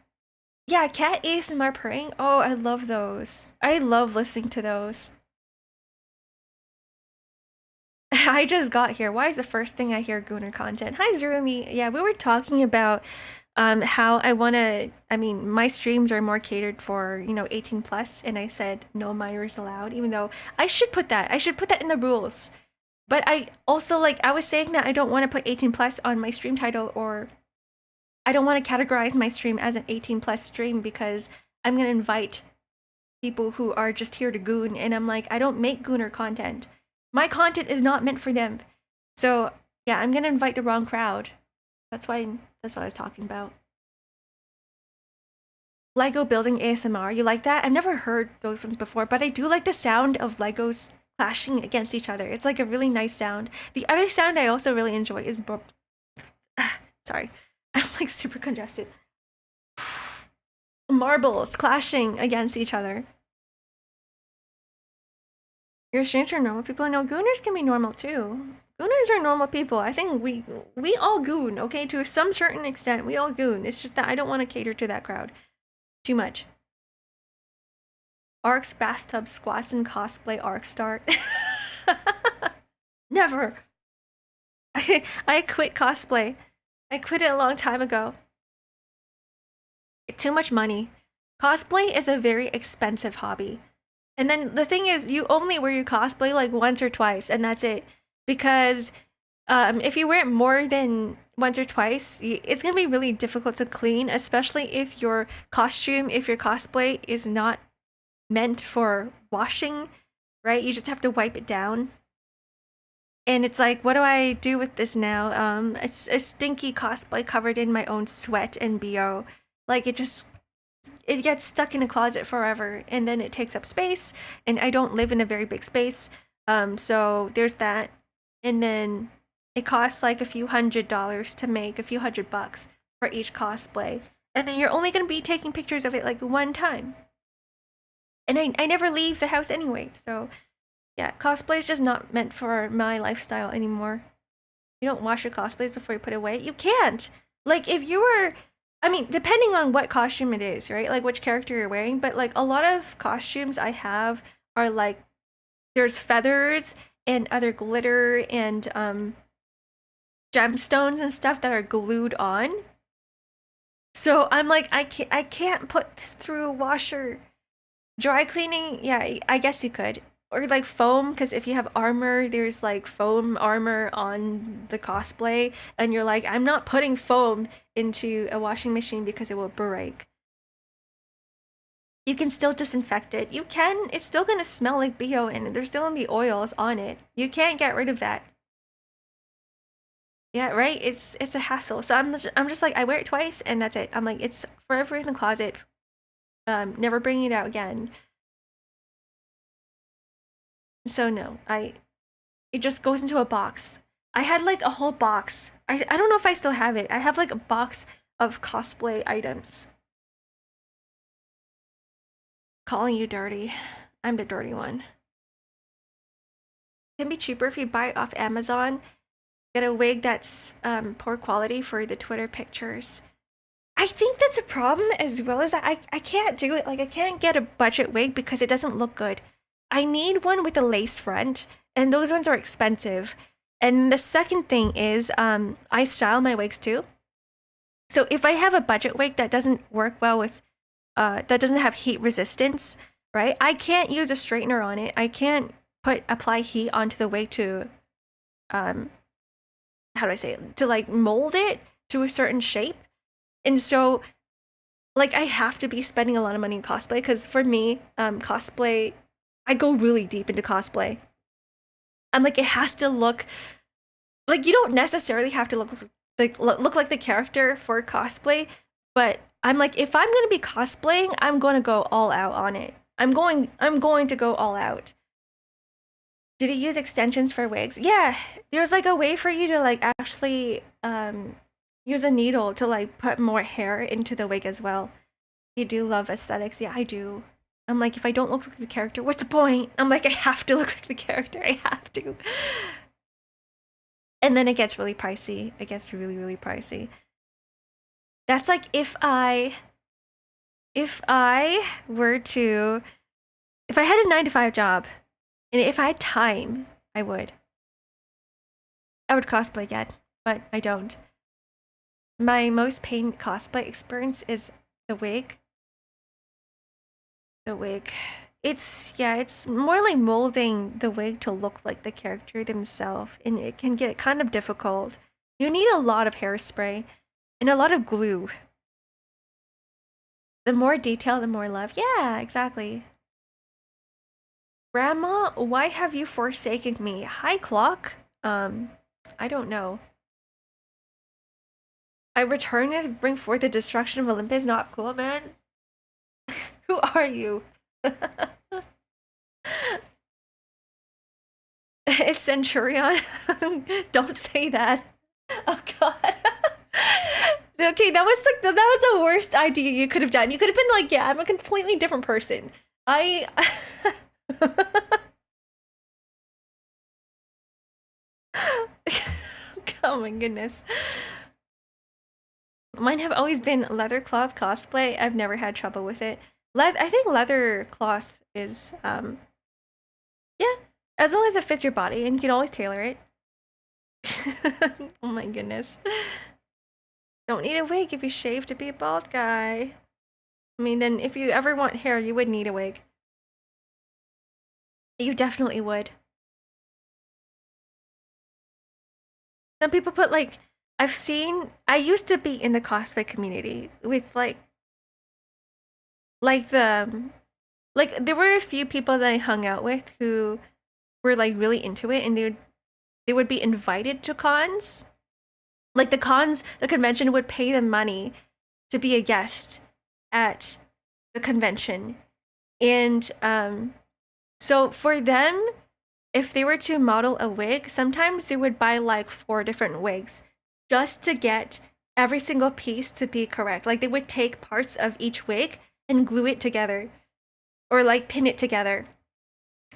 Yeah, cat ASMR purring. Oh, I love those. I love listening to those. I just got here. Why is the first thing I hear gooner content? Hi, Zurumi. Yeah, we were talking about how my streams are more catered for, 18 plus, and I said no minors allowed, even though I should put that in the rules. But I also, I was saying that I don't want to put 18 plus on my stream title, or I don't want to categorize my stream as an 18 plus stream, because I'm going to invite people who are just here to goon, and I'm like, I don't make gooner content. My content is not meant for them. So yeah, I'm going to invite the wrong crowd. That's what I was talking about. Lego building ASMR. You like that? I've never heard those ones before, but I do like the sound of Legos clashing against each other. It's like a really nice sound. The other sound I also really enjoy is sorry. I'm like super congested. Marbles clashing against each other. Your streams are normal people. No, gooners can be normal too. Gooners are normal people. I think we all goon, okay? To some certain extent, we all goon. It's just that I don't want to cater to that crowd too much. Ark's bathtub squats and cosplay Ark start. Never. I quit cosplay. I quit it a long time ago. Too much money. Cosplay is a very expensive hobby. And then the thing is, you only wear your cosplay like once or twice, and that's it. Because if you wear it more than once or twice, it's gonna be really difficult to clean, especially if your cosplay is not meant for washing, right? You just have to wipe it down. And it's like, what do I do with this now? It's a stinky cosplay covered in my own sweat and BO. Like it gets stuck in a closet forever, and then it takes up space, and I don't live in a very big space. So there's that. And then it costs like a few $100s to make, a few $100 for each cosplay. And then you're only gonna be taking pictures of it like one time. And I never leave the house anyway, so yeah, cosplay is just not meant for my lifestyle anymore. You don't wash your cosplays before you put it away. You can't. Like if you were, I mean, depending on what costume it is, right? Like which character you're wearing, but like a lot of costumes I have are like there's feathers and other glitter and gemstones and stuff that are glued on. So I'm like I can't put this through a washer. Dry cleaning, yeah, I guess you could. Or like foam, because if you have armor, there's like foam armor on the cosplay, and you're like, I'm not putting foam into a washing machine because it will break. You can still disinfect it. You can, it's still gonna smell like BO, and there's still gonna be oils on it. You can't get rid of that. Yeah, right? It's a hassle. So I'm just like, I wear it twice and that's it. I'm like, it's forever in the closet. Never bringing it out again. So no, it just goes into a box. I had like a whole box. I don't know if I still have it. I have like a box of cosplay items. Calling you dirty. I'm the dirty one. It can be cheaper if you buy it off Amazon. Get a wig that's poor quality for the Twitter pictures. I think that's a problem as well as I can't do it. Like I can't get a budget wig because it doesn't look good. I need one with a lace front, and those ones are expensive. And the second thing is I style my wigs too. So if I have a budget wig that doesn't work well with that doesn't have heat resistance, right? I can't use a straightener on it. I can't apply heat onto the wig to how do I say it? To like mold it to a certain shape. And so like I have to be spending a lot of money in cosplay because for me, cosplay, I go really deep into cosplay. I'm like, it has to look like you don't necessarily have to look like the character for cosplay, but I'm like, if I'm gonna be cosplaying, I'm gonna go all out on it. I'm going to go all out. Did he use extensions for wigs? Yeah, there's like a way for you to like actually use a needle to like put more hair into the wig as well. You do love aesthetics. Yeah, I do. I'm like, if I don't look like the character, what's the point? I'm like, I have to look like the character. I have to. And then it gets really pricey. It gets really, really pricey. That's like if I were to if I had a 9 to 5 job and if I had time, I would. I would cosplay again, but I don't. My most pain cosplay experience is the wig. The wig. It's more like molding the wig to look like the character themselves, and it can get kind of difficult. You need a lot of hairspray and a lot of glue. The more detail, the more love. Yeah, exactly. Grandma, why have you forsaken me? Hi, clock. I don't know. I return to bring forth the destruction of Olympus. Not cool, man. Who are you? It's Centurion. Don't say that. Oh God. Okay, that was like that was the worst idea you could have done. You could have been like, yeah, I'm a completely different person. I Oh my goodness. Mine have always been leather cloth cosplay. I've never had trouble with it. I think leather cloth is yeah, as long as it fits your body and you can always tailor it. Oh my goodness. Don't need a wig if you shave to be a bald guy. I mean, then if you ever want hair, you would need a wig. You definitely would. Some people put like I used to be in the cosplay community with like there were a few people that I hung out with who were like really into it and they would be invited to cons. Like the convention would pay them money to be a guest at the convention. And so for them, if they were to model a wig, sometimes they would buy like 4 different wigs just to get every single piece to be correct. Like they would take parts of each wig and glue it together or like pin it together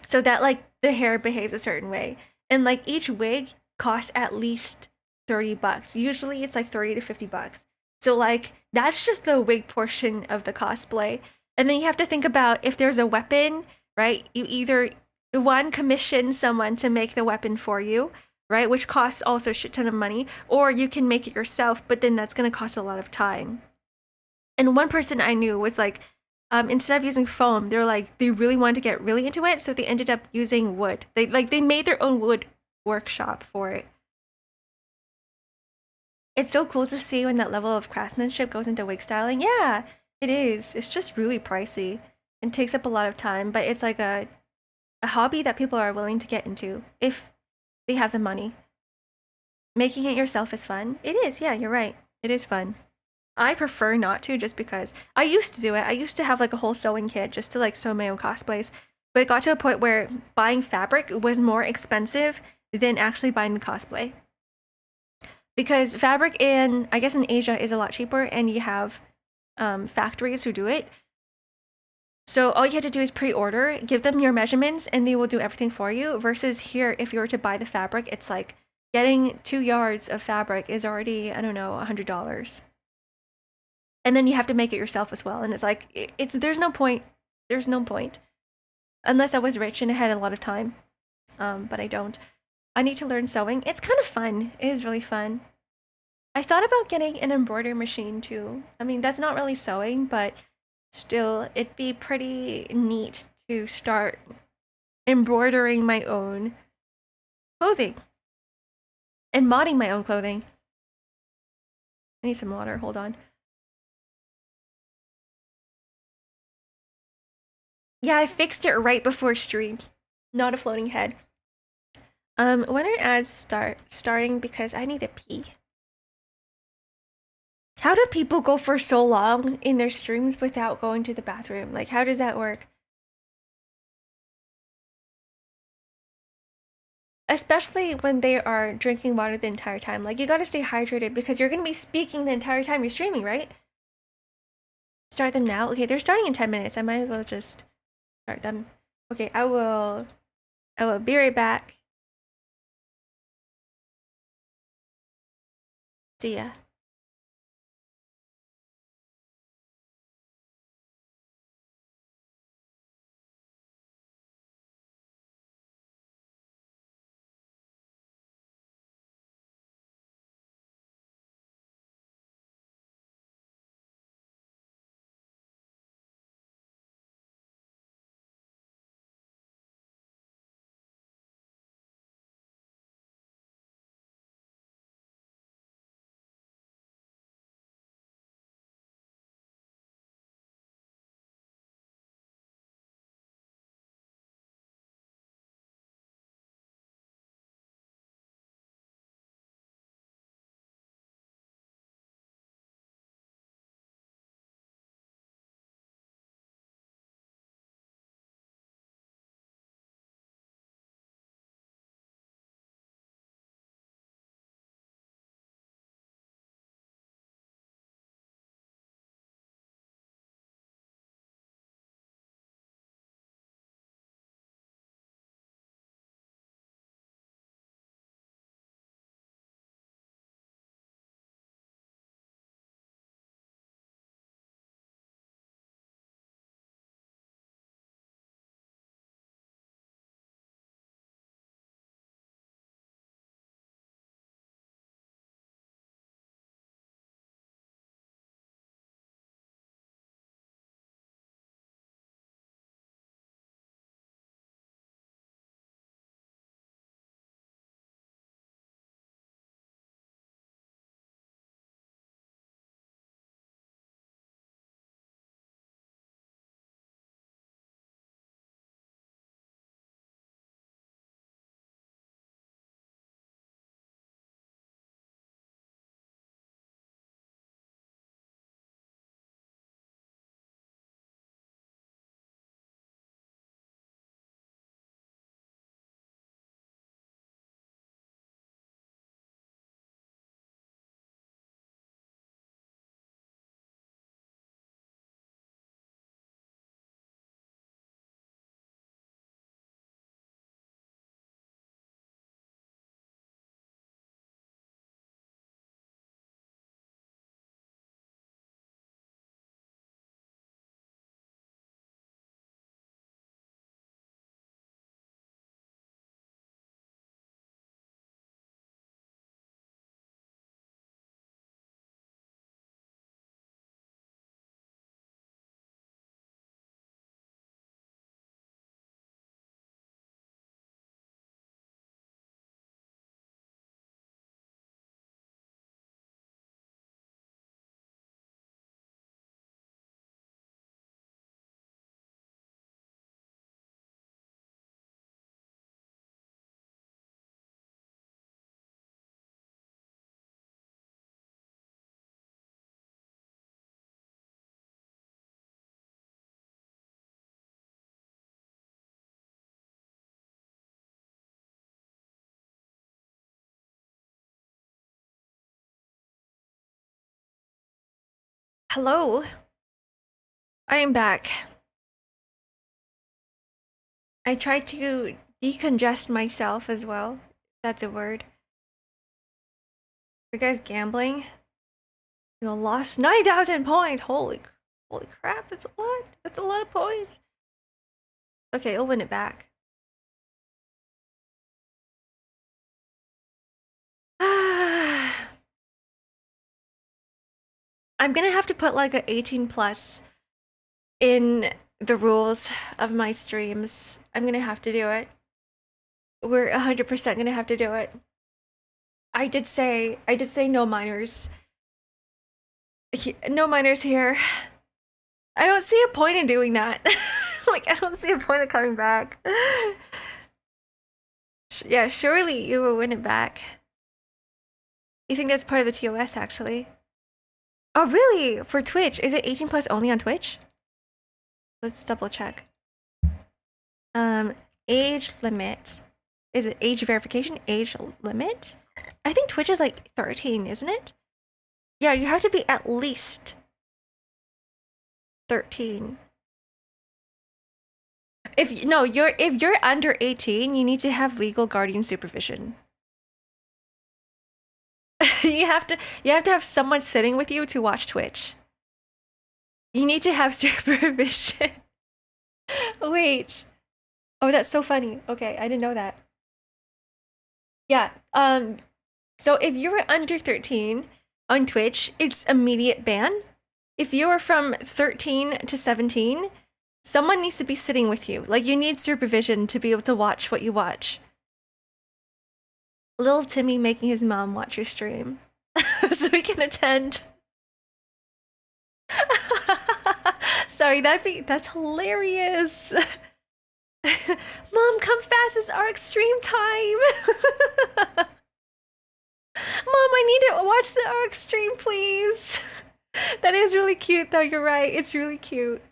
so that like the hair behaves a certain way. And like each wig costs at least $30. Usually it's like 30 to $50. So like that's just the wig portion of the cosplay. And then you have to think about if there's a weapon, right? You either one commission someone to make the weapon for you, right? Which costs also a shit ton of money, or you can make it yourself, but then that's gonna cost a lot of time. And one person I knew was like, instead of using foam, they're like they really wanted to get really into it, so they ended up using wood. They made their own wood workshop for it. It's so cool to see when that level of craftsmanship goes into wig styling. Yeah, it is. It's just really pricey and takes up a lot of time, but it's like a hobby that people are willing to get into if they have the money. Making it yourself is fun. It is, yeah, you're right. It is fun. I prefer not to just because I used to do it. I used to have like a whole sewing kit just to like sew my own cosplays. But it got to a point where buying fabric was more expensive than actually buying the cosplay. Because fabric in, I guess in Asia is a lot cheaper and you have factories who do it. So all you have to do is pre-order, give them your measurements, and they will do everything for you. Versus here, if you were to buy the fabric, it's like getting 2 yards of fabric is already, I don't know, $100. And then you have to make it yourself as well. And it's like it's there's no point. There's no point. Unless I was rich and I had a lot of time. But I don't. I need to learn sewing. It's kind of fun. It is really fun. I thought about getting an embroidery machine too. I mean, that's not really sewing, but still, it'd be pretty neat to start embroidering my own clothing and modding my own clothing. I need some water. Hold on. Yeah, I fixed it right before stream. Not a floating head. When are ads starting? Because I need to pee. How do people go for so long in their streams without going to the bathroom? Like, how does that work? Especially when they are drinking water the entire time. Like, you gotta stay hydrated because you're gonna be speaking the entire time you're streaming, right? Start them now? Okay, they're starting in 10 minutes. I might as well just start them. Okay, I will be right back. See ya. Hello, I am back. I tried to decongest myself as well. That's a word. You guys gambling? You lost 9,000 points. Holy crap! That's a lot. That's a lot of points. Okay, I'll win it back. I'm gonna have to put like a 18 plus in the rules of my streams. I'm gonna have to do it. We're 100% gonna have to do it. I did say no minors. No minors here. I don't see a point in doing that. Like, I don't see a point of coming back. Yeah, surely you will win it back. You think that's part of the TOS, actually? Oh, really? For Twitch? Is it 18 plus only on Twitch? Let's double check. Age limit. Is it age verification? Age limit? I think Twitch is like 13, isn't it? Yeah, you have to be at least 13. If you're under 18, you need to have legal guardian supervision. you have to have someone sitting with you to watch Twitch. You need to have supervision. Wait. Oh, that's so funny. Okay, I didn't know that. Yeah. So if you're under 13 on Twitch, it's immediate ban. If you are from 13 to 17, someone needs to be sitting with you. Like, you need supervision to be able to watch what you watch. Little Timmy making his mom watch your stream so we can attend. Sorry, that's hilarious. Mom, come fast, it's Ark stream time. Mom, I need to watch the Ark stream, please. That is really cute, though. You're right. It's really cute.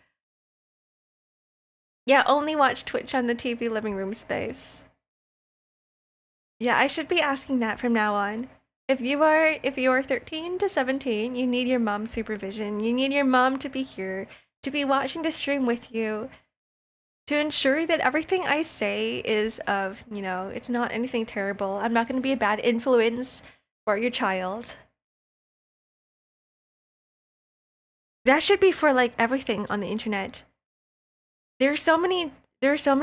Yeah, only watch Twitch on the TV living room space. Yeah, I should be asking that from now on. If you are 13 to 17, you need your mom's supervision. You need your mom to be here, to be watching the stream with you, to ensure that everything I say is of, it's not anything terrible. I'm not going to be a bad influence for your child. That should be for like everything on the internet. There are so many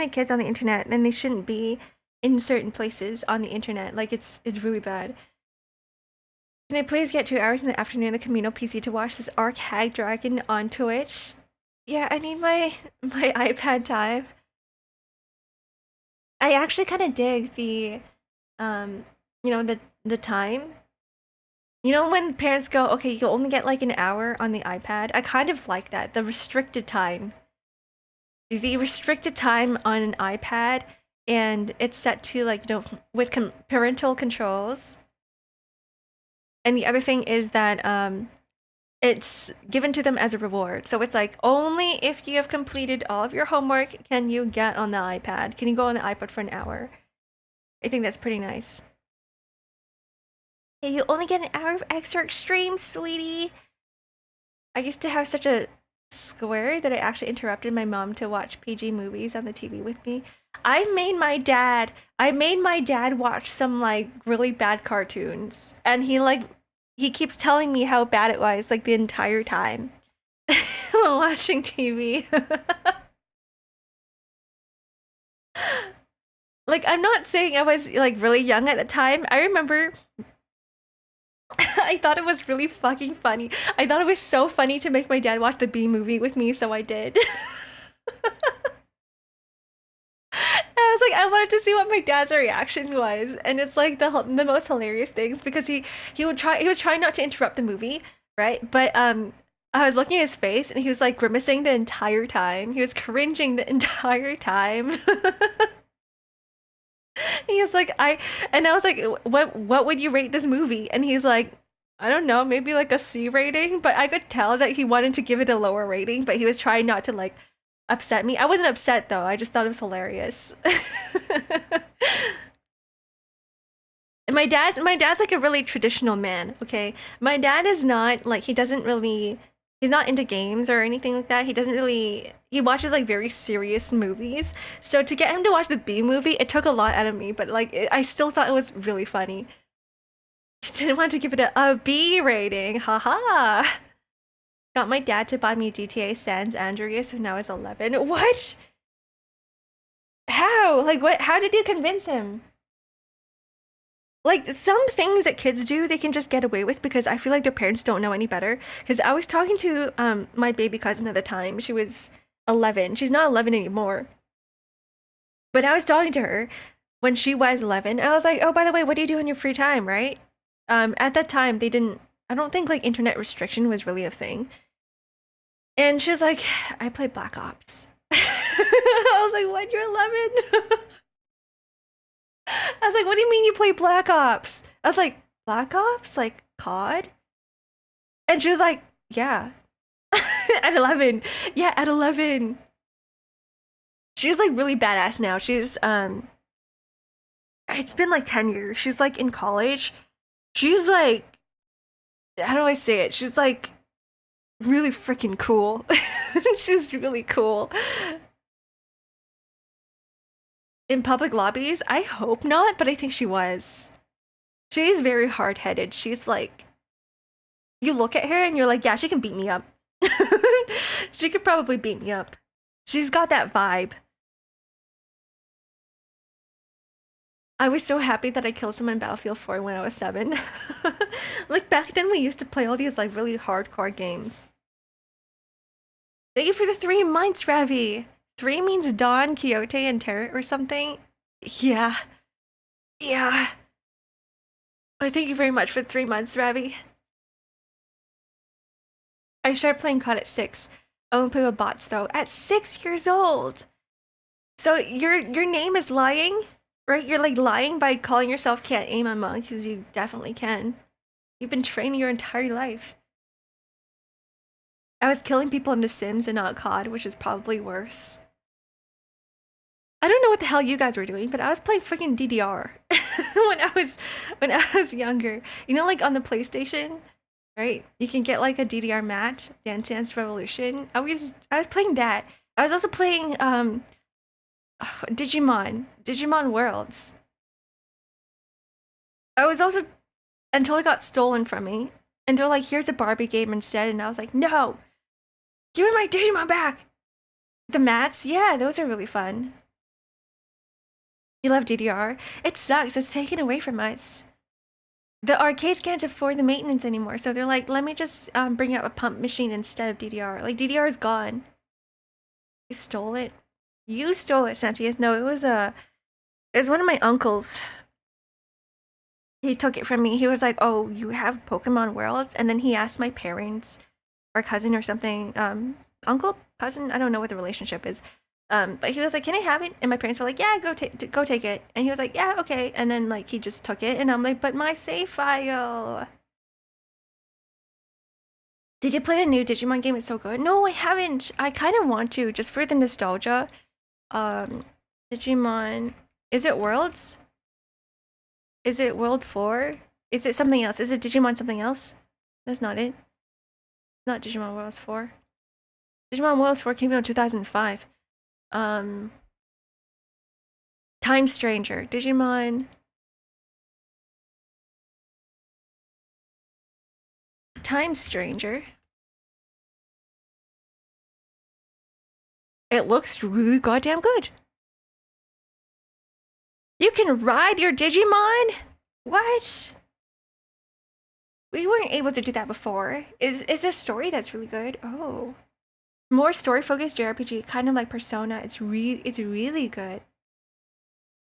kids on the internet, and they shouldn't be in certain places on the internet. Like, it's really bad. Can I please get 2 hours in the afternoon on the communal PC to watch this Ark Hag Dragon on Twitch? Yeah, I need my iPad time. I actually kind of dig the the time. When parents go, okay, you only get like an hour on the iPad. I kind of like that, the restricted time. The restricted time on an iPad, and it's set to like with parental controls. And the other thing is that it's given to them as a reward. So it's like, only if you have completed all of your homework can you get on the iPad. Can you go on the iPad for an hour? I think that's pretty nice. Hey, you only get an hour of X-Ark stream, sweetie. I used to have such a square that I actually interrupted my mom to watch PG movies on the TV with me. I made my dad watch some like really bad cartoons, and he keeps telling me how bad it was like the entire time while watching TV. Like, I'm not saying I was like really young at the time. I remember I thought it was really fucking funny. I thought it was so funny to make my dad watch the B movie with me, so I did. I was like, I wanted to see what my dad's reaction was, and it's like the most hilarious things, because he was trying not to interrupt the movie, right? But I was looking at his face, and he was like grimacing the entire time. He was cringing the entire time. He was like, I was like, what would you rate this movie? And he's like, I don't know, maybe like a C rating. But I could tell that he wanted to give it a lower rating, but he was trying not to like upset me. I wasn't upset though. I just thought it was hilarious. And my dad's like a really traditional man, okay? My dad is not like, he doesn't really He's not into games or anything like that. He doesn't really. He watches like very serious movies. So to get him to watch the B movie, it took a lot out of me. But like, I still thought it was really funny. She didn't want to give it a B rating. Haha. Got my dad to buy me GTA San Andreas when I was 11. What? How? Like, what? How did you convince him? Like, some things that kids do, they can just get away with because I feel like their parents don't know any better. Because I was talking to my baby cousin at the time. She was 11. She's not 11 anymore. But I was talking to her when she was 11. I was like, oh, by the way, what do you do in your free time, right? At that time, they didn't, I don't think like internet restriction was really a thing. And she was like, I play Black Ops. I was like, what? You're 11? I was like, what do you mean you play Black Ops? I was like, Black Ops? Like COD? And she was like, yeah. At 11. Yeah, at 11. She's like really badass now. She's it's been like 10 years. She's like in college. She's like, how do I say it? She's like really freaking cool. She's really cool. In public lobbies, I hope not, but I think she was. She's very hard-headed. She's like, you look at her and you're like, yeah, she can beat me up. She could probably beat me up. She's got that vibe. I was so happy that I killed someone in Battlefield 4 when I was 7. Like back then we used to play all these like really hardcore games. Thank you for the 3 months, Ravi. 3 means Dawn, Quixote, and Terra or something. Yeah. Yeah. Oh, thank you very much for 3 months, Ravi. I started playing COD at 6. I only play with bots though. At 6 years old. So your name is lying? Right? You're like lying by calling yourself can't aim on monk, because you definitely can. You've been training your entire life. I was killing people in The Sims and not COD, which is probably worse. I don't know what the hell you guys were doing, but I was playing freaking DDR when I was younger. You know, like on the PlayStation, right? You can get like a DDR match, Dance Dance Revolution. I was playing that. I was also playing Digimon Worlds. I was also, until it got stolen from me, and they're like, here's a Barbie game instead, and I was like, no, give me my Digimon back. The mats, yeah, those are really fun. You love DDR? It sucks. It's taken away from us. The arcades can't afford the maintenance anymore, so they're like, let me just bring out a pump machine instead of DDR. Like DDR is gone. You stole it. You stole it, Santia. No, it was one of my uncles. He took it from me. He was like, "Oh, you have Pokemon Worlds," and then he asked my parents, or cousin, or something, uncle, cousin. I don't know what the relationship is. But he was like, "Can I have it?" And my parents were like, "Yeah, go take it." And he was like, "Yeah, okay." And then like he just took it, and I'm like, "But my save file." Did you play the new Digimon game? It's so good. No, I haven't. I kind of want to, just for the nostalgia. Digimon. Is it Worlds? Is it World 4? Is it something else? Is it Digimon something else? That's not it. Not Digimon Worlds 4. Digimon Worlds 4 came out in 2005. Time Stranger. Digimon. Time Stranger. It looks really goddamn good. You can ride your Digimon? What? We weren't able to do that before. Is a story that's really good? Oh. More story-focused JRPG, kind of like Persona. It's really good.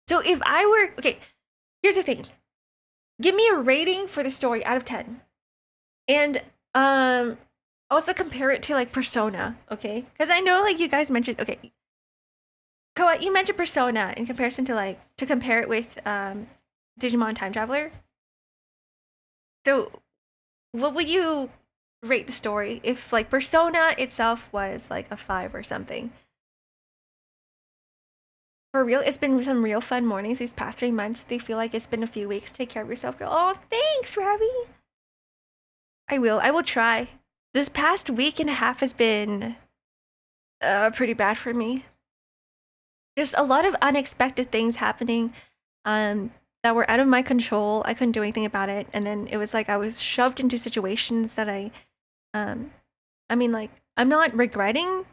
So if I were... Okay, here's the thing. Give me a rating for the story out of 10. And also compare it to like Persona, okay? Because I know like you guys mentioned... Okay, Koa, you mentioned Persona in comparison to like, to compare it with Digimon Time Traveler. So what would you rate the story if like Persona itself was like a 5 or something? For real, it's been some real fun mornings these past 3 months. They feel like it's been a few weeks. Take care of yourself, girl. Oh, thanks, Ravi. I will try. this past week and a half has been pretty bad for me. Just a lot of unexpected things happening that were out of my control. I couldn't do anything about it. And then it was like I was shoved into situations that um, I mean, like, I'm not regretting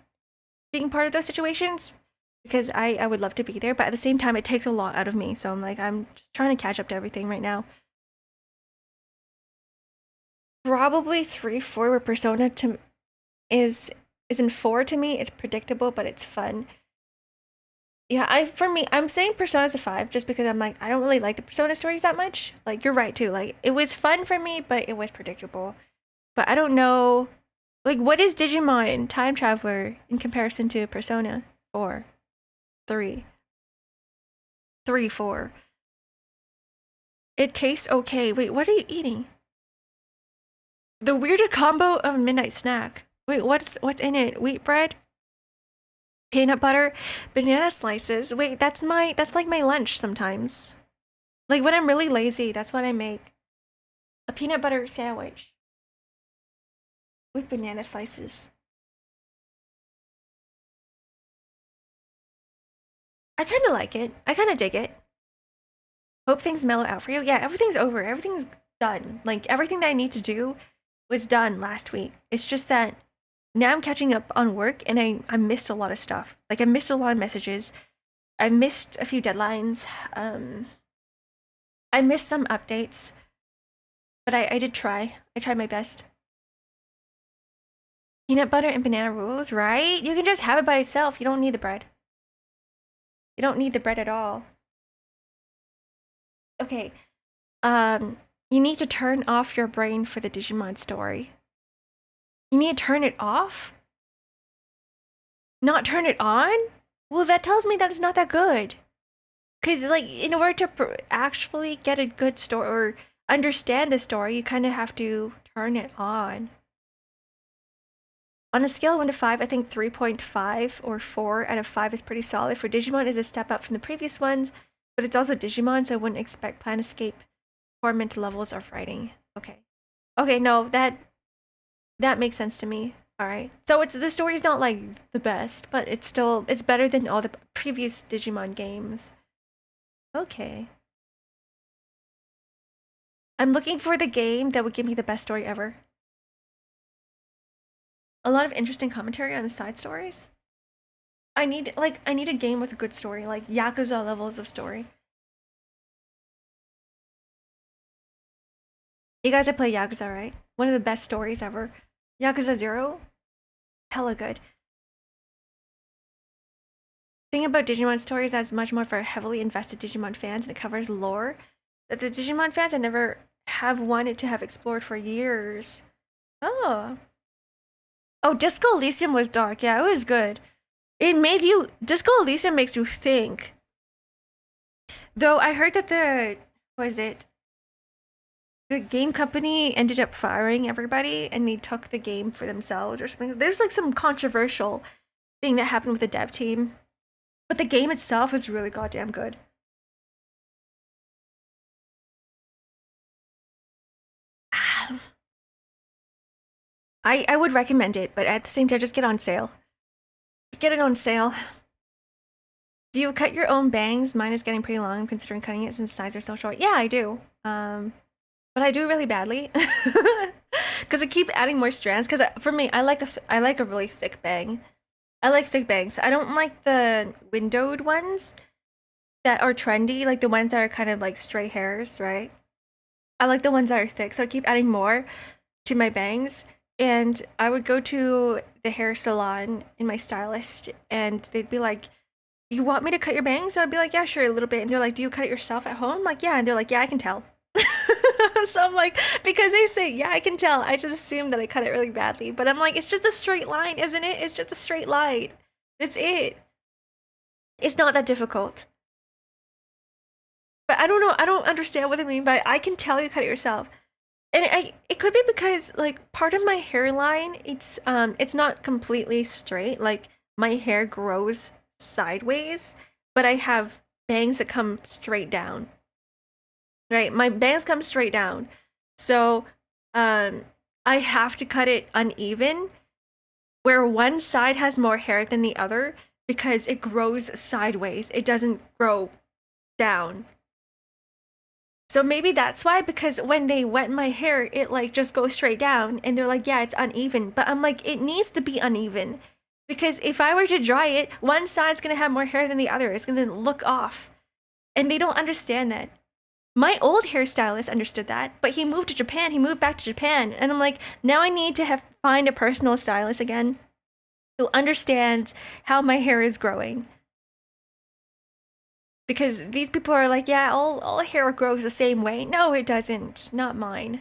being part of those situations because I would love to be there. But at the same time, it takes a lot out of me. So I'm like, I'm just trying to catch up to everything right now. Probably 3, 4, where Persona to is isn't 4 to me. It's predictable, but it's fun. Yeah, for me, I'm saying Persona's a 5 just because I'm like, I don't really like the Persona stories that much. Like, you're right too. Like, it was fun for me, but it was predictable. But I don't know, like, what is Digimon Time Traveler in comparison to Persona 4, 3, 3, 4? It tastes okay. Wait, what are you eating? The weirdest combo of a midnight snack. Wait, what's in it? Wheat bread, peanut butter, banana slices. Wait, that's like my lunch sometimes. Like when I'm really lazy, that's what I make. A peanut butter sandwich with banana slices. I kind of like it. I kind of dig it. Hope things mellow out for you. Yeah, everything's over. Everything's done. Like everything that I need to do was done last week. It's just that now I'm catching up on work and I missed a lot of stuff. Like I missed a lot of messages. I missed a few deadlines. I missed some updates. But I did try. I tried my best. Peanut butter and banana rules, right? You can just have it by itself. You don't need the bread. You don't need the bread at all. Okay. You need to turn off your brain for the Digimon story. You need to turn it off? Not turn it on? Well, that tells me that it's not that good. Because, like, in order to actually get a good story or understand the story, you kind of have to turn it on. On a scale of 1 to 5, I think 3.5 or 4 out of 5 is pretty solid. For Digimon is a step up from the previous ones, but it's also Digimon, so I wouldn't expect Plan Escape torment levels of writing. Okay. Okay, no, that makes sense to me. All right. So it's the story's not like the best, but it's better than all the previous Digimon games. Okay. I'm looking for the game that would give me the best story ever. A lot of interesting commentary on the side stories. I need a game with a good story, like Yakuza levels of story. You guys have played Yakuza, right? One of the best stories ever. Yakuza 0? Hella good. Thing about Digimon stories is much more for heavily invested Digimon fans, and it covers lore that the Digimon fans I never have wanted to have explored for years. Oh. Oh, Disco Elysium was dark. Yeah, it was good. Disco Elysium makes you think. Though I heard that the game company ended up firing everybody and they took the game for themselves or something. There's like some controversial thing that happened with the dev team. But the game itself was really goddamn good. I would recommend it, but at the same time, just get on sale. Just get it on sale. Do you cut your own bangs? Mine is getting pretty long. I'm considering cutting it since sides are so short. Yeah, I do. But I do it really badly because I keep adding more strands. Because for me, I like a really thick bang. I like thick bangs. I don't like the windowed ones that are trendy, like the ones that are kind of like stray hairs, right? I like the ones that are thick, so I keep adding more to my bangs. And I would go to the hair salon in my stylist, and they'd be like, "You want me to cut your bangs?" And I'd be like, "Yeah, sure, a little bit." And they're like, "Do you cut it yourself at home?" I'm like, "Yeah." And they're like, "Yeah, I can tell." So I'm like, because they say, "Yeah, I can tell," I just assume that I cut it really badly. But I'm like, it's just a straight line, isn't it? It's just a straight line. That's it. It's not that difficult. But I don't know. I don't understand what they mean by "I can tell you cut it yourself." And it could be because like part of my hairline, it's not completely straight. Like my hair grows sideways, but I have bangs that come straight down. Right? My bangs come straight down. So I have to cut it uneven, where one side has more hair than the other because it grows sideways. It doesn't grow down. So maybe that's why, because when they wet my hair, it like just goes straight down and they're like, yeah, it's uneven. But I'm like, it needs to be uneven. Because if I were to dry it, one side's gonna have more hair than the other. It's gonna look off. And they don't understand that. My old hairstylist understood that, but he moved to Japan. He moved back to Japan. And I'm like, now I need to find a personal stylist again who understands how my hair is growing. Because these people are like, yeah, all hair grows the same way. No, it doesn't. Not mine.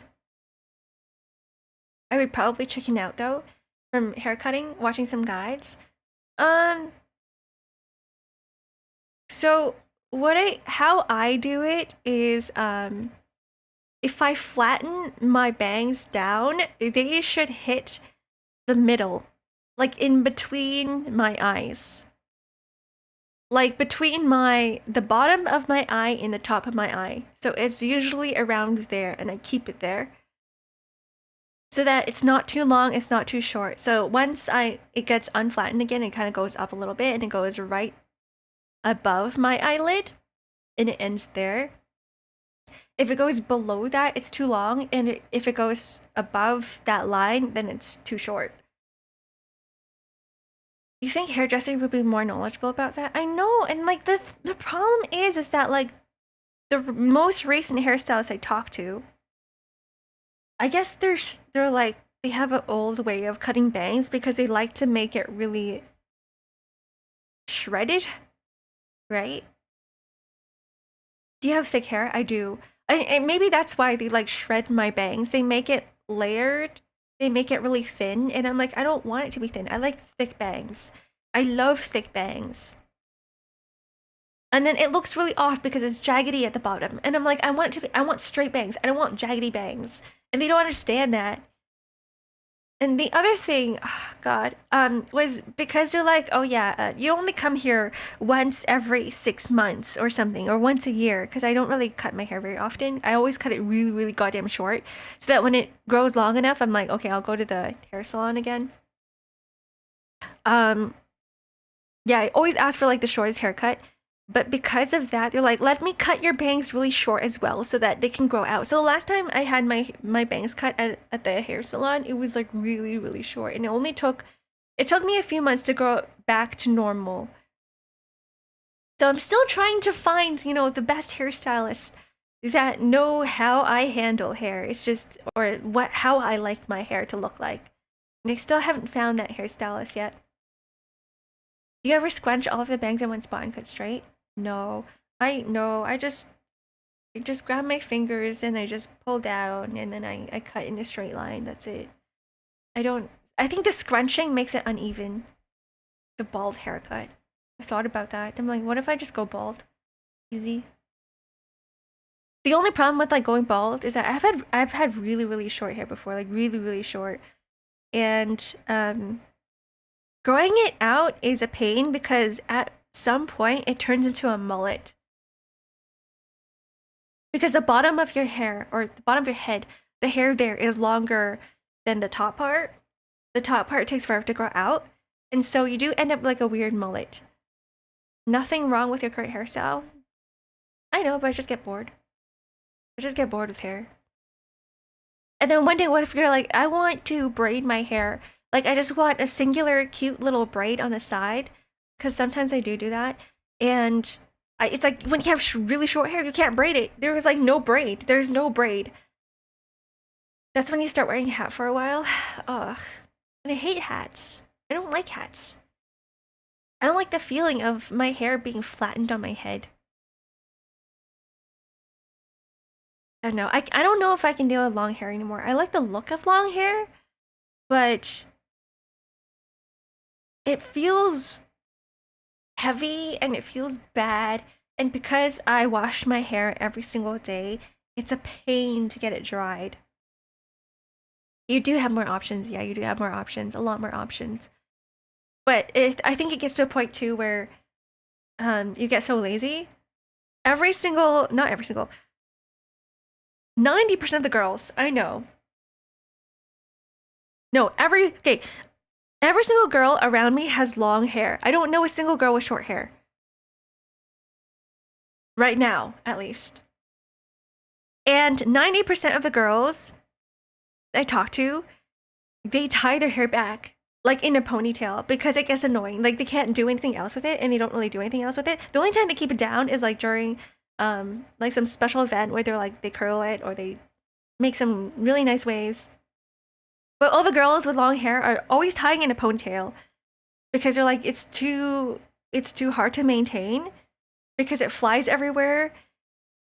I would probably chicken out though from haircutting, watching some guides. Um so how I do it is if I flatten my bangs down, they should hit the middle, like in between my eyes. Like between the bottom of my eye and the top of my eye. So it's usually around there, and I keep it there so that it's not too long, it's not too short. So once it gets unflattened again, it kind of goes up a little bit and it goes right above my eyelid and it ends there. If it goes below that, it's too long, and if it goes above that line, then it's too short. You think hairdressing would be more knowledgeable about that? I know, and like the problem is that like the most recent hairstylists I talked to, I guess they're like they have an old way of cutting bangs because they like to make it really shredded, right? Do you have thick hair? I do. And maybe that's why they like shred my bangs. They make it layered. They make it really thin, and I'm like, I don't want it to be thin. I like thick bangs. I love thick bangs. And then it looks really off because it's jaggedy at the bottom. And I'm like, I want straight bangs. I don't want jaggedy bangs. And they don't understand that. And the other thing, oh God, was because they're like, oh yeah, you only come here once every 6 months or something, or once a year, because I don't really cut my hair very often. I always cut it really, really goddamn short, so that when it grows long enough, I'm like, okay, I'll go to the hair salon again. Yeah, I always ask for like the shortest haircut. But because of that, they're like, let me cut your bangs really short as well so that they can grow out. So the last time I had my bangs cut at the hair salon, it was like really, really short. And it took me a few months to grow back to normal. So I'm still trying to find, the best hairstylists that know how I handle hair. It's just, or how I like my hair to look like. And I still haven't found that hairstylist yet. Do you ever scrunch all of the bangs in one spot and cut straight? No. I just grab my fingers and I just pull down and then I cut in a straight line. That's it. I think the scrunching makes it uneven. The bald haircut. I thought about that. I'm like, what if I just go bald? Easy. The only problem with like going bald is that I've had really, really short hair before, like really, really short. And growing it out is a pain because at some point it turns into a mullet. Because the bottom of your hair, or the bottom of your head, the hair there is longer than the top part. The top part takes forever to grow out. And so you do end up like a weird mullet. Nothing wrong with your current hairstyle. I know, but I just get bored. I just get bored with hair. And then one day, what if you're like, I want to braid my hair? Like, I just want a singular cute little braid on the side. Because sometimes I do that. And it's like when you have really short hair, you can't braid it. There is like no braid. There's no braid. That's when you start wearing a hat for a while. Ugh. And I hate hats. I don't like hats. I don't like the feeling of my hair being flattened on my head. I don't know. I don't know if I can deal with long hair anymore. I like the look of long hair, but it feels heavy and it feels bad. And because I wash my hair every single day, it's a pain to get it dried. You do have more options. Yeah, you do have more options. A lot more options. But I think it gets to a point too where you get so lazy. Not every single, 90% of the girls I know No, every single girl around me has long hair. I don't know a single girl with short hair. Right now, at least. And 90% of the girls I talk to, they tie their hair back, like in a ponytail, because it gets annoying. Like they can't do anything else with it, and they don't really do anything else with it. The only time they keep it down is like during like some special event where they're like they curl it or they make some really nice waves. But all the girls with long hair are always tying in a ponytail because they're like it's too hard to maintain because it flies everywhere.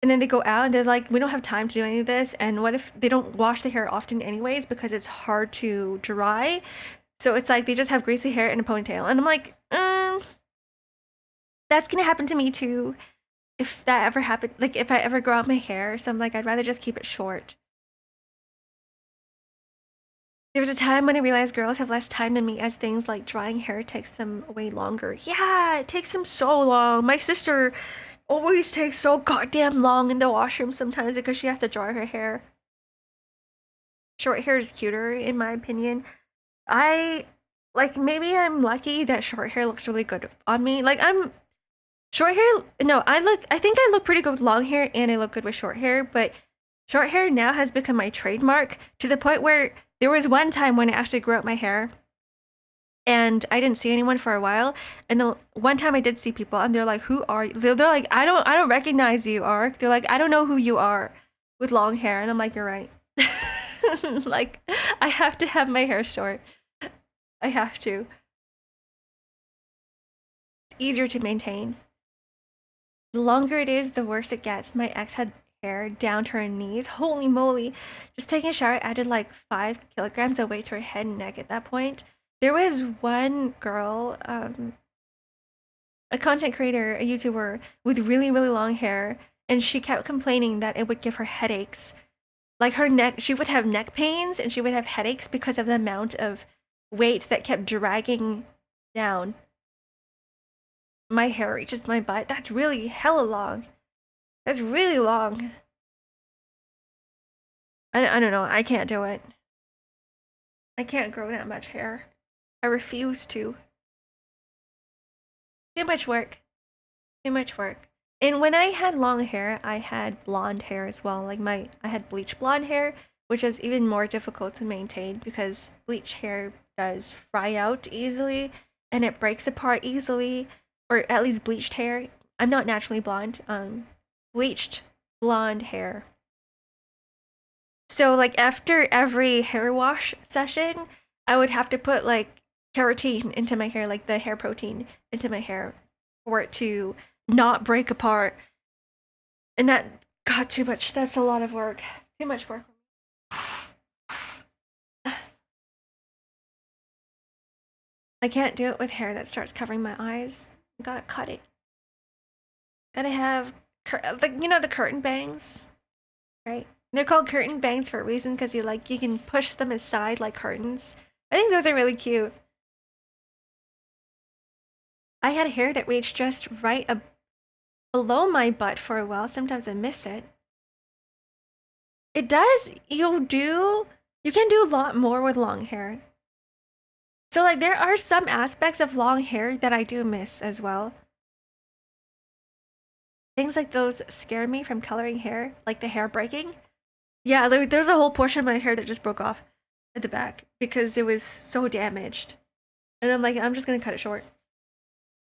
And then they go out and they're like, we don't have time to do any of this. And what if they don't wash the hair often anyways because it's hard to dry? So it's like they just have greasy hair and a ponytail. And I'm like, that's gonna happen to me too. If that ever happened, like if I ever grow out my hair. So I'm like, I'd rather just keep it short. There was a time when I realized girls have less time than me as things like drying hair takes them way longer. Yeah, it takes them so long. My sister always takes so goddamn long in the washroom sometimes because she has to dry her hair. Short hair is cuter, in my opinion. I like maybe I'm lucky that short hair looks really good on me. Like I'm short hair. No, I think I look pretty good with long hair and I look good with short hair, but short hair now has become my trademark to the point where there was one time when I actually grew out my hair and I didn't see anyone for a while. And the one time I did see people and they're like, who are you? They're like, I don't recognize you, Ark. They're like, I don't know who you are with long hair. And I'm like, you're right. Like, I have to have my hair short. I have to. It's easier to maintain. The longer it is, the worse it gets. My ex had hair down to her knees. Holy moly. Just taking a shower added like 5 kilograms of weight to her head and neck at that point. There was one girl, a content creator, a YouTuber with really, really long hair, and she kept complaining that it would give her headaches. Like her neck, she would have neck pains and she would have headaches because of the amount of weight that kept dragging down. My hair reaches my butt. That's really hella long. That's really long. I don't know. I can't do it. I can't grow that much hair. I refuse to. Too much work. Too much work. And when I had long hair, I had blonde hair as well. Like I had bleach blonde hair, which is even more difficult to maintain because bleach hair does fry out easily and it breaks apart easily, or at least bleached hair. I'm not naturally blonde. Bleached blonde hair. So like after every hair wash session, I would have to put like keratin into my hair, like the hair protein into my hair for it to not break apart. And that got too much. That's a lot of work. Too much work. I can't do it with hair that starts covering my eyes. Gotta cut it. Gotta have like the curtain bangs, right? They're called curtain bangs for a reason because you can push them aside like curtains. I think those are really cute. I had hair that reached just right below my butt for a while. Sometimes I miss it. It does. You can do a lot more with long hair. So like there are some aspects of long hair that I do miss as well. Things like those scare me from coloring hair, like the hair breaking. Yeah, there's a whole portion of my hair that just broke off at the back because it was so damaged. And I'm like, I'm just gonna cut it short.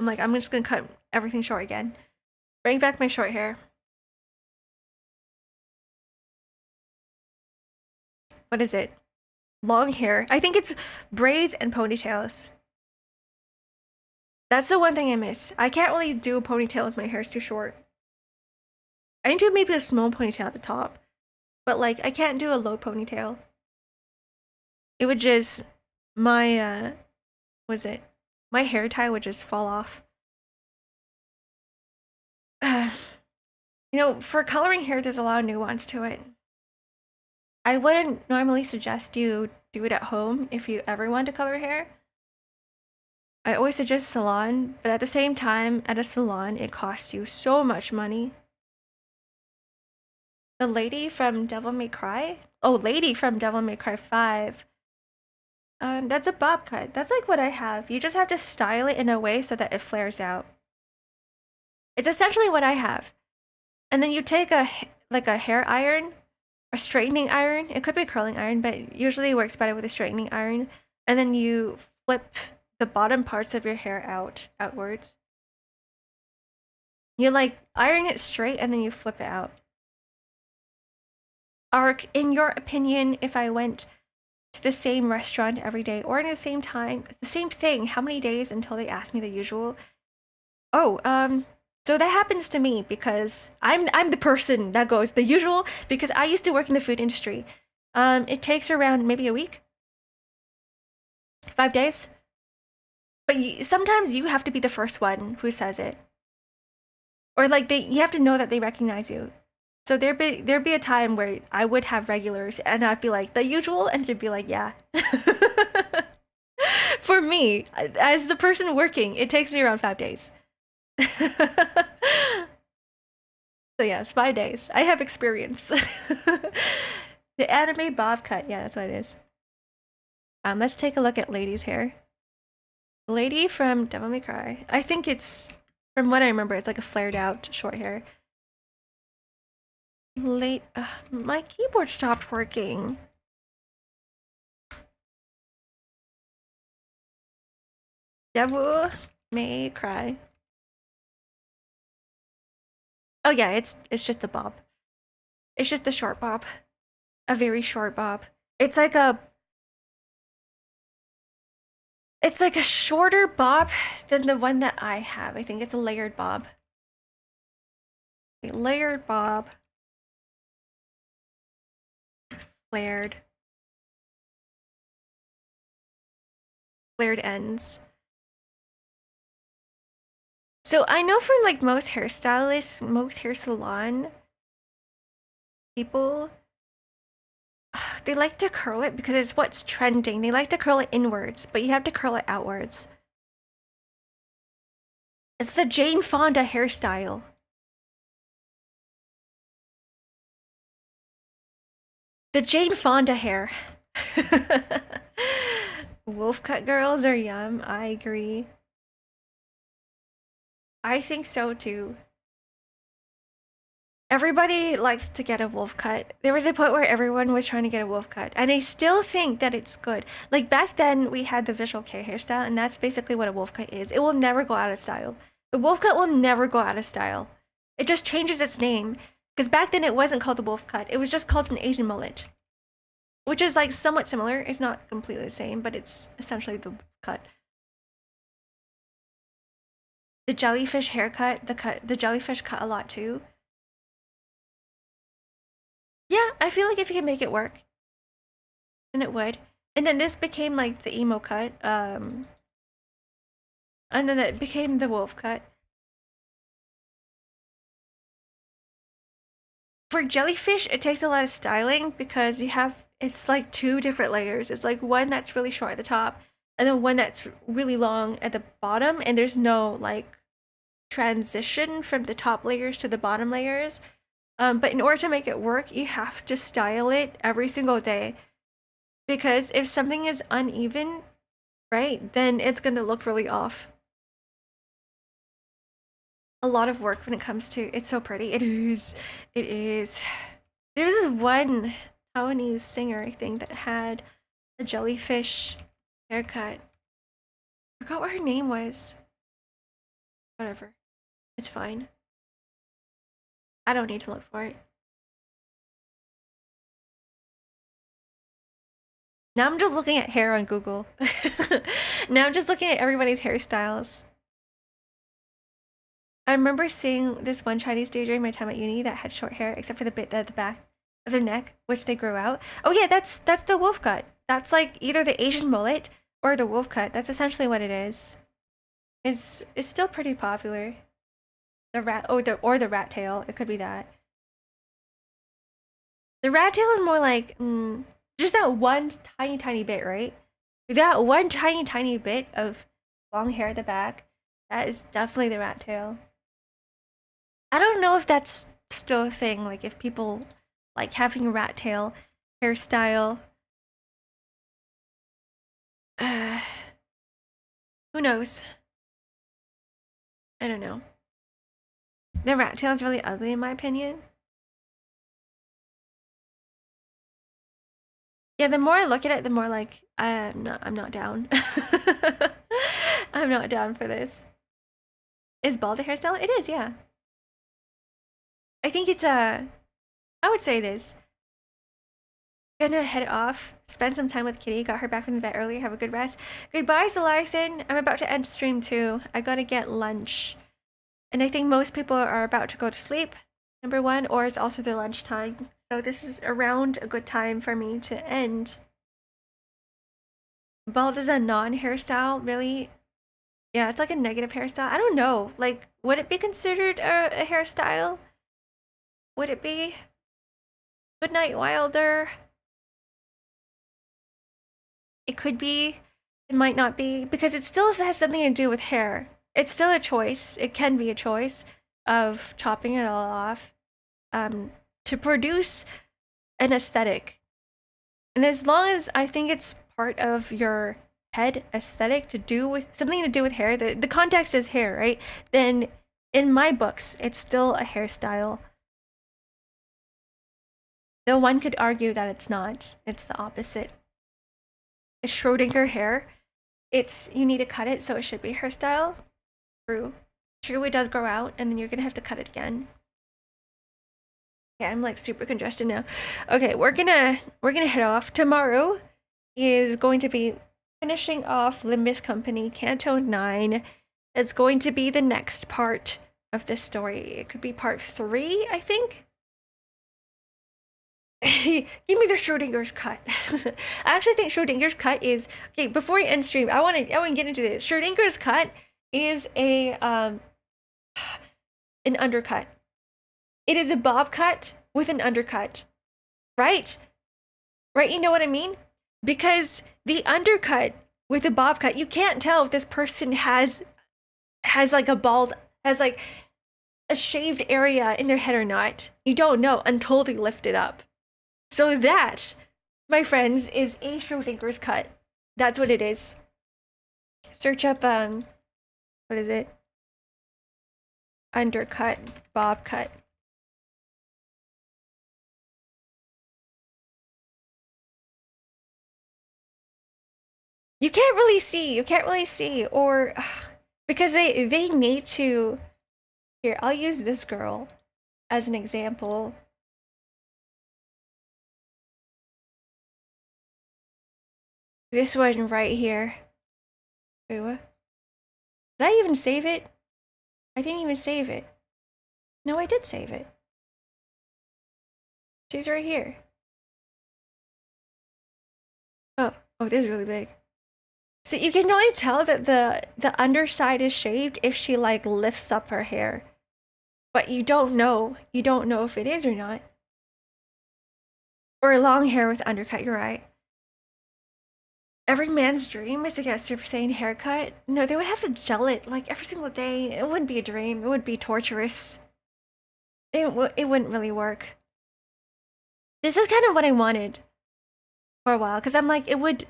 I'm just gonna cut everything short again. Bring back my short hair. What is it? Long hair. I think it's braids and ponytails. That's the one thing I miss. I can't really do a ponytail if my hair's too short. I can do maybe a small ponytail at the top, but like I can't do a low ponytail. It would just my my hair tie would just fall off. For coloring hair, there's a lot of nuance to it. I wouldn't normally suggest you do it at home if you ever want to color hair. I always suggest salon, but at the same time, at a salon, it costs you so much money. The lady from Devil May Cry? Oh, lady from Devil May Cry 5 That's a bob cut. That's like what I have. You just have to style it in a way so that it flares out. It's essentially what I have. And then you take like a hair iron, a straightening iron. It could be a curling iron, but usually it works better with a straightening iron. And then you flip the bottom parts of your hair outwards. You like iron it straight and then you flip it out. Ark, in your opinion, if I went to the same restaurant every day or in the same time, the same thing, how many days until they ask me the usual? Oh, so that happens to me because I'm the person that goes the usual because I used to work in the food industry. It takes around maybe a week, 5 days. But sometimes you have to be the first one who says it, or like you have to know that they recognize you. So there'd be a time where I would have regulars and I'd be like the usual, and they'd be like, yeah. For me, as the person working, it takes me around 5 days. So yes, 5 days. I have experience. The anime bob cut, yeah, that's what it is. Let's take a look at Lady's hair. Lady from Devil May Cry. I think it's, from what I remember, it's like a flared out short hair. My keyboard stopped working. Devil May Cry. Oh yeah, it's just a bob. It's just a short bob. A very short bob. It's like a shorter bob than the one that I have. I think it's a layered bob. A layered bob. Flared ends. So I know from like most hairstylists, most hair salon people, they like to curl it because it's what's trending. They like to curl it inwards, but you have to curl it outwards. It's the Jane Fonda hairstyle. The Jane Fonda hair. Wolf cut girls are yum. I agree. I think so too. Everybody likes to get a wolf cut. There was a point where everyone was trying to get a wolf cut, and I still think that it's good. Like back then, we had the visual K hairstyle, and that's basically what a wolf cut is. It will never go out of style. The wolf cut will never go out of style. It just changes its name. Because back then, it wasn't called the wolf cut. It was just called an Asian mullet, which is like somewhat similar. It's not completely the same, but it's essentially the cut. The jellyfish haircut, the jellyfish cut a lot too. Yeah, I feel like if you can make it work, then it would. And then this became like the emo cut. And then it became the wolf cut. For jellyfish, it takes a lot of styling because it's like two different layers. It's like one that's really short at the top, and then one that's really long at the bottom, and there's no like transition from the top layers to the bottom layers. But in order to make it work, you have to style it every single day. Because if something is uneven, right, then it's gonna look really off. A lot of work when it comes to it's so pretty. It is. It is. There's this one Taiwanese singer, I think, that had a jellyfish haircut. I forgot what her name was. Whatever. It's fine. I don't need to look for it. Now I'm just looking at hair on Google. Now I'm just looking at everybody's hairstyles. I remember seeing this one Chinese dude during my time at uni that had short hair, except for the bit at the back of their neck, which they grew out. Oh yeah, that's the wolf cut. That's like either the Asian mullet or the wolf cut. That's essentially what it is. It's still pretty popular. The rat or the rat tail. It could be that. The rat tail is more like just that one tiny bit, right? That one tiny bit of long hair at the back. That is definitely the rat tail. I don't know if that's still a thing. Like if people like having a rat tail hairstyle. Uh, who knows? I don't know. The rat tail is really ugly in my opinion. Yeah, the more I look at it, the more like I'm not down. I'm not down for this. Is bald a hairstyle? It is, yeah. I think it's I would say it is. Gonna head off, spend some time with Kitty, got her back from the vet earlier, have a good rest. Goodbye, Zalithan. I'm about to end stream too. I gotta get lunch. And I think most people are about to go to sleep, number one, or it's also their lunchtime. So this is around a good time for me to end. Bald is a non-hairstyle, really? Yeah, it's like a negative hairstyle. I don't know. Like, would it be considered a hairstyle? Would it be? Good night, Wilder. It could be. It might not be. Because it still has something to do with hair. It's still a choice. It can be a choice of chopping it all off to produce an aesthetic. And as long as I think it's part of your head aesthetic to do with something to do with hair, the context is hair, right? Then in my books, it's still a hairstyle. Though one could argue that it's not. It's the opposite. It's Schrodinger hair. It's you need to cut it, so it should be hairstyle. True. True, it does grow out, and then you're gonna have to cut it again. Yeah, I'm like super congested now. Okay, we're gonna head off. Tomorrow is going to be finishing off Limbus Company Canto 9. It's going to be the next part of this story. It could be part 3, I think. Give me the Schrodinger's cut. I actually think Schrodinger's cut is okay. Before we end stream, I want to get into this. Schrodinger's cut is a an undercut. It is a bob cut with an undercut, right? Right? You know what I mean? Because the undercut with a bob cut, you can't tell if this person has like a bald, has like a shaved area in their head or not. You don't know until they lift it up. So that, my friends, is a Schrodinger's cut. That's what it is. Search up, what is it? Undercut, bob cut. You can't really see, or, because they need to, here, I'll use this girl as an example. This one right here. Wait, what? Did I even save it? I didn't even save it. No, I did save it. She's right here. Oh, this is really big. So you can only tell that the underside is shaved if she like lifts up her hair. But you don't know. You don't know if it is or not. Or long hair with undercut, you're right. Every man's dream is to get a Super Saiyan haircut. No, they would have to gel it like every single day. It wouldn't be a dream. It would be torturous. It wouldn't really work. This is kind of what I wanted for a while, because I'm like, it would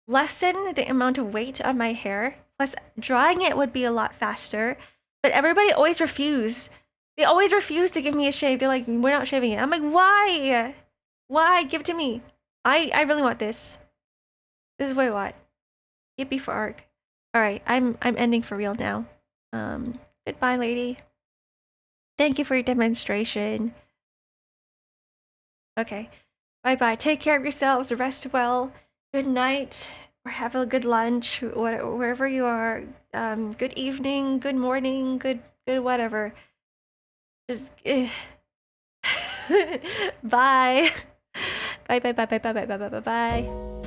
lessen the amount of weight on my hair. Plus, drying it would be a lot faster. But everybody always refused. They always refuse to give me a shave. They're like, we're not shaving it. I'm like, why? Why? Give it to me. I really want this. This is what I want. Yippee for Ark. Alright, I'm ending for real now. Goodbye, lady. Thank you for your demonstration. Okay. Bye-bye. Take care of yourselves. Rest well. Good night. Or have a good lunch. Wherever you are. Good evening. Good morning. Good whatever. Just... bye. Bye.